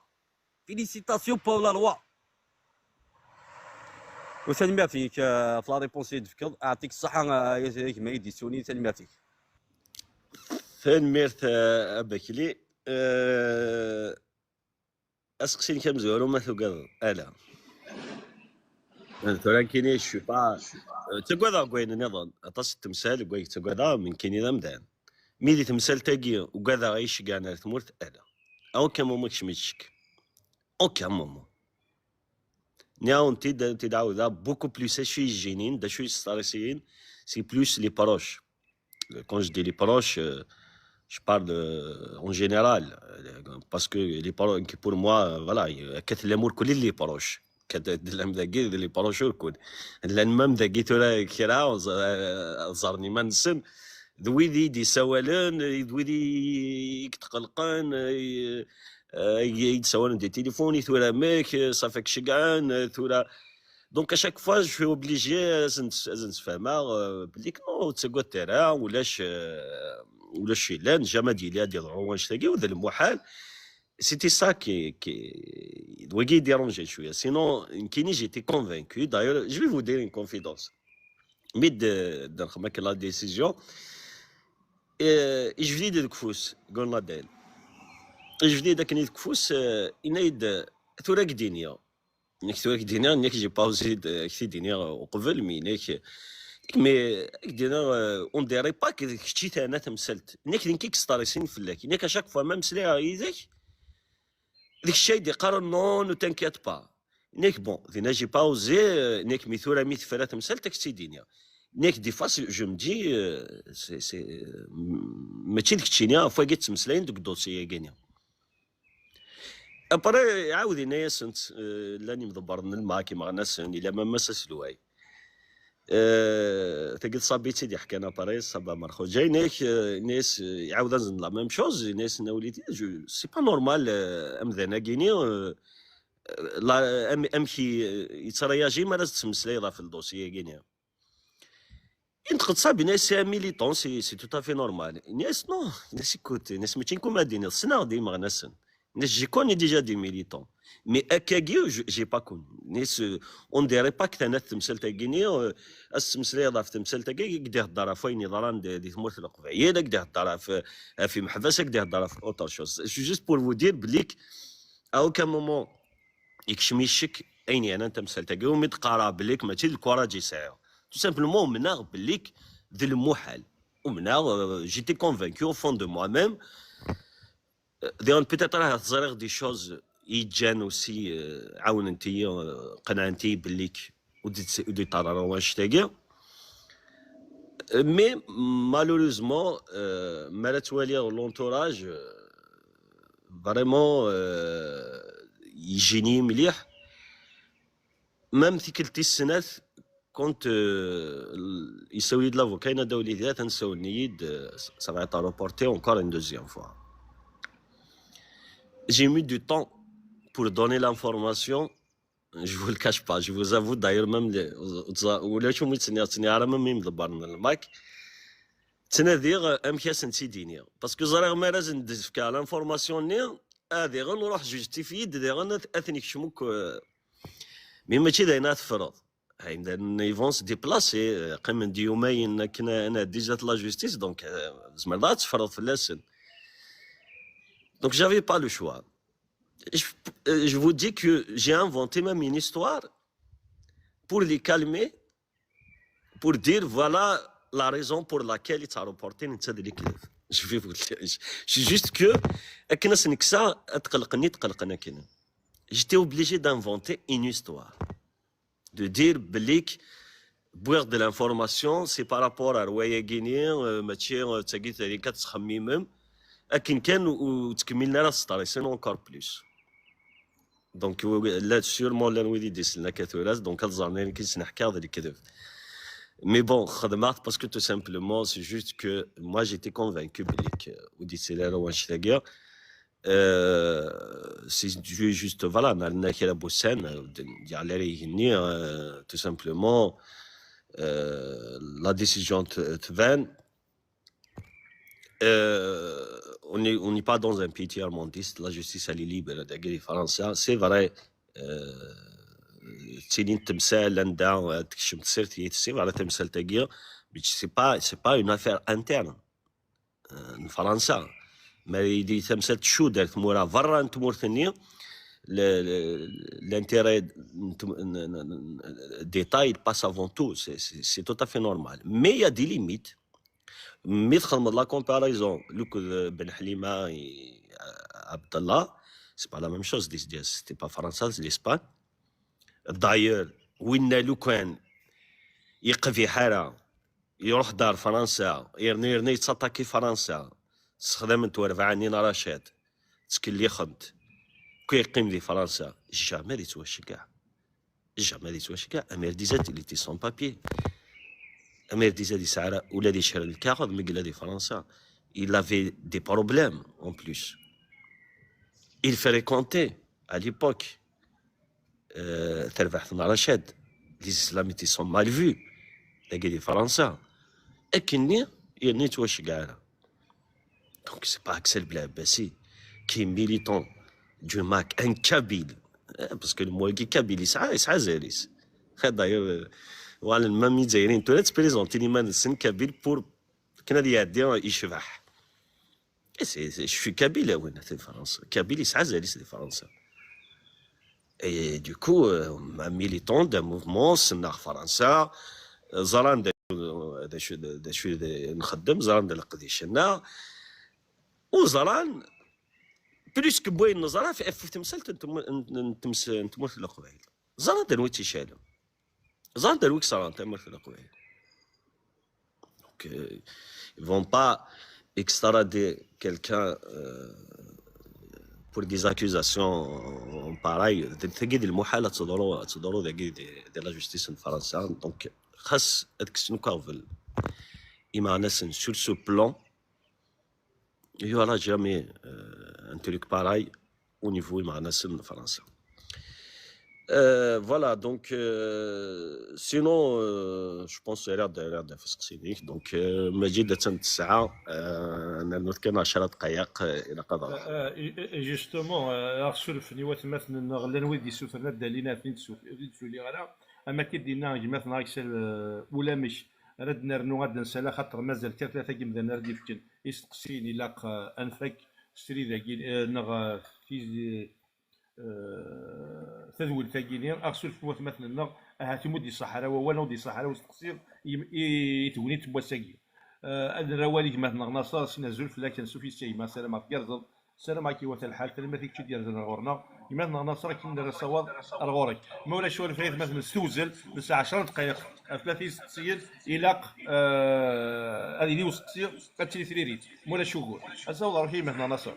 فيليسيتاسيون بور لا لوا وسلمى فيك في لا ريبونس يدفكر اعطيك الصحه كما يدي سوني سلمى فيك ميرت اباكلي اسقسيني كم زورو ما ثقل الا ولكن شو با تقعد كوين نظن اطاس التمثال كوين تقعد من كيني دمدان ميدي تمثال تاقي وقعد عايش كاع تمورت الا او كم ماكش متشك او كم نياون تدعو beaucoup plus شوي جينين دا شوي ستاريسيين سي بلوس لي باروش quand je dis les proches je parle en général parce que les paroles pour moi voilà كث الامور كل اللي باروش كدلم ذاكي لي باروش الكل لان مام ذاكي ترى كرا زارني ما نسن ذويدي دي سوالن ذويدي يتقلقان يتسولن دي تليفوني ثورا ماك صافاك شقعان ثورا دونك اشاك فوا جو في اوبليجي نتفاهما بلي كنو تسقوا الترا ولاش لان جاما ديالي هادي العوانش تاقي وذا المحال C'était ça qui doit déranger شوية. Sinon, Kini, j'étais convaincu. D'ailleurs, je vais vous dire une confidence. Mais de la décision, je vais dire كفوس قلنا داير. Je vais dire que كفوس إنايد ثورة دينية. ثورة دينية إنك جي باوزيد كثير دينية وقبل مينك. مي دينا اون ديري با كشتي انا تمثلت نيك كيك ستاريسين فلاك نيك اشاك فوا ميم سلي يديك ديك الشيء دي قرر نو نو تنكيت با نيك بون دينا جي باوزي نيك ميثورا ميت فلا تمثلت كشتي دينيا نيك دي فاس جو مدي سي ماشي ديك تشينيا فوا جيت تمثلين دوك الدوسيه كانيا ابري عاود انايا سنت لاني مدبر الماء كيما الناس الا ما مسس لواي تقول صابيتي دي حكينا باريس صابا مرخو جاي ناس يعاود نزن لا ميم شوز ناس نوليتي سي با نورمال ام ذانا كيني لا امشي يترياجي ما لازم تمسلي في الدوسيه كيني انت قد صابي ناس ميليتون سي تو افي نورمال ناس نو ناس كوت ناس ماشي كوما ديني صنا ديما ناس ناس جي كوني ديجا دي ميليتون مي اكاكي جي با كون ناس اون ديري با كتانا تمثل تاكيني التمثيل في تمثل تاكي كدي هضر فين ضران دي ثمورت القبعيه كدي هضر في محبسه كدي هضر في اوتر شوز جوست بور فو دير بليك او كان مومون يكشمي الشك ايني انا تمثل تاكي ومي تقارا بليك ماشي الكوراجي ساعه تو سامبلومون مناغ بليك ذي المحال ومناغ جيتي كونفانكو او فون دو موا ميم ديون بيتيتر راه تزريغ دي شوز يجان وسي عاون انتي قنعنتي بليك ودي طرارة واش تاقي مي مالوريزمون مالا توالي لونتوراج فريمون يجيني مليح مام ثيك التسنات كنت يسوي لافو كاينه دولي ذات نساو نيد سافا تا روبورتي اونكور ان دوزيام فوا j'ai mis du temps pour donner l'information. Je vous le cache pas, je vous avoue d'ailleurs même ولا شو متسني على ما ميم دبرنا الماك تنادير امكياس نسيدينيا باسكو زريغ ما لازم ندز كاع لانفورماسيون ني هذه غنروح جوستيفي دي غن اثنيك شموك مي ماشي داينا تفرض هاي يفونس ديبلاسي قيم من يومين كنا انا ديجا لا جوستيس دونك زعما تفرض في اللسن. Donc j'avais pas le choix. Je vous dis que j'ai inventé même une histoire pour les calmer, pour dire voilà la raison pour laquelle ils ont reporté une telle éclave. Je vais vous le dire. C'est juste que j'étais obligé d'inventer une histoire. De dire Belik, boire de l'information, c'est par rapport à Roya Guinée, matière, Tsagit, les 4 Khamimem. لكن كان وتكملنا راه ستاريسين اونكور بلوس دونك لا سيرمون لا نولي ديس لنا كثورات دونك الزرنين كيس نحكي هذا الكذب مي بون خدمات باسكو تو سامبلومون سي جوست كو موا جيتي كونفانكو بليك وديت لها واش تاكيا سي جوست فوالا نالنا كي بوسان ديال على يهني تو سامبلومون لا ديسيجن تبان on n'est pas dans un pays tiers-mondiste, la justice elle est libre des Français, c'est vrai. تسينين تمثال لندا تكشم تسيرتي تسير على تمثال تاقيا c'est pas une affaire interne فرنسا ما يدي تمثال تشو دارت مورا برا نتمور ثانية l'intérêt détail passe avant tout, c'est tout à fait normal, mais il y a des limites. مي تخدم لا كومباريزون لوك بن حليمه عبد الله سي با لا ميم شوز ديال سيتي با فرنسا سي لاسبان دايور وين لو كان يقف في حاره يروح دار فرنسا يرني تاتاكي فرنسا استخدمت ورفعني رشاد تسكلي خمت كي يقيم لي فرنسا جامي دي توش كاع امير ديزات اللي تي سون بابي Amir disait des Sahara ou les Charles Carod, mais il a des Français. Il avait des problèmes en plus. Il fallait compter à l'époque. Les islamites sont mal vus. Les Français. Et qu'il n'y a ni toi chigara. Donc c'est pas Axel Blabassi qui est militant du MAC, un Kabyle. Parce que le mot Kabyle, il زاريس. D'ailleurs, voilà, même ils tu te présentes les c'est Kabyle pour كنا اللي يعدي يشبح. Je suis Kabyle, oui, c'est France. Kabyle, il زاريس de France. Et du coup, un militant d'un mouvement, c'est France. زران دا شو نخدم زران دا القديشنا وزران بلوس كبوين زران في تمثال نتمثل القبائل زران دا نويتي شالو زران دا نويك زران تمثل القبائل donc ils vont pas extrader quelqu'un pour des accusations pareilles تجد المحالة تصدروا دي la justice الفرنسية donc خاص هذاك السنوكافل إما ناس sur ce plan il y aura jamais un truc pareil au niveau إما ناس الفرنسية voilà donc sinon je pense qu'il y a des فسقسينيك donc مجيدة الساعة نذكر 10 دقائق إلى قدر جوستومون أرسل نيوات مثلا غلا نويد يسوفرنا دالينا فين تسولي غلا اما كي دينا مثلا اكسل ولا مش رد نرنو غاد نسالا خاطر مازال كان ثلاثه كيما نردي فكن يستقسيني لاق انفك ستري ذاكي نغ في تذول ثاقيني ارسل في مثلا نغ هاتي مودي الصحراء ولا ودي الصحراء وستقصير يتوني تبوساكي هذا روالي مثلا نصار سنزول في لكن سوفي سي ما سلام عليك السلام عليكم وتل الحال كلمة فيك تشدي رزنا غورنا يمنا نصر كي ندير الصواب الغورك مولا شوال فايت مثلا ستوزل بس 10 دقائق 30 سيد الى هذه اللي وسطير كتشري ثريريت مولا شوكور الصواب روحي مثلا نصر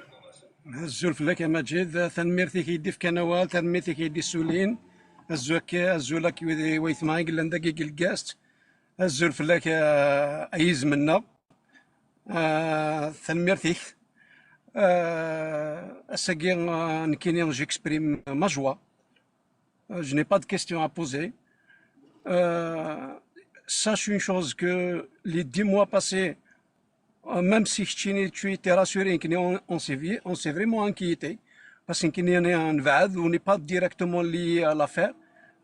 الزول لك مجيد تنميرتي كيدي في كنوال تنميرتي كيدي السولين الزولك ويثمايق لندقيق الكاست الزول لك ايز منا تنميرتي j'exprime ma joie. Je n'ai pas de questions à poser. Sache une chose que les 10 mois passés, même si tu étais rassuré, on s'est vraiment inquiété parce qu'on est en VAD, on n'est pas directement lié à l'affaire.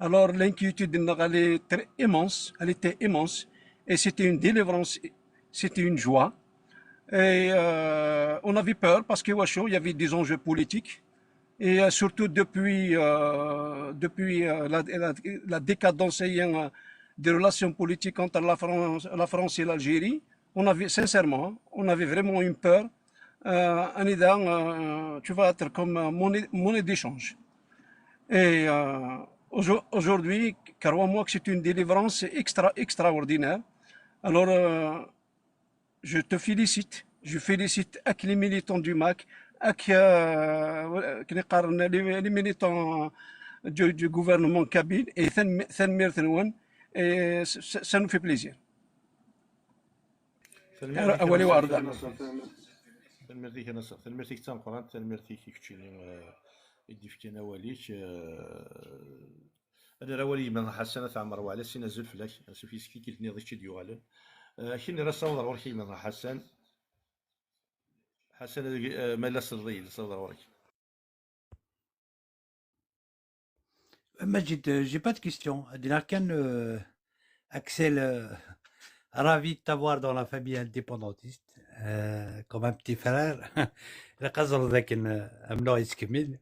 Alors l'inquiétude elle était immense et c'était une délivrance, c'était une joie. Et on avait peur parce qu'il y avait des enjeux politiques et surtout depuis la décadence des relations politiques entre la France et l'Algérie, on avait vraiment une peur. Tu vas être comme monnaie d'échange. Et aujourd'hui, crois-moi que c'est une délivrance extraordinaire. Alors, je te félicite. Je félicite les militants du MAC, les militants du gouvernement kabyle et ça nous fait plaisir. تنمرتيك نصر تنمرتيك تام قران تنمرتيك كتشيني يدي في كناواليك انا راولي من حسنه عمر وعلى سينا زول فلاك سوفي سكي كيتني ضيك ديو غاله كيني راه صور وركي من حسن مالا صدري صور وركي Majid, j'ai pas de questions. Axel, ravi de t'avoir dans la famille indépendantiste, comme un petit frère. La قصر لكن أمنع يسكمل.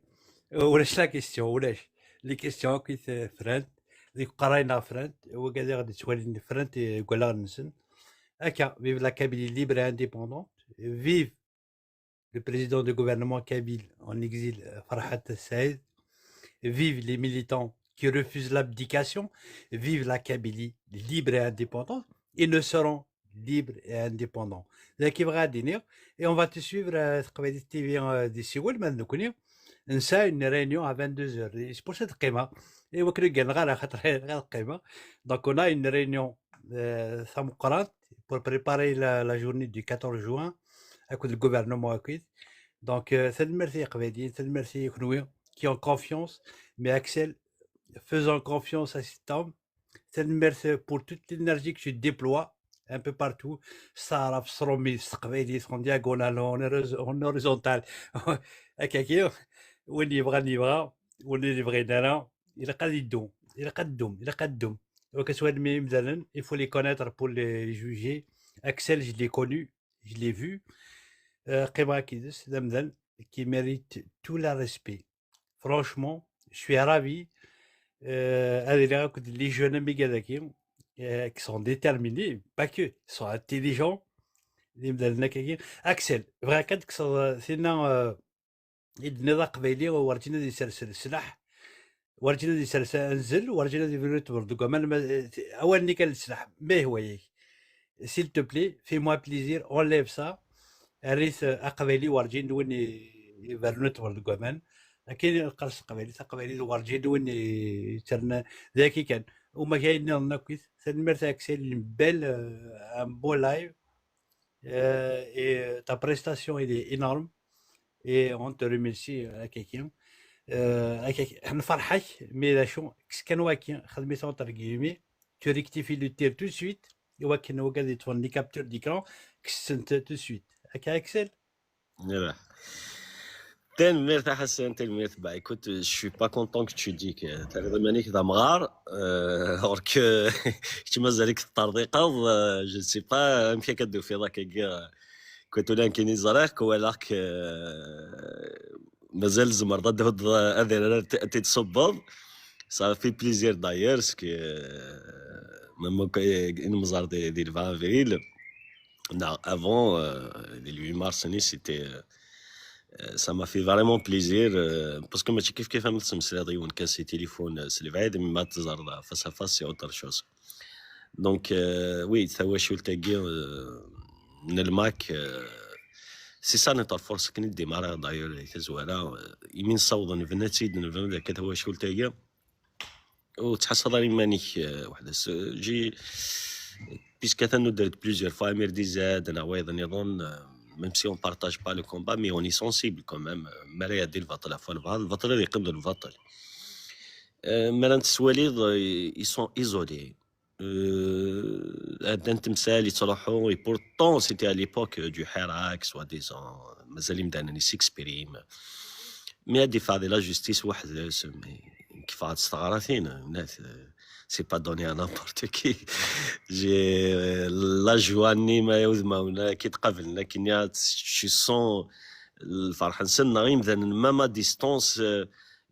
ولاش لا كيستيون ولاش لي كيستيون كيت فرانت اللي قراينا فرانت وكذا غادي تولي فرانت يقول لها نسن هكا vive la Kabylie libre et indépendante, vive le président du gouvernement kabyle en exil Farhat Saïd, vive les militants qui refusent l'abdication, vive la Kabylie libre et indépendante, ils ne seront libres et indépendants. Et on va te suivre d'ici une réunion à 22h. C'est pour cette قيمة. Donc on a une réunion pour préparer la journée du 14 juin avec le gouvernement. Donc c'est merci qui ont confiance, mais Axel, faisant confiance à cet homme, c'est merci pour toute l'énergie que tu déploies un peu partout, ça en diagonale, en horizontal. واللي يبغى واللي بغينا انا الى قاد يدوم الى قاد دوم وكسواد مي مثلا il faut les connaître pour les juger. Axel je l'ai connu, je l'ai vu. قيمة كيدس دمدل qui mérite tout le respect. Franchement je suis ravi. هذه les jeunes méga ذكيين qui sont déterminés, pas que, ils sont intelligents. Axel, vrai كاد سينا النظام قبيلي ورجينا دي سلسل السلاح ورجينا دي سلسل انزل ورجينا دي فيروت برضو كمان اول اللي كان السلاح ما هو ياك s'il te plaît fais-moi plaisir enlève ça الريث قبيلي ورجين وين فيروت برضو كمان كاين القرص قبيلي ورجين وين ترنا ذاكي كان وما كاين لنا كويس سنمرت اكسل بال ان بو لايف et ta prestation elle est énorme et on te remercie à quelqu'un. احنا فرحك مي شو كان واكين خدمتها entre guillemets tu rectifies le tir tout de suite واكين وقاعد يتفون لي كابتور ديكرون كسنت tout de suite هكا اكسل. Voilà. تنمير تاع حسن تنمير bah écoute je suis pas content que tu dis que t'as مانيك دمغار alors que tu مازالك الطرديقه je sais pas مشي كدو في ذاك كاع كنت لان كاين زراك ولا مازال زمر ضد هذا تتصبب ça fait plaisir d'ailleurs parce que même une mzar des 20 avril non avant le 8 mars c'était ça m'a fait vraiment plaisir parce que ماشي كيف فهمت تمثيل ديون كان سي تليفون سي بعيد ما تزار فاس فاس سي اوتر شوز دونك وي تواشل تاكي من الماك سي سا نتاع الفرصه كني ديمارا داير تزوالا يمين صوضن فناتيد نفهم كتواشل تاكي وتحصل راني مانيك وحده جي بيسك ثانو درت بليزيور فوا ميردي زاد انا وايضا نظن même si on partage pas le combat mais on est sensible quand même مرا يدي البطل عفوا البطل اللي يقبل البطل مرا السواليد ils sont isolés هذا التمثال يتروحوا et pourtant c'était à l'époque du Hirak soi-disant مازال يمدانا s'exprime mais هادي فاضي لا جوستيس واحد كيف غاد تستغرثين الناس c'est pas donné à n'importe qui j'ai la joie ما يوزما ولا كي تقابلنا كي tu sens الفرحه نسنا غير مثلا ماما ديستونس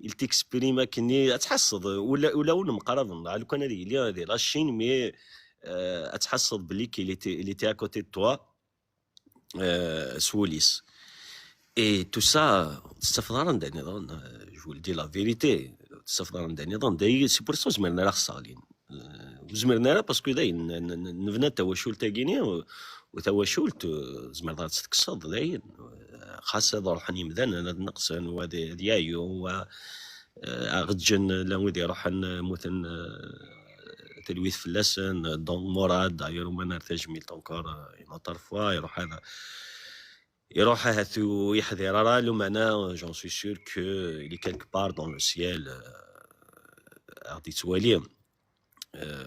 il t'exprime كني تحصد ولا مقرب على كان هذه لاشين مي تحصد بلي كي il était à côté de toi سوليس et tout ça تستفضل عندنا نظن je vous le dis la vérité تستفضل عندنا نظن داي سي بور سو زمرنا راه خصالين زمرنا راه باسكو داين نبنا تواشل تاكيني وتواشل زمرنا تتكسد داين خاصه روحني مذان انا نقصن وهذا ديايو و غدجن لودي روح مثلا تلويث فلاسن دون مراد داير وما نرتاج ميل طونكور نوتر فوا يروح هاثو يحذر راه لو معنا جون سوي سور كو il est quelque part dans le ciel غادي توالي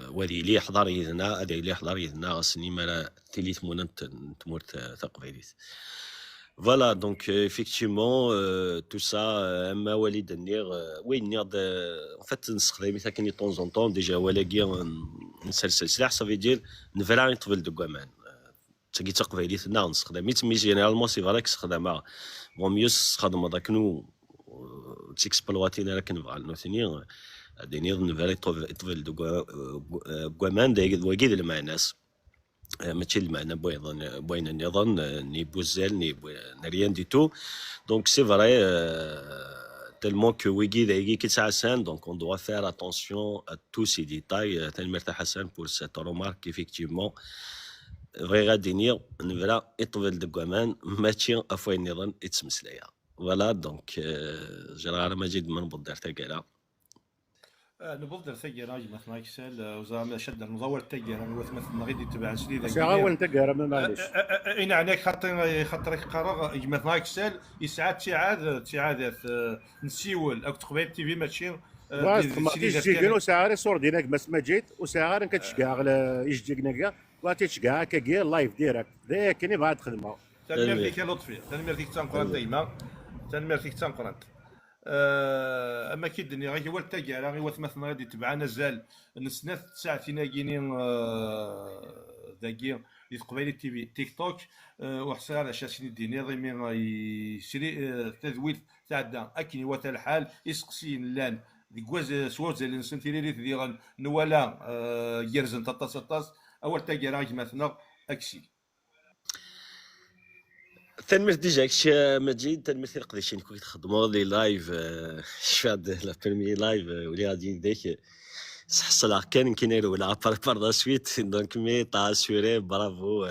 وهذه اللي يحضر يدنا هذه اللي يحضر يدنا غاسني مالا تيلي تمونت تمورت تقبيليت فوالا دونك effectivement tout ça اما وليد النير وين نيض ان فات نستخدم ثاني طون زون طون ديجا ولاكي نسلسل سلاح صافي دير نفرا يطفل دو كمان تاكي تقبيليت نا نستخدم مي جينيرالمون سي فراك تستخدمها بون ميو تستخدم هذاك نو تيكسبلواتينا راك نبغى نوثني دينير نفرا يطفل دو كمان داك وكيد المعناس ماشي المعنى بوين النظام ني بوزال ني ريان دي تو دونك سي فري tellement que Wiggy Daigi Kitsasan, donc on doit faire attention à tous ces détails. Telmerta Hassan pour cette remarque, effectivement, vrai radinir, ne verra étovel de Guaman, matching à fois une erreur et tsmsleya. Voilà, donc, Gérard Majid Manboudar Tagala. نبض ثقيرة مثلا كسل وزعما شد المزور ثقيرة مثلا غادي تبع سيدي ذاك ساعه ثقيرة ما معليش اين عناك خاطر قرار مثلا كسل يسعد تعاد نسيول او تقبيل تي في ماشي سيدي جيكن وساعه صور ديالك بس ما جيت وساعه كتشكا على يجيكنا وتشكا كاكي لايف ديريكت ذاك كني بعد خدمه تنمير فيك لطفي تنمير فيك تنقرن ديما تنمير فيك تنقرن اما كيدني غير هو التاكارا غير واث مثلا غادي تبعنا زال نسنات ساعتين كاينين ذاكي ديال قبيله تيك توك وحصل على شاسين ديني ضيمي يشري تذويل تاع دا اكن وتا الحال يسقسين لان ديكواز سواز اللي نسنتي لي ديال نوالا يرزن طاطاس اول تاكارا مثلا اكسي تنمرت ديجا كشي مجيد تنمرت القديشين كنت تخدموا لي لايف شاد لا بيرمي لايف ولي غادي ديك حصل كان ولا par la suite donc mais t'as assuré bravo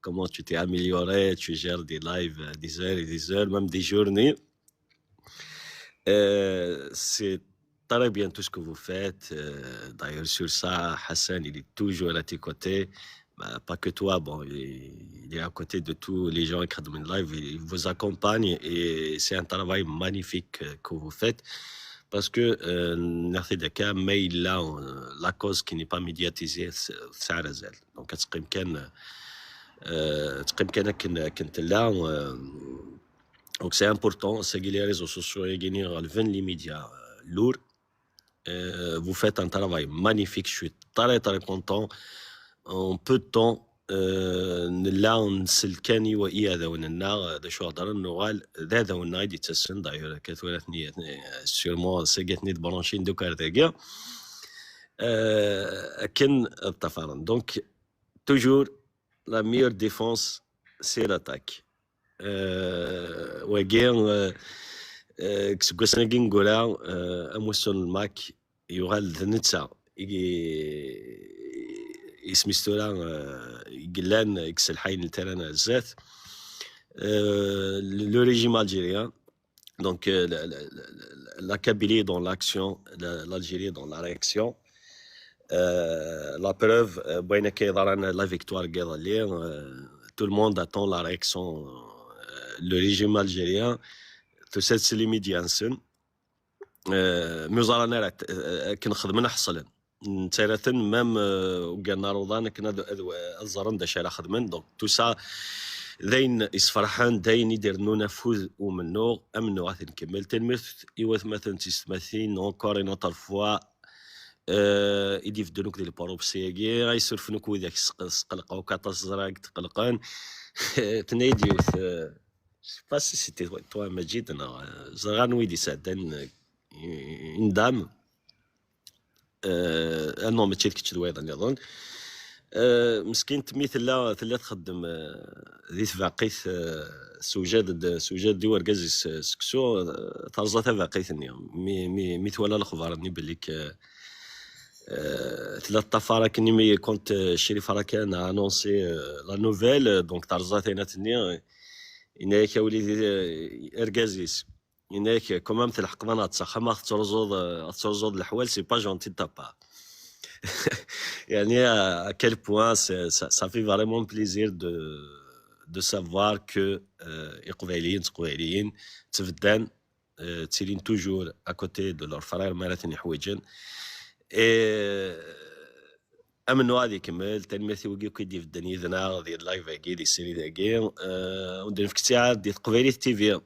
comment tu t'es amélioré tu gères des lives des heures et des heures même des journées c'est très bien tout ce que vous faites d'ailleurs sur ça Hassan il est toujours à tes côtés. Pas que toi, bon, il est à côté de tous les gens qui regardent le live, il vous accompagne et c'est un travail magnifique que vous faites parce que mais il a la cause qui n'est pas médiatisée, c'est Arazal. Donc, donc c'est important, c'est que les réseaux sociaux et les médias lourds. Vous faites un travail magnifique, je suis très très content. En peu de temps là نسلكاني وإيا ذاونا دا شو هضر النغال ذا ذاونا يدي تسن داير كثورتني سيرمون ساقتني دبرانشين دوكا رداكا كن التفارن دونك توجور لا ميور ديفونس سي لاتاك وكين كسكوسنا كي نقولها اموسون الماك يغال ذنتسا اسمي ستورا قلان اكس الحين تاعنا الزات le régime algérien donc la Kabylie dans l'action l'Algérie dans la réaction la preuve بين كيظهر la victoire tout le monde attend la réaction le régime algérien تسلسل لي ميديانسن مزارنا كنخدم نحصل نتاراثن مام وقالنا روضان كنا الزرن دا شارع خدمن دونك تو سا ذين يسفرحان داين يدير نفوذ ومنو امنو غادي نكمل تنمرت ايواث مثلا تستمثين اونكور اون اوتر فوا يدي في دونك ديال البروبسياكي غيسرفنوك وذاك سقلقاو كاطاس زراك تقلقان تنايدي باسي سيتي توا مجيد انا زغان ويدي سعدان ندام انو ماشي ديك التدويضه نظن مسكين تميثلا تخدم ذي باقيث سوجاد دي وركاز سكسو ترزات باقيثني مي ولا الاخبار ني بالك ثلاث طفاره كني مي كنت شريف راكان انونسي لا نوفيل دونك ترزات هنا تني اناك وليدي اركازيس اناك كومام تلحق ما تسخما ترزود الحوال سي با جونتي تابا يعني à quel point ça fait vraiment plaisir de savoir que قبيليين تفدان تسيرين toujours à côté de leurs frères مالتني حويجن امنو غادي يكمل تنمثي وكي كيدي في الدنيا ذنا ديال اللايف كي دي السيري داكي وندير في كتاع ديال قبيلي تي في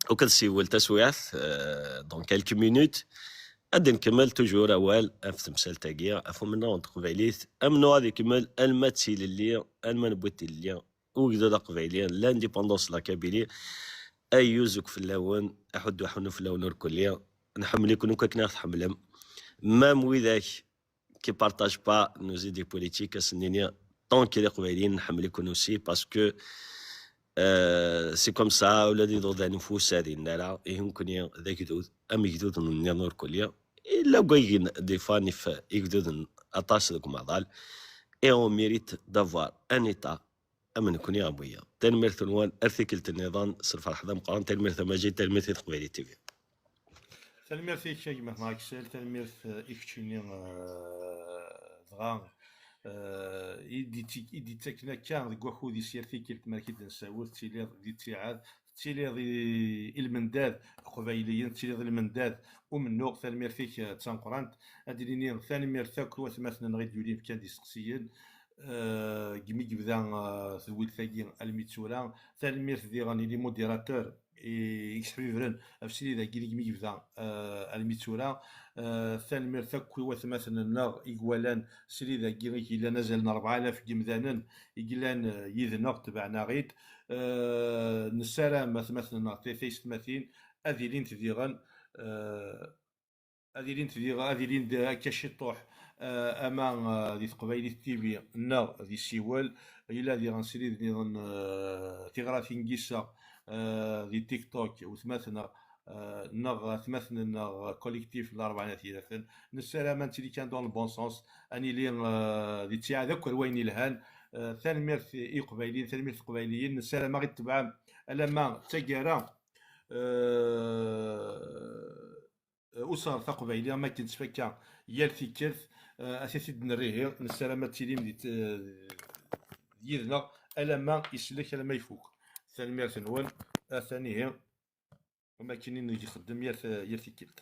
وكنسيول تسويعث دون كالكو مينوت غادي نكمل توجور اول في تمثال تاكيا افو منا ونتقبيليت امنو غادي يكمل الماتسيل اللي المنبوت اللي وكذا قبيليا لانديبوندونس لا كابيلي ايوزك في اللون احد وحنو في اللون الكليه نحمل يكونوا كنا تحملهم مام وذاك qui partagent pas nos idées politiques tant qu'il est قبيليين نحمل يكونوا سي باسكو سي كوم سا ولا دي ضد نفوس هذه النالا يمكن ذاك دود ام يجدود من نور كليه الا بغي دي فاني في يجدود اطاس لكم عضال اي اون ميريت دافوار ان ايتا امن كون يا ابويا تنمير ثنوان ارتيكل النظام صرف الحضام قران تنمير ثماجي تنمير قبيلي تي في تنمير في شيء ما ماكسل تنمير اكتشيني ضغان يدي تكنا كان كواخو دي سيرتي كيلت ماركيت نساول تيلي دي تيعاد تيلي المنداد قبيليين تيلي المنداد ومنو ثاني فيك تسانقرانت هادي ليني ثاني مير ثاكو مثلا غير يولي كان دي سقسيين كيمي كبدا ثويل ثاكي الميتسولا ثاني مير دي غاني لي موديراتور يكسبيفرن افسيلي ذا كيلي كمي يبدا الميتسورا ثاني مرتك وث مثلا النار إيكوالان سري ذا كيلي إلا نزل 4000 جمذانا إيكلان يذنق تبعنا غيد نسالم مثلا تيست مثين أذيلين تديغن أذيلين كشطوح أما دي تقبايلي تيبي النار دي سيوال إلا دي غنسري دي غن تيغرا نقيسا دي تيك توك وثمثنا نغ ثمثنا نغ كوليكتيف الأربعينات ثلاثة نسالم أنت اللي كان دون البون سونس أني لي دي تيا ذكر وين الهان ثاني ميرث إقبايليين ثاني ميرث قبايليين نسالم غير تبع ألما تجارة أسر ثقبايلية ما كنت فكا يال تيكرث أساسي نريه نسالم تيليم دي يذنا ألما يسلك ألما يفوق ثاني ميرث نون ثاني هي وما كاينين يخدم يال تيكرث